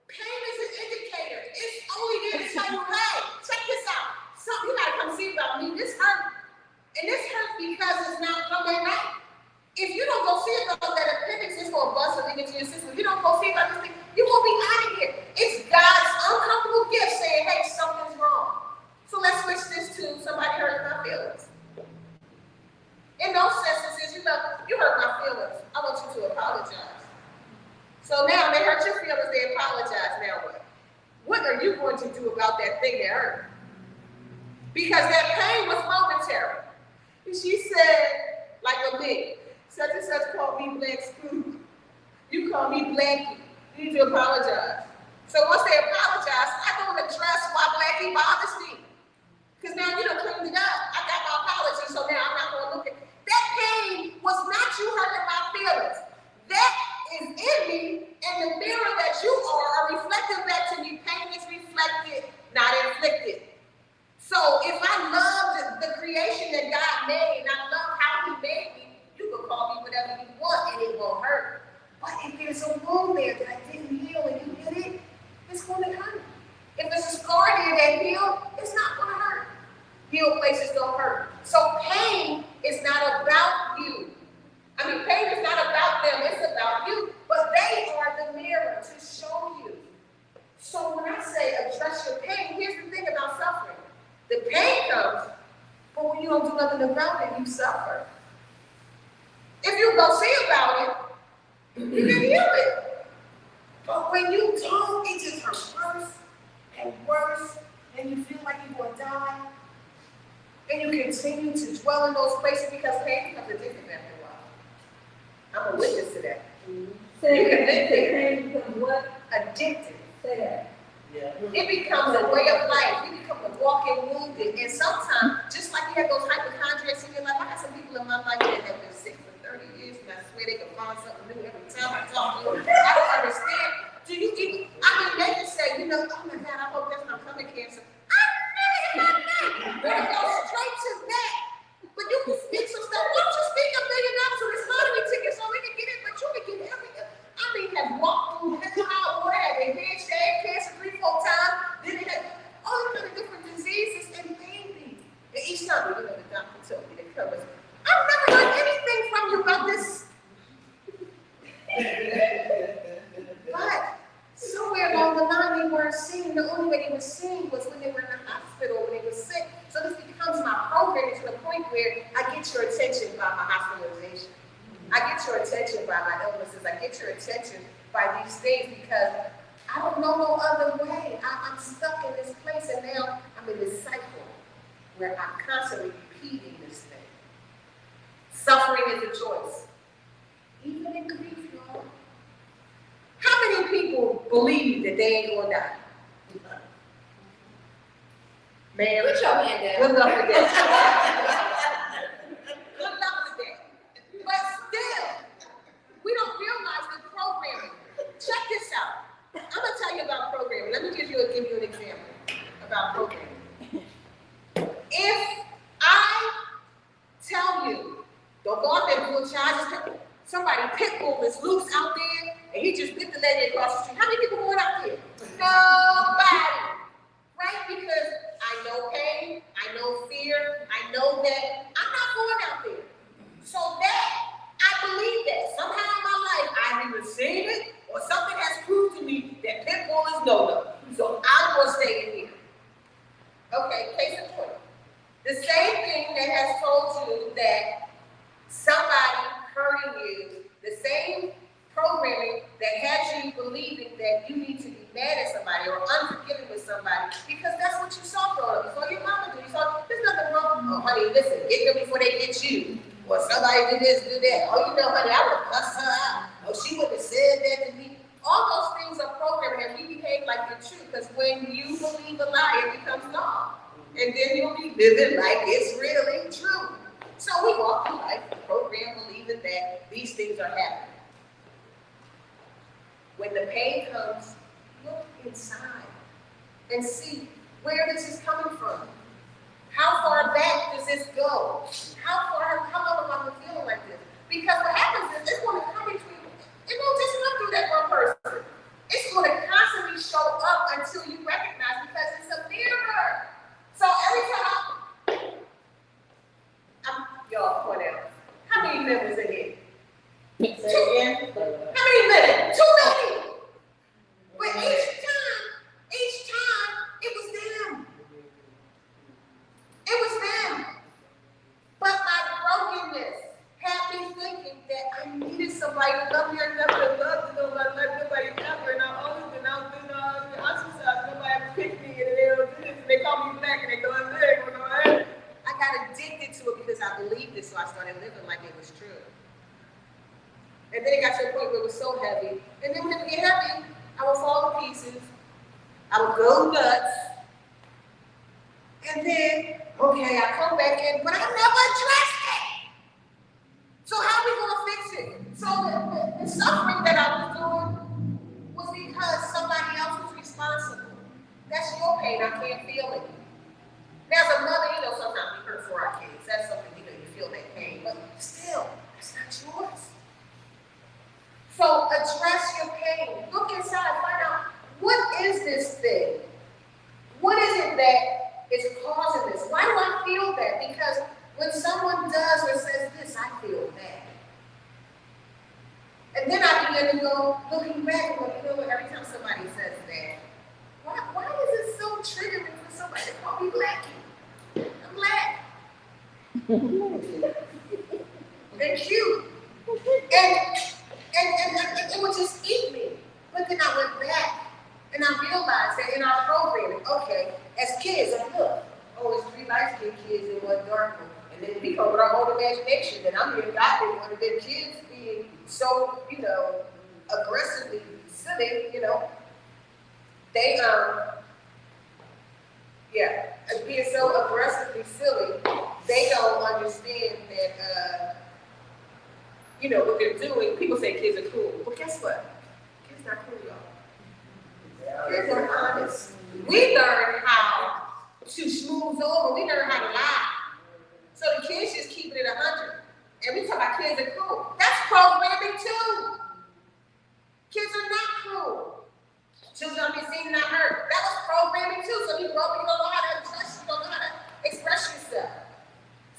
I: pain is an indicator. It's only there to tell you, hey, check this out. You gotta come see about me. This hurt. And this hurt because it's not from that night. If you don't go see about that appendix, it's gonna bust and into your system. If you don't go see about this thing, you won't be out of here. It's God's uncomfortable gift saying, hey, something's wrong. So let's switch this to somebody hurt my feelings. In those sentences, you hurt my feelings. I want you to apologize. So now they hurt your feelings, they apologize. Now what? What are you going to do about that thing that hurt? Because that pain was momentary. And she said, like a me, such and such called me Black Screw. You call me Blackie. You need to apologize. So once they apologize, I don't address why Blackie bothers me. Because now you done cleaned it up. I got my apology, so now I'm not going to look at it. That pain was not you hurting my feelings. That is in me, and the mirror that you are reflecting back to me. Pain is reflected, not inflicted. So if I love the creation that God made, and I love how he made me, you can call me whatever you want, and it won't hurt. But if there's a wound there that I didn't heal and you did it, it's going to hurt. If there's a scar there that healed, it's not going to hurt. Healed places don't hurt. So pain is not about you. Pain is not about them, it's about you. But they are the mirror to show you. So when I say address your pain, here's the thing about suffering. The pain comes, but when you don't do nothing about it, you suffer. If you go see about it, you can heal it. But when you don't, it just hurts worse and worse, and you feel like you're going to die. And you continue to dwell in those places because pain becomes addictive after a while. I'm a witness to that.
B: Say
I: You can live there.
B: pain becomes what?
I: Addicted.
B: Say that.
I: It becomes a way of life. You become a walking wounded. And sometimes, just like you have those hypochondriacs in your life, I got some people in my life that have been sick for 30 years, and I swear they can find something new every time I talk to them. I don't understand. They can say, oh my God, I hope that's not coming cancer. We're gonna go straight to that. But you can speak some stuff. Why don't you speak $1 million to this lottery ticket so we can get it, but you can get everything. Have walked through hell water, had their head shaved, cancer 3-4 times, then they had all kind of different diseases and babies. And each time, the doctor told me to cover. I've never heard anything from you about this. But somewhere along the line, they weren't seen. The only way they were seen was when they were in the hospital, when they were sick. So this becomes my programming to the point where I get your attention by my hospitalization. I get your attention by my illnesses. I get your attention by these things because I don't know no other way. I'm stuck in this place, and now I'm in this cycle where I'm constantly repeating this thing. Suffering is a choice. Even in grief, y'all. How many people believe that they ain't gonna die? Man,
B: Put your hand down.
I: good luck with that. Good luck with that. But still, we don't realize the programming. Check this out. I'm gonna tell you about programming. Let me give you an example about programming. If I tell you, don't go out there and do a charge, somebody pit bull is loose out there, and he just bit the lady across the street. How many people going out there? Nobody. Right? Because I know pain, I know fear, I know that I'm not going out there. So that, I believe that. Somehow in my life, I've either seen it or something has proved to me that pit bull is no-no. So I'm going to stay in here. Okay, case in point. The same thing that has told you that somebody hurting you, the same programming that has you believing that you need to be mad at somebody or unforgiving with somebody because that's what you saw growing up. You saw your mama do. You saw, there's nothing wrong. Oh, honey, listen, get them before they get you. Or somebody do this, do that. Oh, you know, honey, I would have cussed her out. Oh, she wouldn't have said that to me. All those things are programming and we behave like they're true because when you believe a lie, it becomes law. And then you'll be living like it's really true. So we walk through life, programmed, believing that these things are happening. When the pain comes, look inside and see where this is coming from. How far back does this go? How long have I been feeling like this? Because what happens is it's going to come between, it won't just come through that one person. It's going to constantly show up until you recognize because it's a mirror. So every time y'all point out, how many members in here?
A: Say again.
I: How many minutes? Too many. But each time, it was them. It was them. But my brokenness had me thinking that I needed somebody to love me or never loved me, nobody ever. And I always been out doing all the awesome stuff. Nobody ever picked me and they don't do this. And they call me black and they go in there. I got addicted to it because I believed it, so I started living like it was true. And then it got to a point where it was so heavy. And then when it would get heavy, I would fall to pieces. I would go nuts. And then, okay, I come back in, but I never addressed it. So how are we going to fix it? So the suffering that I was doing was because somebody else was responsible. That's your pain. I can't feel it. As a mother, sometimes we hurt for our kids. That's something, you feel that pain. But still, that's not yours. So address your pain. Look inside, find out, what is this thing? What is it that is causing this? Why do I feel that? Because when someone does or says this, I feel that. And then I begin to go, looking back, every time somebody says that, why is it so triggering for somebody to call me Blackie? I'm black. And cute. And it would just eat me. But then I went back and I realized that in our programming, okay, as kids, it's 3 light-skinned kids and 1 dark one. And then we come with our own imagination that I'm here adopting one of their kids being so, aggressively silly, they, being so aggressively silly, they don't understand that, what they're doing. People say kids are cool. Well, guess what? Kids not cool, y'all. Kids are honest. We learn how to smooth over. We learn how to lie. So the kids just keep it at 100. And we talk about kids are cool. That's programming too. Kids are not cool. Children don't be seen and not heard. That was programming too. So you grow up, you don't know how to express, you don't know how to express yourself.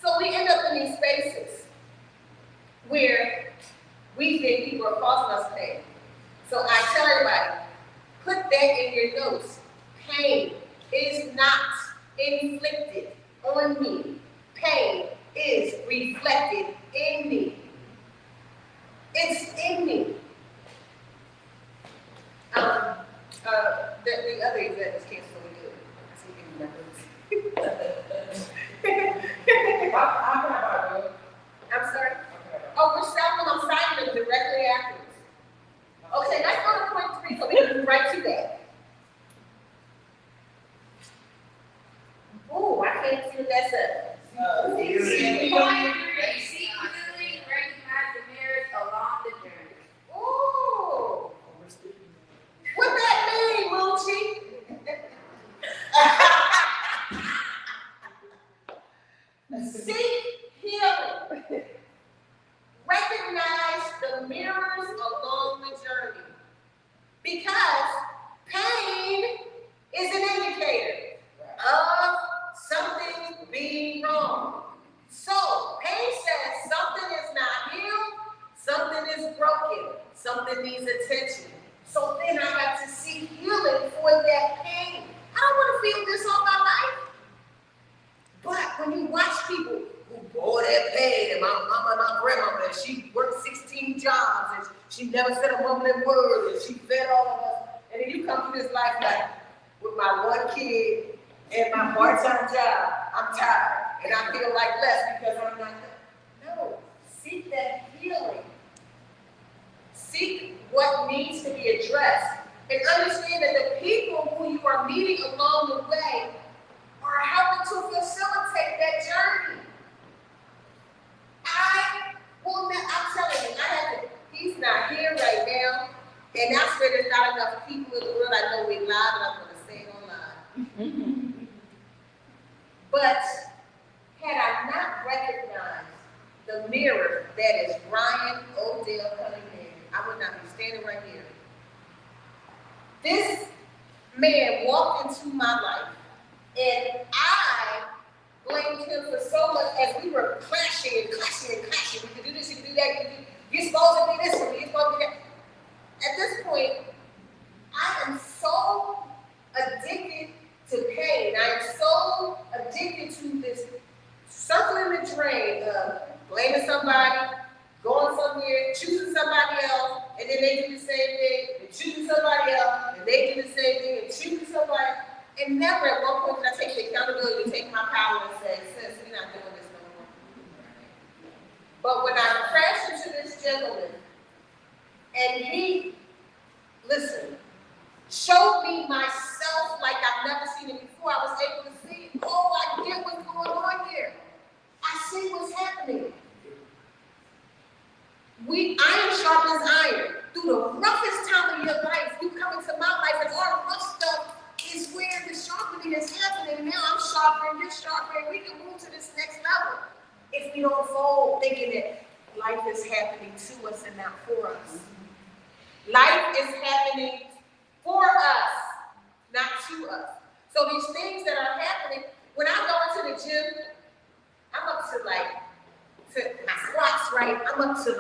I: So we end up in these spaces where we think people are causing us pain. So I tell everybody, put that in your notes. Pain is not inflicted on me. Pain is reflected in me. It's in me. The other event was canceled, so we good. I see you remember. I'm sorry? Oh, we're stopping. I'm signing them directly afterwards. Okay, let's go to point 3 so we can move right to that. Oh, I can't see what that says.
B: See clearly, recognize the mirrors along the journey.
I: Oh, what that mean, Moochie? Seek healing. Recognize the mirrors along the journey. something needs attention. So then I got to seek healing for that pain. I don't want to feel this all my life. But when you watch people who, boy, they're paid, and my mama and my grandmama, and she worked 16 jobs, and she never said a mumbling word, and she fed all of us, and then you come through this life like, with my one kid and my part-time job, I'm tired, and I feel like less because I'm not. No, seek that healing. Seek what needs to be addressed, and understand that the people who you are meeting along the way are helping to facilitate that journey. I'm telling you, he's not here right now, and that's where there's not enough people in the world. I know we live, and I'm going to say it online. But had I not recognized the mirror that is Brian Odell Cunningham, I would not be standing right here. This man walked into my life, and I blamed him for so much as we were clashing and clashing and clashing. We could do this, you could do that, you're supposed to be this one, you're supposed to be that. At this point, I am so addicted to pain. I am so addicted to this circling the drain of blaming somebody, going somewhere, choosing somebody else, and then they do the same thing, and choosing somebody else, and they do the same thing, and choosing somebody. And never at one point did I take the accountability to take my power and say, sis, we're not doing this no more. But when I crashed into this gentleman, and he, listen, showed me myself like I've never seen it before, I was able to see, oh, I get what's going on here. I see what's happening. Iron sharpens iron. Through the roughest time of your life, you come into my life, and all the rough stuff is where the sharpening is happening. Now I'm sharper, you're sharper, and we can move to this next level. If we don't fold, thinking that life is happening to us and not for us. Life is happening for us, not to us. So these things that are happening, when I go into the gym, I'm up to my squats, right? I'm up to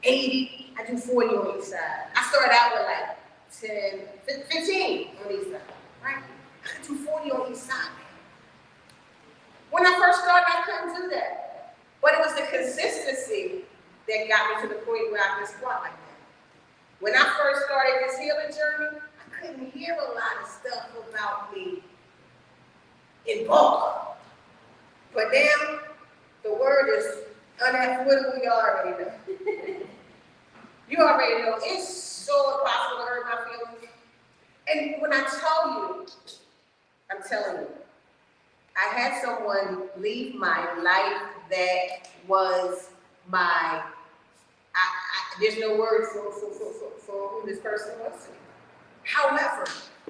I: 80. I do 40 on each side. I started out with 10, 15 on each side, right? I do 40 on each side. When I first started, I couldn't do that. But it was the consistency that got me to the point where I could squat like that. When I first started this healing journey, I couldn't hear a lot of stuff about me in bulk. But now, the word is unequivocally, you already know. You already know. It's so impossible to hurt my feelings. And when I tell you, I'm telling you, I had someone leave my life that was there's no word for who this person was to me. However,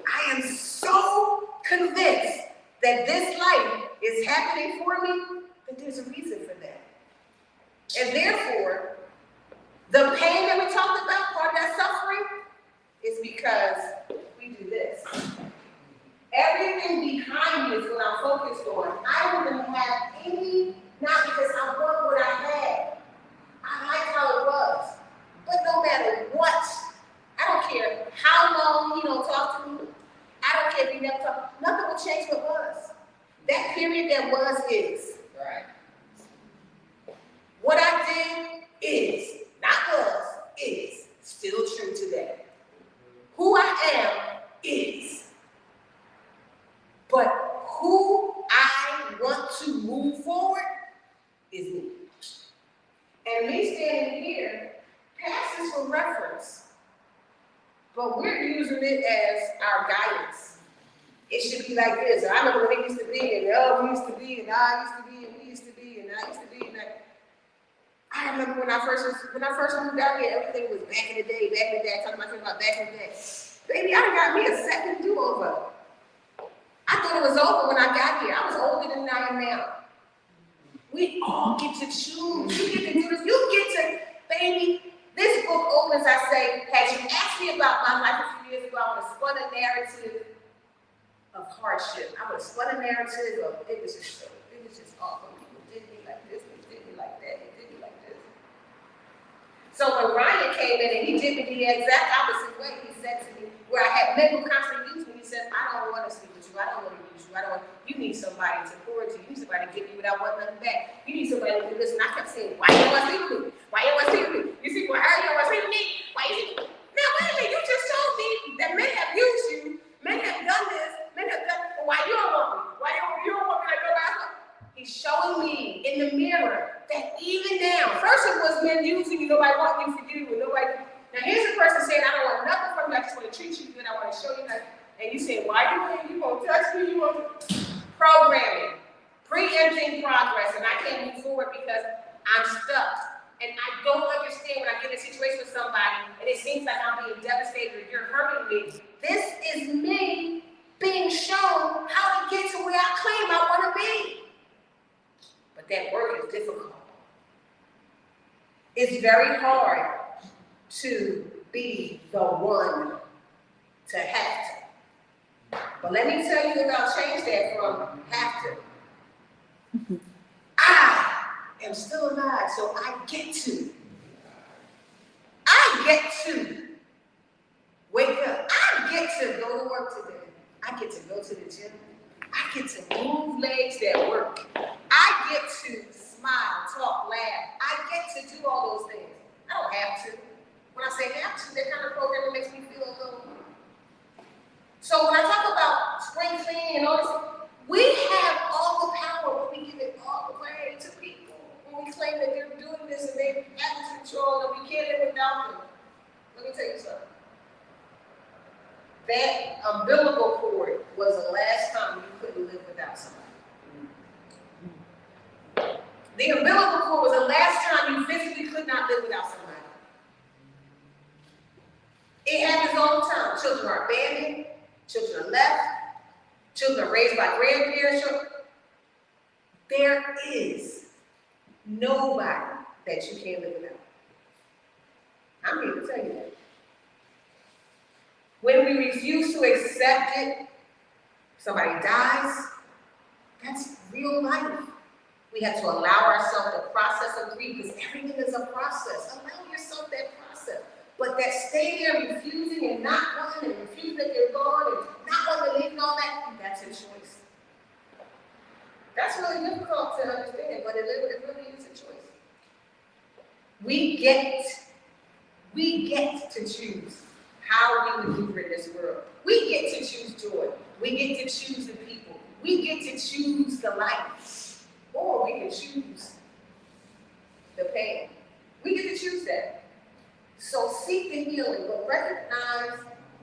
I: I am so convinced that this life is happening for me that there's a reason for that. And therefore, the pain that we talked about, part of that suffering, is because we do this. Everything behind me is what I'm focused on. I wouldn't have any, not because I want what I had. I like how it was. But no matter what, I don't care how long he don't talk to me. I don't care if he never talk. Nothing will change what was. That period that was is. Right. What I did is, not was, is still true today. Who I am is. But who I want to move forward is me. And me standing here passes for reference, but we're using it as our guidance. It should be like this. I remember when it used to be, and we used to be, and I used to be, and we used to be, and I used to be, and I remember when I first moved out here, everything was back in the day, talking about back in the day. Baby, I got me a second do-over. I thought it was over when I got here. I was older than I am now. We all get to choose. You get to do this. You get to, baby, this book opens, I say, had you asked me about my life a few years ago, I would have spun a narrative of hardship. I would have spun a narrative of, it was just awful. People did me like this, they did me like that, they did me like this. So when Ryan came in and he did me the exact opposite way. He said to me, where I had mental constant use me, he said, I don't want to sleep with you. I don't want to use you. You need somebody to pour into you. You need somebody to give you without wanting nothing back. You need somebody to listen. I kept saying, why you don't want to sleep with me? Why you don't want to sleep with me? You see, well, how you don't want to sleep with me? Why you sleep with me? Now, wait a minute. You just told me that men have used you. Men have done this. Men have done, why you don't want me? Why you don't want me to go back? He's showing me in the mirror that even now, first it was men using you, nobody wanting you for you, and nobody. Now here's a person saying, I don't want nothing from you, I just want to treat you good, I want to show you that. And you say, why you won't touch me, you won't. Programming, preempting progress, and I can't move forward because I'm stuck. And I don't understand when I get in a situation with somebody, and it seems like I'm being devastated or you're hurting me. This is me being shown how to get to where I claim I want to be. But that work is difficult. It's very hard to be the one to have to. But let me tell you that I'll change that from have to. I am still alive, so I get to wake up. I get to go to work today. I get to go to the gym. I get to move legs that work. I get to smile, talk, laugh. I get to do all those things. I don't have to. When I say have to, that kind of program makes me feel a little. So when I talk about spring cleaning and all this, we have all the power, but we give it all away to people. When we claim that they're doing this and they have control and we can't live without them. Let me tell you something. That umbilical cord was the last time you couldn't live without somebody. The umbilical cord was the last time you physically could not live without somebody. It happens all the time. Children are abandoned, children are left, children are raised by grandparents. There is nobody that you can't live without. I'm here to tell you that. When we refuse to accept it, somebody dies, that's real life. We have to allow ourselves the process of grief, because everything is a process. Allow yourself that process. But that stay there refusing and not wanting and refusing that they're gone and not wanting to leave and all that, that's a choice. That's really difficult to understand, but it really is a choice. We get to choose how we maneuver in this world. We get to choose joy. We get to choose the people. We get to choose the life. Or we can choose the pain. We get to choose that. So seek the healing, but recognize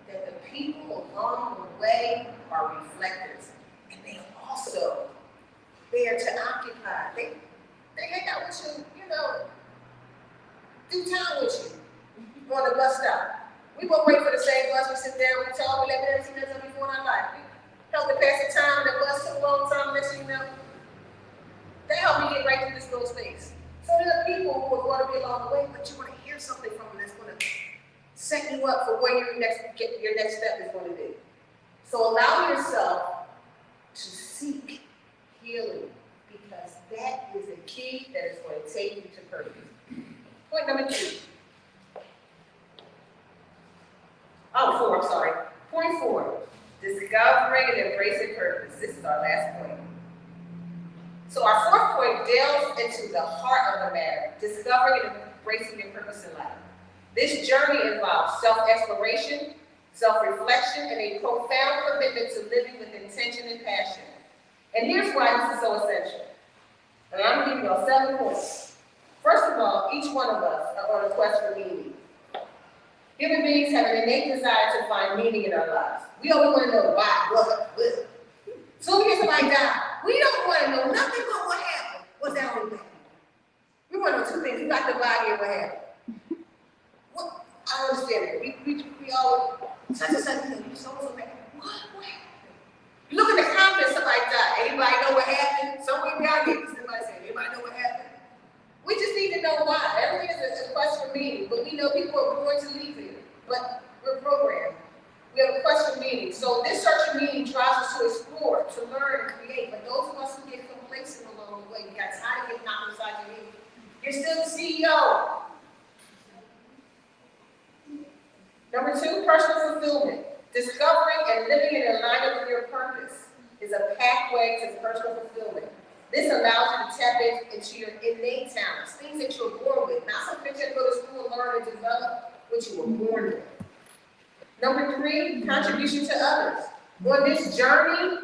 I: that the people along the way are reflectors. And they are also there to occupy. They hang out with you, do time with you on the bus stop. We won't wait for the same bus. We sit there, we talk, we let them see that before in our life. We help to pass the time, the bus took a long time, next thing you know. They help me get right through this little space. So there are people who are going to be along the way, but you want to hear something from them that's going to set you up for where your next step is going to be. So allow yourself to seek healing, because that is the key that is going to take you to purpose. Point number 2. Point 4, discovering and embracing purpose. This is our last point. So our 4th point delves into the heart of the matter, discovering and embracing your purpose in life. This journey involves self-exploration, self-reflection, and a profound commitment to living with intention and passion. And here's why this is so essential. And I'm going to give you all 7 points. First of all, each one of us are on a quest for meaning. Human beings have an innate desire to find meaning in our lives. We always want to know why, what. So we get somebody die. We don't want to know nothing but what happened. What's that only thing? We want to know 2 things. We got the body and what happened. What? I don't understand it. We all such and such thing. So like, what happened? You look in the comments, somebody died. Anybody know what happened? Somewhere down here, somebody said, anybody know what happened? We just need to know why. Everything is a quest for meaning, but we know people are born to leave here. But we're programmed. We have a quest for meaning. So this search for meaning drives us to explore, to learn, and create. But those of us who get complacent along the way, you got tired of getting knocked inside your head. You're still the CEO. Number 2, personal fulfillment. Discovering and living in alignment with your purpose is a pathway to personal fulfillment. This allows you to tap into your innate talents, things that you're born with, not something that you go to school and learn and develop what you were born with. Number 3, contribution to others. On this journey,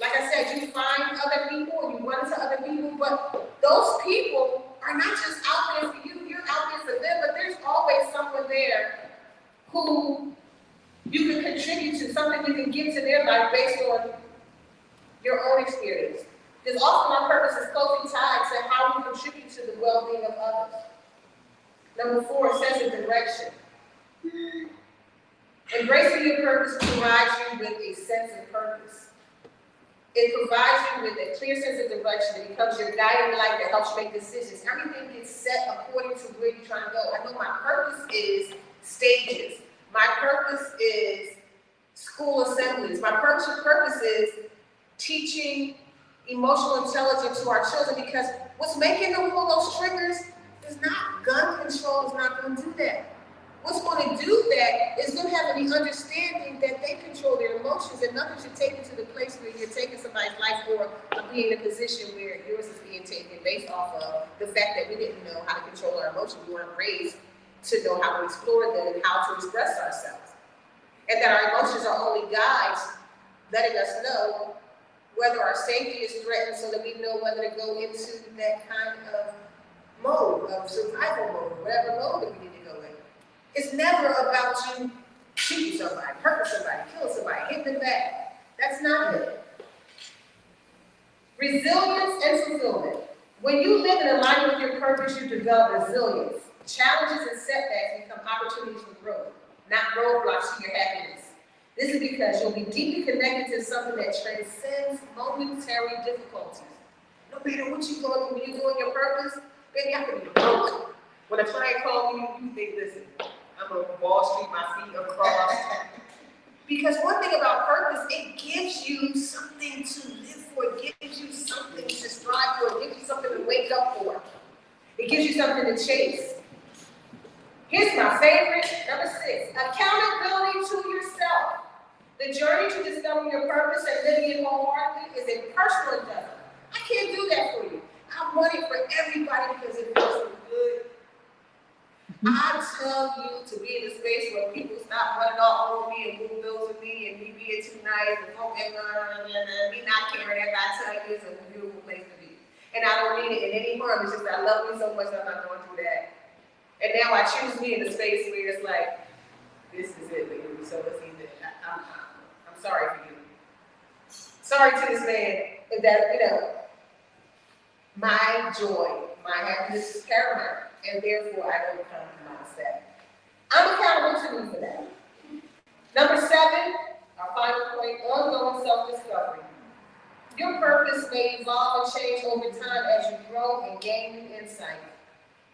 I: like I said, you find other people and you run into other people, but those people are not just out there for you, you're out there for them, but there's always someone there who you can contribute to, something you can give to their life based on your own experience. Because often our purpose is closely tied to how we contribute to the well-being of others. Number 4, sense of direction. Embracing your purpose provides you with a sense of purpose. It provides you with a clear sense of direction. It becomes your guiding light that helps you make decisions. Everything gets set according to where you're trying to go. I know my purpose is stages. My purpose is school assemblies. My purpose is teaching emotional intelligence to our children, because what's making them pull those triggers is not gun control, is not going to do that. What's going to do that is them having the understanding that they control their emotions, and nothing should take you to the place where you're taking somebody's life or being in a position where yours is being taken based off of the fact that we didn't know how to control our emotions. We weren't raised to know how to explore them and how to express ourselves. And that our emotions are only guides letting us know whether our safety is threatened, so that we know whether to go into that kind of mode, of survival mode, whatever mode that we need to go in. It's never about you shooting somebody, hurting somebody, killing somebody, hitting them back. That's not it. Resilience and fulfillment. When you live in alignment with your purpose, you develop resilience. Challenges and setbacks become opportunities for growth, not roadblocks to your happiness. This is because you'll be deeply connected to something that transcends momentary difficulties. No matter what you're going through, when you're doing your purpose, baby, I can be broke. When a client calls me, you think, listen, I'm on Wall Street, my feet are crossed. Because one thing about purpose, it gives you something to live for. It gives you something to strive for. It gives you something to wake up for. It gives you something to chase. Here's my favorite, number 6, accountability to yourself. The journey to discovering your purpose and living it wholeheartedly is a personal endeavor. I can't do that for you. I want it for everybody because it feels so good. I tell you to be in a space where people stop running all over me and move bills with me and me being too nice and me not caring that I tell you it's a beautiful place to be. And I don't mean it in any harm, it's just I love you so much that I'm not going through that. And now I choose me in a space where it's like, this is it, baby. So let's see that. I'm sorry for you. Sorry to this man that, my joy, my happiness is paramount, and therefore I don't come to myself. I'm accountable to me for that. Number 7, our final point, ongoing self-discovery. Your purpose may evolve and change over time as you grow and gain new insight.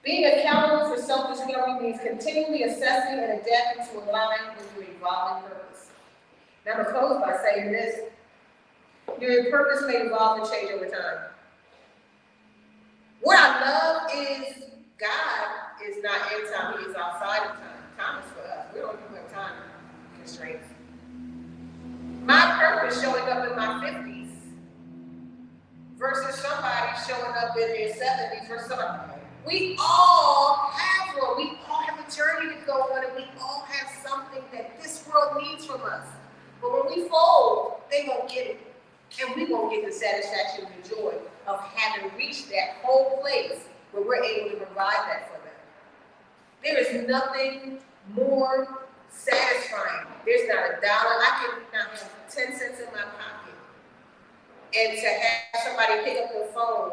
I: Being accountable for self-discovery means continually assessing and adapting to align with your evolving purpose. Now I'm going to close by saying this. Your purpose may evolve and change over time. What I love is God is not in time, He is outside of time. Time is for us. We don't even have time constraints. My purpose showing up in my 50s versus somebody showing up in their 70s versus somebody. We all have one. We all have a journey to go on, and we all have something that this world needs from us. But when we fold, they won't get it. And we won't get the satisfaction and the joy of having reached that whole place where we're able to provide that for them. There is nothing more satisfying. There's not $1. I can not have 10 cents in my pocket. And to have somebody pick up the phone,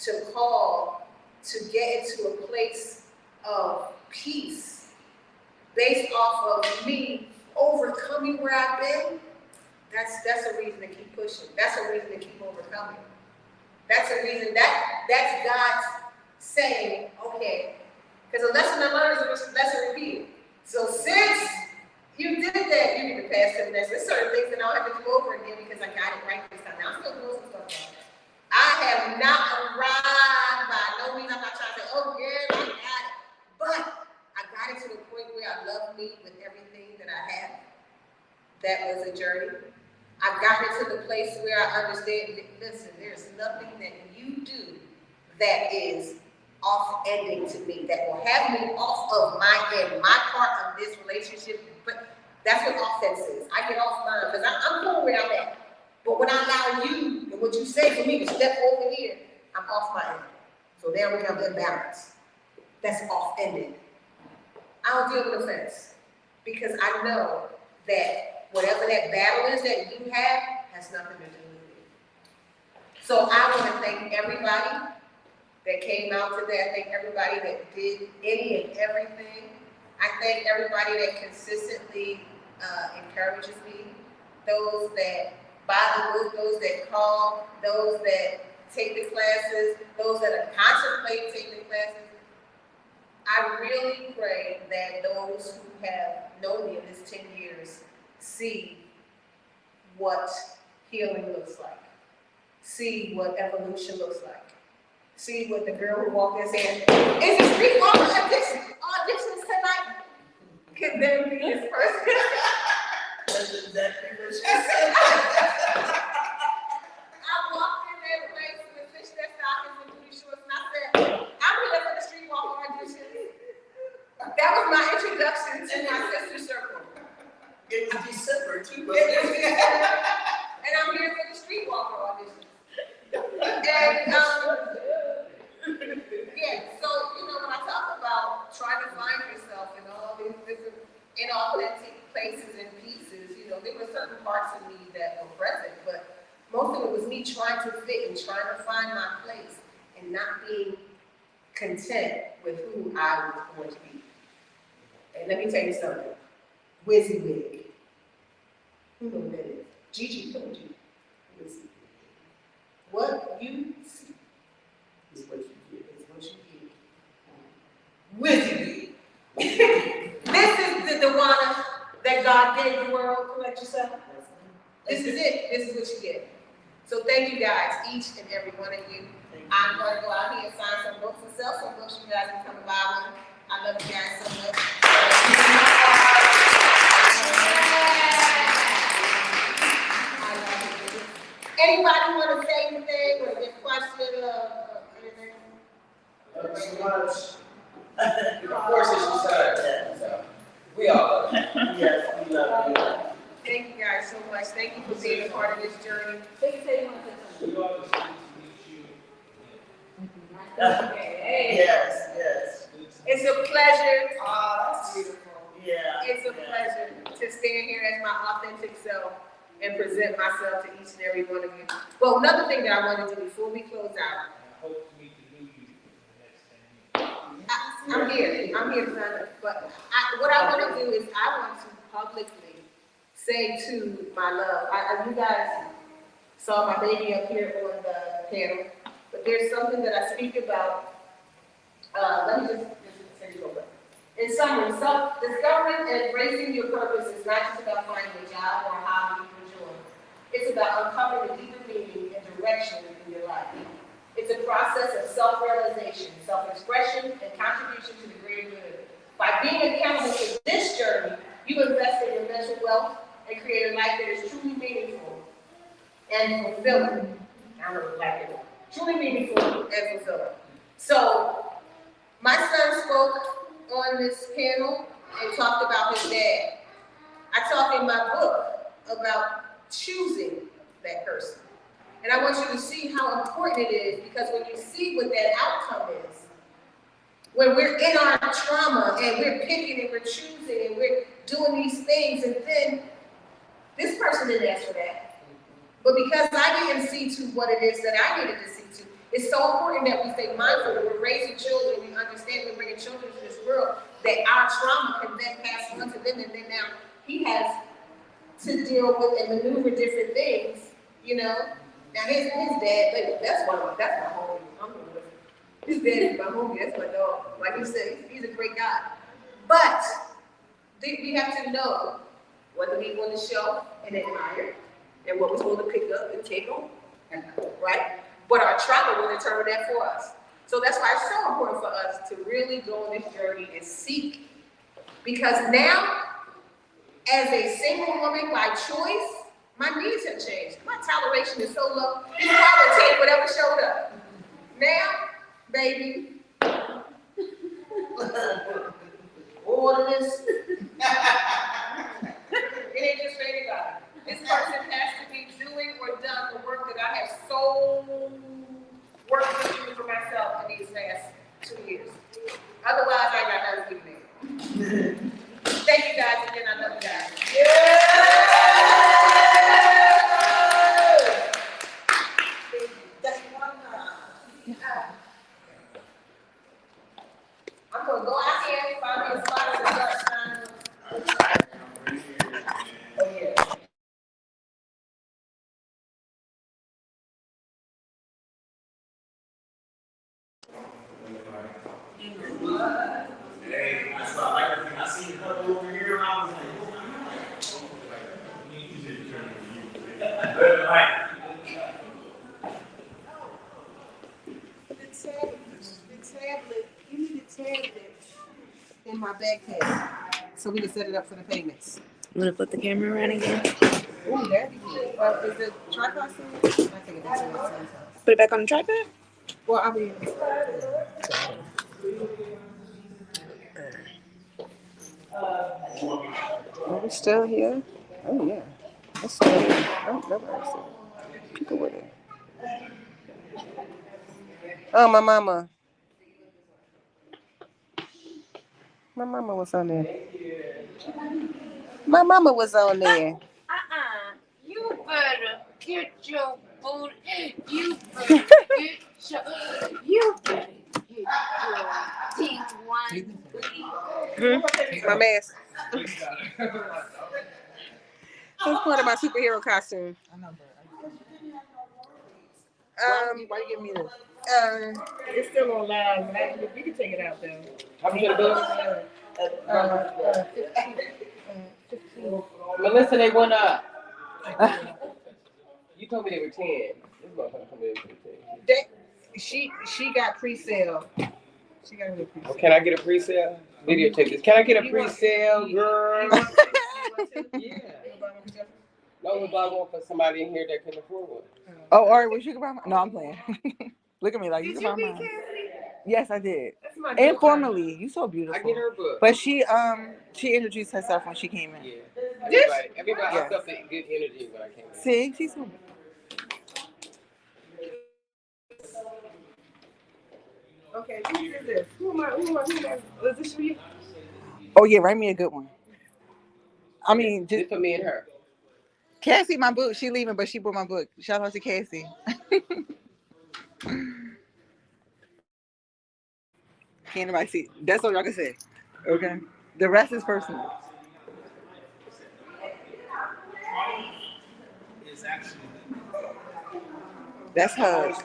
I: to call, to get into a place of peace based off of me overcoming where I've been, that's a reason to keep pushing. That's a reason to keep overcoming. That's a reason, that's God saying, okay, because a lesson I learned is a lesson repeated. So since you did that, you need to pass to the next. There's certain things that I don't have to do over again because I got it right this time. Now I'm still doing some stuff like that. I have not arrived by no means. I'm not trying to say, oh yeah, I got it. But I got it to the point where I love me with everything that was a journey. I've gotten to the place where I understand, listen, there's nothing that you do that is off-ending to me, that will have me off of my end, my part of this relationship. But that's what offense is. I get off mine because I'm cool where I'm at. But when I allow you and what you say for me to step over here, I'm off my end. So there we have the imbalance. That's off-ended. I don't deal with offense because I know that whatever that battle is that you have has nothing to do with me. So I want to thank everybody that came out today. I thank everybody that did any and everything. I thank everybody that consistently encourages me, those that buy the book, those that call, those that take the classes, those that are contemplating taking the classes. I really pray that those who have known me in this 10 years see what healing looks like, see what evolution looks like, see what the girl who walked in saying, is the street walker auditions tonight? Could then be this person.
A: That's exactly what she said.
I: I walked in that place with fishnet stockings and booty shorts, and I said, I'm here for the street walker audition. That was my introduction to my sister circle.
A: It was December too.
I: And I'm here for the street walker audition. And yeah, so when I talk about trying to find yourself in all these different inauthentic places and pieces, there were certain parts of me that were present, but most of it was me trying to fit and trying to find my place and not being content with who I was going to be. And let me tell you something. WYSIWYG. Who knows what that is? Gigi told you. WYSIWYG. What you see is what you get. Is what you get. WYSIWYG. This is the Dewana that God gave the world. Correct yourself. This is it. This is what you get. So thank you guys, each and every one of you. I'm going to go out here and sign some books and sell some books. You guys can come and buy one. I love you guys so much. I love you. Anybody want to say anything or get a question or anything?
J: Thank you so much. Of course, it's decided. So, we all love you.
A: Yes, we love you.
I: Thank you guys so much. Thank you for being a part of this journey.
A: Yes, yes.
I: It's a pleasure.
A: Oh, that's beautiful. Yeah.
I: It's a pleasure to stand here as my authentic self and present myself to each and every one of you. Well, another thing that I want to do before we close out.
H: I hope to meet the new you in the next 10 years.
I: I'm here to sign up. But what I want to do is I want to publicly say to my love, you guys saw my baby up here on the panel, but there's something that I speak about. Let me just take it over. In summary, discovering and embracing your purpose is not just about finding a job or a hobby you enjoy. It's about uncovering a deeper meaning and direction in your life. It's a process of self-realization, self-expression, and contribution to the greater good. By being accountable for this journey, you invest in your mental wealth and create a life that is truly meaningful and fulfilling. I don't know like it. Truly meaningful and fulfilling. So, my son spoke on this panel and talked about his dad. I talk in my book about choosing that person. And I want you to see how important it is, because when you see what that outcome is, when we're in our trauma and we're picking and we're choosing and we're doing these things, and then this person didn't ask for that. But because I didn't see to what it is that I needed to see to, it's so important that we stay mindful. When we're raising children, we understand we're bringing children to this world, that our trauma can then pass on to them, and then now he has to deal with and maneuver different things, Now his dad, that's my homie. His dad is my homie, that's my dog. Like he said, he's a great guy. But we have to know what to leave on the shelf and admire, and what we're supposed to pick up and take on, right? But our trauma will determine that for us. So that's why it's so important for us to really go on this journey and seek. Because now, As a single woman by choice, my needs have changed. My toleration is so low. Before I would take whatever showed up. Now, baby, order this. It ain't just for anybody. This person has to be doing or done the work that I have so worked to do for myself in these last 2 years. Otherwise, I got nothing to do. Thank you guys again. I love you guys. I'm gonna go out here and find me a spot at the dark side. Oh yeah.
G: Hey, I saw everything. I see you coming over here. I was like,
I: The tablet, you need a tablet in my backpack so we can set it up for the payments.
L: I'm gonna put the camera around again.
I: Ooh, that'd be good. Is the tripod still? I think that's what it says.
L: Put it back on the tripod?
I: Well, I mean, are we still here? Oh, yeah. It's still here. Oh, nobody's there. People with it. Oh, my mama. My mama was on there. My mama was on there.
L: You better get your booty. You better get your D1.
I: My mask. That's part of my superhero costume. Why you give me this? It's still on live. You can take it out though.
J: How much are the bills?
I: 15.
J: Melissa, they went up. You told me they were 10. This motherfucker told me they were 15.
I: She got pre-sale. She got a pre-sale.
J: Oh, can I get a pre-sale? Videotape this. Can I get a pre-sale, girl? Yeah. No, we buy one for somebody in here that can afford one.
M: Oh, all right. Well, you can buy mine. No, I'm playing. Look at me like you can buy mine. Yes, I did. Informally, you so beautiful.
J: I get her book.
M: But she introduced herself when she came in.
J: Yeah. Everybody, I felt that good energy when I came in.
M: See, she's so.
I: Okay, who is this? Who am I? Is this for you?
M: Oh yeah, write me a good one. I mean,
J: just for me and her.
M: Cassie, my book. She leaving, but she bought my book. Shout out to Cassie. Can't nobody see. That's all y'all can say. Okay. The rest is personal. That's hers.